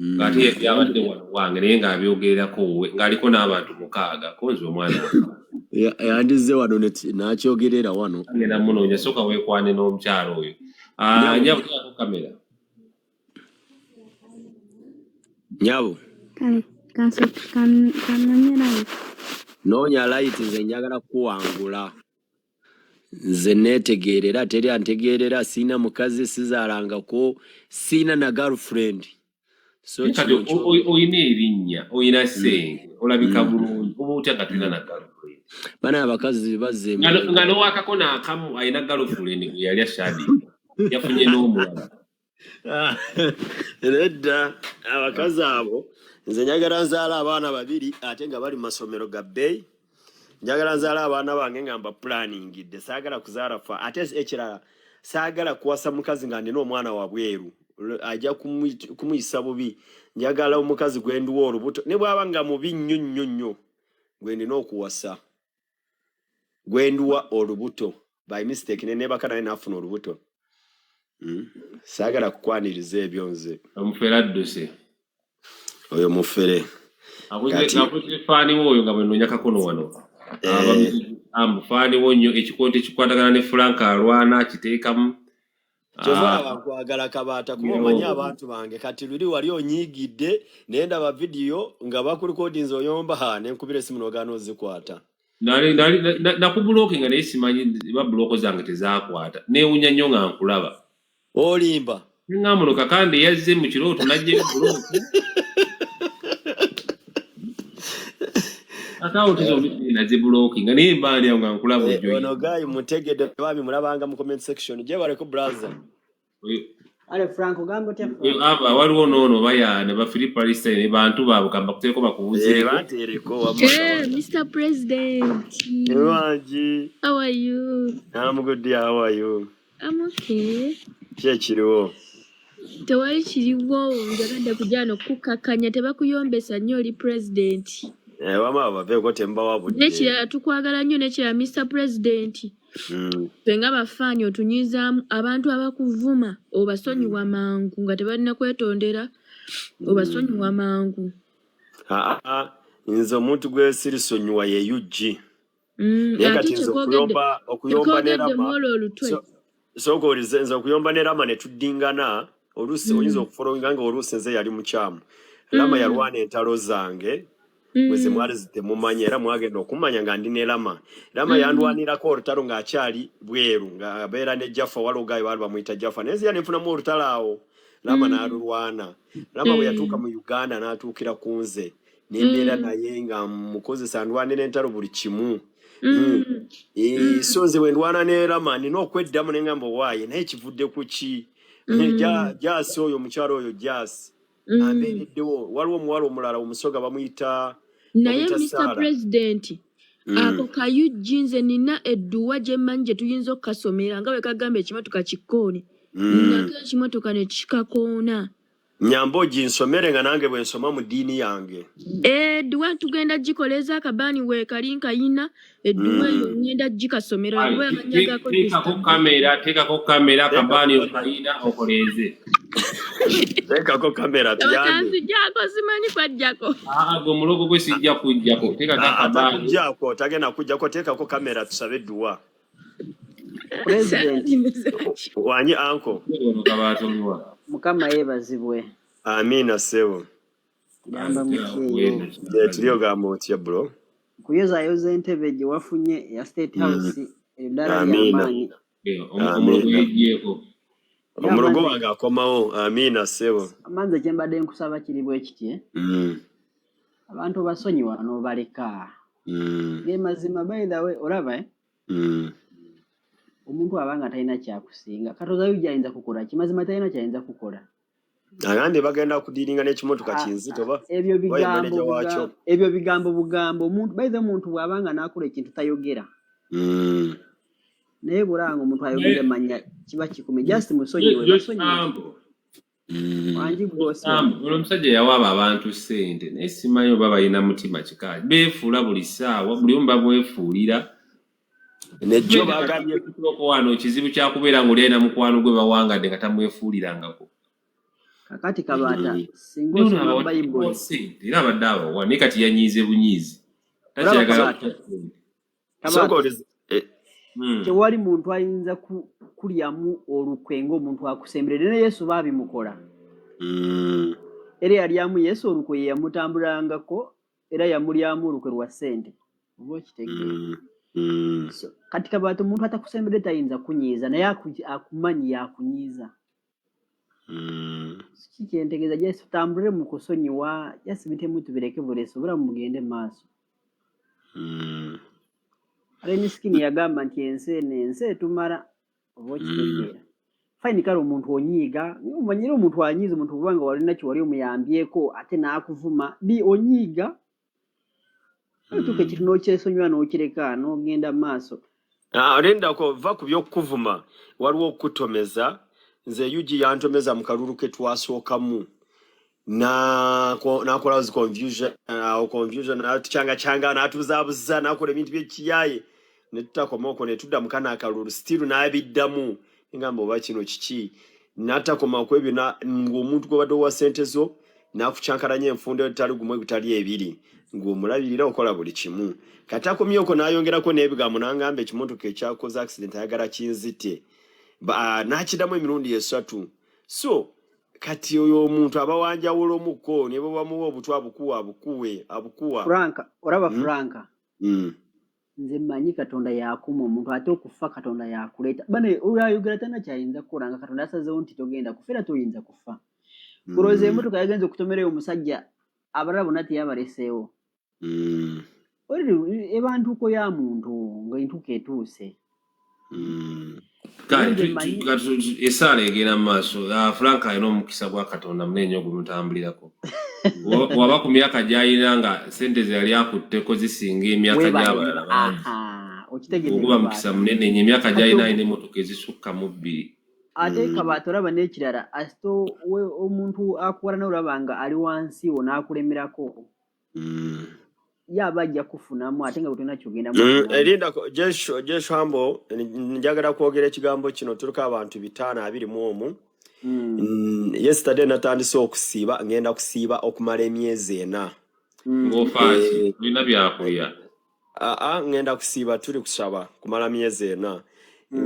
ng'ate byabadde wange naye ng'abyogererako ng'aliko n'abantu 6 konzi omwana yandize wano n'akyogerera wano ngenda munoonya sooka weekwane n'omukyalo oyo. Nyabutyako kamera nyabo noonya light nze njagala kuwangula nze neetegeerera teri antegeerera siina mukazi sizaalangako siina na girlfriend so oyina erinnya oyina senge olabika bulungi oba otya nga tulina na girlfriend bana abakazi bazze nga n'owakako n'akamu alina girlfriend gwe yali ashadi yafunye n'omulala nedda abakazi abo nze njagala nzaala abaana 2 ate nga bali mu masomero ga bbeeyi njagala nzaala abaana bange nga mba planningidde saagala kuzaala fa ate ekirala saagala kuwasa mukazi nga ndina omwana wa bweru ajja kumuyisa bubi njagala omukazi gwenduwa olubuto ne bwaba nga mubi nnyo gwe ndina okuwasa gwenduwa olubuto by mistake ne nebaka naye nafuna olubuto. Saagala kukwaniriza ebyo nze omufere adduse oyo mufere akwete faani woyo nga bwenoonya kakono wano faani wo nnyo ekikonto ekikwatagana ne Frank alwana kiteekamu kyova bankwagala kabaata kuba omanyi abantu bange kati luli wali onyiigidde naye ndaba vidiyo nga bakulikodinze oyomba nenkubira esimu n'ogaana ozikwata nakubuloke nga naye simanyi babuloko zange tezaakwata neewunya nnyo nga nkulaba olimba ngamuno kakande yazze mu kirooto najja buloke akawotizo naze buloke nga naye mbaali awo nga nkulaba ojjo ono gayi mutegedde babi mulabanga mu comment section je baleko brother ale Franco gambo tya aba waliwo noono bayana ba Philip Palestine ne bantu baabo kamba kuteeko bakubuze batereko wa Mr. President. Ewanji. How are you? I'm good. How are you? I'm okay. Kyekiriwo. Tewali kiriwo njagadde kujano kukakanya tebakuyombesa nnyo oli president. Wama baveeko temba wabudde. Nekirala tukwagala nnyo nekirala Mr. President. Fenga bafaanyi otunyizaamu abantu abakuvuma obasonyiwa mangu nga tebalina kwetondera obasonyiwa mangu. Nze omuntu gwe sirisonyiwa ye UG. Kati nze okuyomba nerama sokolize nze okuyomba nerama ne tuddingana oluusi oyinza okufolowinga nga oluusi nze yali mukyamu Rama yalwana entalo zange mwezi mwali zitemumanyi era mwagenda okumanya nga ndi ne Rama yandwanirako olutalo ng'akyali bweru ng'abeera ne Jaffa walogayo baali bamuyita Jaffa naye nze yanenfunamu olutalo awo Rama n'alulwana Rama bwe yatuuka mu Uganda n'atuukira ku nze nembeera naye nga mukozesa ndwanira entalo buli kimu so nze bwe ndwana ne Rama nina okweddamu ne ngamba waaye naye kivudde ku ki Jasi oyo omukyalo oyo Jasi ambeereddewo waliwo omuwala omulala omusoga bamuyita naye Mr. President ako kayujji nze nina edduwa gye mmanyi gye tuyinza okukasomera nga bwe kagamba ekimotoka kikkoone nako ekimotoka ne kikakoona Nyambo jinsomere nga nange bwe nsoma mu ddiini yange. Edduwa tugenda gikoleza akabani we kalinka yina edduwa yo ngenda gikasomera lwe amanyagako tekako kamera akabani okayina okoleze. Tekako kamera tuyande. Abatanzi jako simanyi kwajjako. Gwe mulogo gwe sijja kujjako. Tekako akabani. Atakujjako tagenda kujjako tekako kamera tusabe edduwa. President Wanyi anko. Mukama yebazibwe. Amina sebo. Gamba mukiyo. Tulio gamba otya bro. Kuyoza entebe gye wafunye ya State House eddala ly'amaanyi. Omulogo wange akomawo. Amina sebo. Amanze kye mbadde nkusaba kiri bwe kiti. Abantu basonyiwa n'obaleka. Ge mazima by the way olaba omuntu abanga talina kyakusinga katoza yujja ayinza kukola kimazima talina kyayinza kukola. Agandi bagenda kudiringa n'ekimotoka kinzito ba. Ebyo bigambo omuntu by the omuntu bwabanga nakola ekintu tayogera. Naye bulanga omuntu ayogera manya kiba kikumi just musonyiwe basonyiwe. Wanji gose. Omusajja yawaaba abantu ssente naye simanyi baba yina mutima kikaali. Beefuula buli ssaawa buli omu babwefuulira. Nejjo bagambye ko wano kizibu kya kubeera ng'oli na mukwano gwe bawangadde nga tamwefuulirangako. Kakati Kabata singo osoma Bible era abadde abawa naye kati yanyiize bunyiizi. Takyagala tewali muntu ayinza kulyamu olukwe ng'omuntu akusembere ne Yesu baabimukola. Era yalyamu Yesu olukwe ye yamutambulangako era yamulyamu olukwe lwa ssente. Oba okitegeera. So, katika Kabata omuntu atakusembere tayinza kunyiiza naye akumanyi yakunyiiza. Kikyentegeeza Yesu tambulire mu kusonyiwa Yesu bitemu tubireke buleso obulamu mugende maaso. Ale miskini yagamba nti ense tumala oba okitegeera. Fine kale omuntu onyiiga umanyire omuntu anyiiza omuntu kubanga walina ki wali omuyambyeko ate n'akuvuma bi onyiiga. Tuke kitu n'okyesonyiwa n'okireka n'ogenda maaso. Olenda va ku by'okuvuma waliwo okutomeza nze yuji yantomeza mu kalulu ke twasookamu nakola confusion natukyanga natuzaabuza nakola ebintu by'ekiyaye ne tutakoma okwo ne tudda mu kana akalulu still n'abiddamu ngamba oba kino kiki natakoma kwebyo ng'omuntu gwe badde owa ssente zo nakucyankalanya enfundo etali gumu ebitali ebiri ng'omulabirira okola buli kimu kati akomye okwo n'ayongerako n'ebigambo n'angamba ekimotoka ekyakoze accident ayagala kinzite nakiddamu emirundi esatu so kati oyo omuntu abawanjawula omukko ne bamuwa obutwa abukuwa Franka olaba Franka nze mmanyi Katonda yakuma omuntu ate okufa Katonda yakuleeta bane oyayogera tana kyayinza kukola nga Katonda asazeewo nti togenda kufera toyinza kufa kuloza emotoka yagenze okutomerayo omusajja abalala bonna teyabaleseewo ebantuuko ya muntu ng'entuuko etuuse. Esaala egenda mu maaso Frank alina omukisa gwa Katonda munene ogumutambulirako. Waba ku myaka gy'alina nga ssente ze yali akutteko zisinga emyaka gy'abalala bangi. Oguba mukisa munene nnyo emyaka gy'alina alina emmotoka ezisukka mu 2. Ate Kabata olaba n'ekirala asito omuntu akuwala n'olaba nga ali wansi wo n'akulemerako. Yaba ajja kufunamu ate nga butona kyogenda mu erinda Jesho Hambo njagala kwogera ekigambo kino tuliko abantu 521 yesterday natandise okusiiba ngenda kusiiba okumala emyezi 4 ng'ofaaki tulina byakulya ngenda kusiiba tuli kusaba kumala myezi 4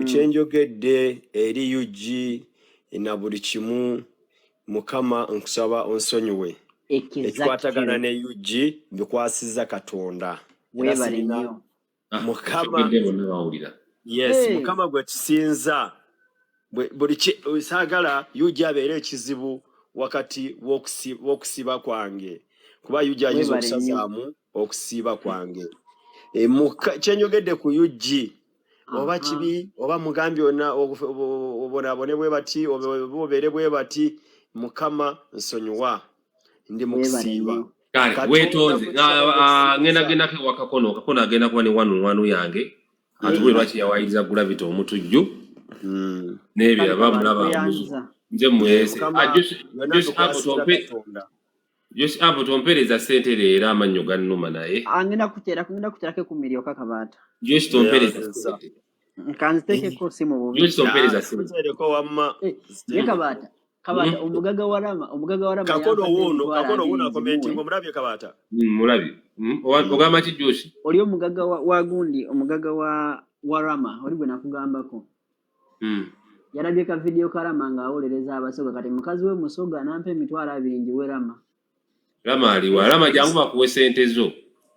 kyenjogedde eri UG na buli kimu Mukama nkusaba onsonyiwe ekikwatagana ne UG bikwasiza Katonda webale nnyo Mukama yes Mukama gwe tusinza buli saagala UG abeere ekizibu wakati w'okusiiba kwange kuba UG ayinza okusazaamu okusiiba kwange kyenyogedde ku UG oba kibi oba mugambi yonna obonabone bwe bati obeere bwe bati Mukama nsonyiwa ndi mukusiiba kale wetonze ngenda wakakono agenda kuba ne wanu yange atuwe lwaki yawayiriza Gravity omutujju n'ebyo bamulaba nze mwese Mukama yonna just tukwasira Katonda. abo tompereza sente leero amannyo gannuma naye Angenda kuterako ku miliyoni Kabata. just tompereza sente Kanzitekeko simu bubi. just tompereza sente Kutereko wamma. Ye Kabata omugaga warama Kakono wuno commenting omulabye Kabata. mulabi ogamba ki Joshi oli omugaga wa gundi omugaga wa warama oli gwe nakugambako. Yarabye ka video karama nga awolereza abasoga kati mukazi we musoga nampe emitwalo 2 njiwerama. Rama aliwa Rama jangu bakuwe sente zo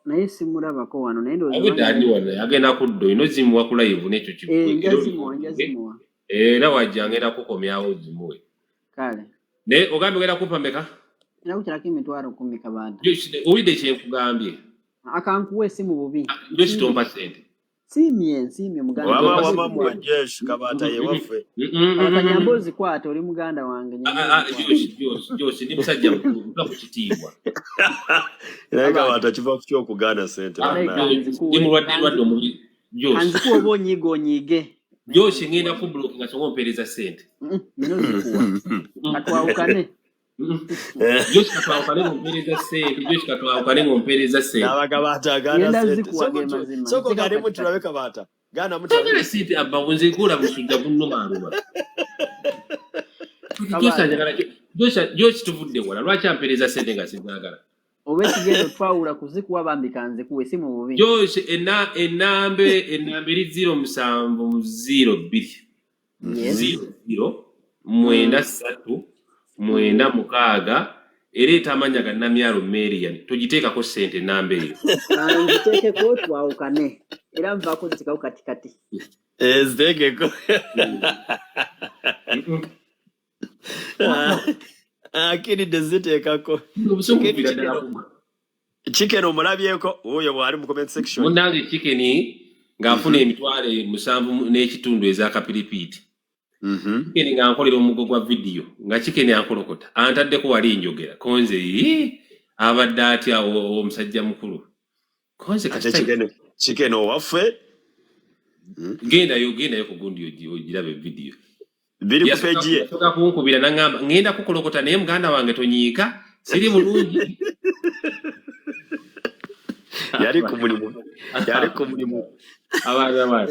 Naye simulabako wano naye ndo abudani wana agenda kuddo ino zimuwa ku live n'ekyo njazimuwa. Era wajja ngenda kukomyawo zimuwe Kale. Ne ogambe ngenda kupa meka? Era kukyalako emitwalo 10 Kabanda. Owulidde kye nkugambye. Akankuwa esimu bubi. Joshi tompa sente. Simye muganda. Wama mwajeshi Kabata yewaffe. Akanyambozi kwata oli muganda wange. Joshi ndi musajja mukulu takukitiibwa. Naye Kabata kiva ku kyokugana sente. Ndi mulwadde omuli Joshi. Anzikuwa oba onyiige. Joshi ngenda ku block nga songa ompereza sente. Nino zikuwa. Katwawukane. Joshi katwawukane ngompereza sente. Joshi katwawukane ngompereza sente. Abakabata agana sente. Soko gane mutulabe Kabata. Gana mutulabe. Tagala sente abba wunze kula busujja bunno maruma. Joshi tuvudde wala lwaki ampereza sente nga sinagala. Obekigendo twawula kuzikuwa bambika nze kuwe simu bubi. Joshi enambe 0702 00 93 ereta amanya ga namyalo Marian tugiteekako sente nambe eyo. Ngiteekeko twawukane era nvaako zitikawo katikati. Ziteekeko. Akiridde ziteekako. Chicken omulabyeko oyo bwali mu comment section. Munange chicken ngafuna emitwalo 7 n'ekitundu ezakapiripiti. Chicken nga nkolera omugo gwa video nga chicken yankolokota antaddeko wali njogera konze abadde atya omusajja mukulu konze kasita chicken owaffe genda yo ku gundi ogirabe video biri ku page ye toka kunkubira nangamba ngenda kukolokota naye muganda wange tonyiika siri bulungi yali ku mulimu abana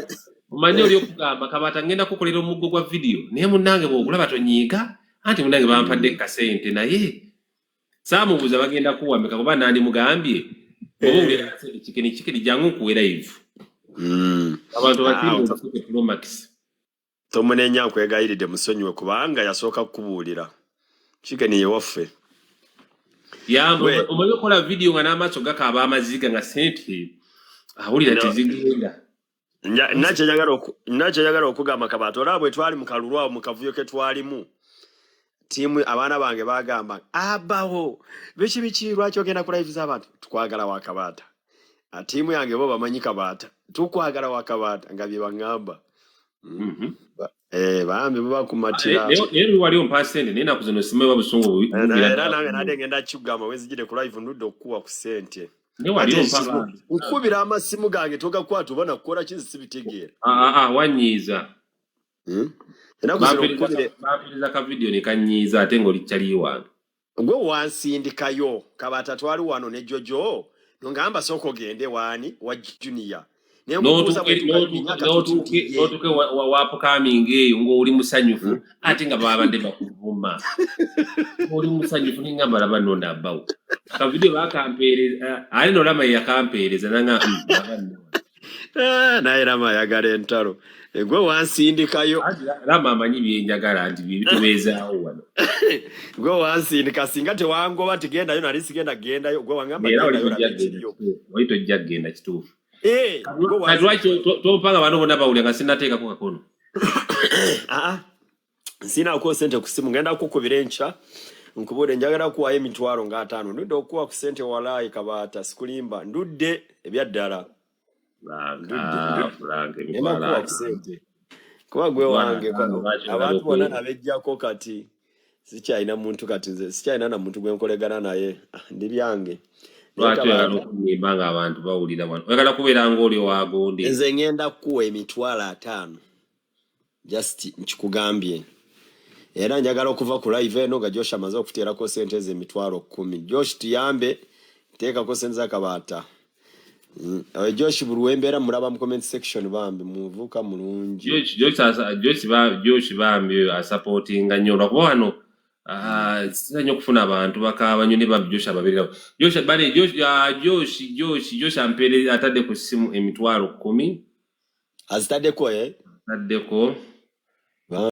Omanyi oli okugamba Kabata ngenda kukolera omuggo gwa video naye munnange bw'okulaba tonyiika anti munnange bampadde kasente naye saamubuuza bagenda kuwameka kuba nandi mugambye oba chikeni jangu nkuwe live abantu batimba Promax tomunenya nkwegayiridde musonyiwe kubanga yasooka kukubuulira chikeni yewaffe omanyi okola video nga n'amaaso gakaaba amaziga nga sente awulira tezigenda Nachayagala okugamba Kabata olabwe twali mu kalulwa mu kavuyo ke twalimu timu abaana bange bagamba abawo biki lwaki ogenda ku live z'abantu tukwagala wa Kabata timu yange bo bamanyi Kabata tukwagala wa Kabata nga bye bangamba bambi baba kumatira lero wali ompasende nina kuzino simwe babusungu era nange nade ngenda kigamba wezijire ku live ndudde okuwa ku sente ukubira amasimu gange toga kwatu bana kukola kizi sibitegeera wanyiza bapiriza ka video ne kanyiza ate ngoli kyali wange gwe wansindikayo Kabata twali wano ne Jojo ngamba soko gende wani wa junior notuke wapo kamingi ngo uli musanyufu ate nga babadde bakuvuma uli musanyufu ningamba laba nonda abawo ka video bakampereza ali no lama yakampereza nanga naye lama yagala entalo gwe wansindikayo lama amanyi byenjagala nti bitubezaawo wano gwe wansindika singa tewangoba tigendayo nali sigenda gendayo gwe wangamba wali tojja genda kituufu lwaki tompanga bano bonna bawulya nga sinnateekako kakono sinakuwa sente ku simu ngenda kukubira enkya nkubuulire njagala kuwayo emitwalo nga 5 ndudde okuwa ku sente walaayi Kabata sikulimba ndudde ebyaddala kuba gwe wange abantu bonna nabejjako kati sikyalina muntu kati nze sikyalina na muntu gwenkolegana naye ndi byange lwaki oyagala abantu bawulira wano oyagala kubeera ng'oli owagonde nze ngenda kuwa emitwalo 5 just nkikugambye era njagala okuva ku live eno nga Josh amaze okuteerako sente emitwalo 10. Josh tuyambe teekako sente z'akabaata. Josh Buruwembera mulaba mu comment section bambi muvuka mulungi. Josh bambi supportinga nnyo lwakuba wano sina nnyo okufuna abantu bakaaba nnyo ne bambi Josh ababirirawo. Josh ampeere atadde ku ssimu emitwalo 10. Azitaddeko Ataddeko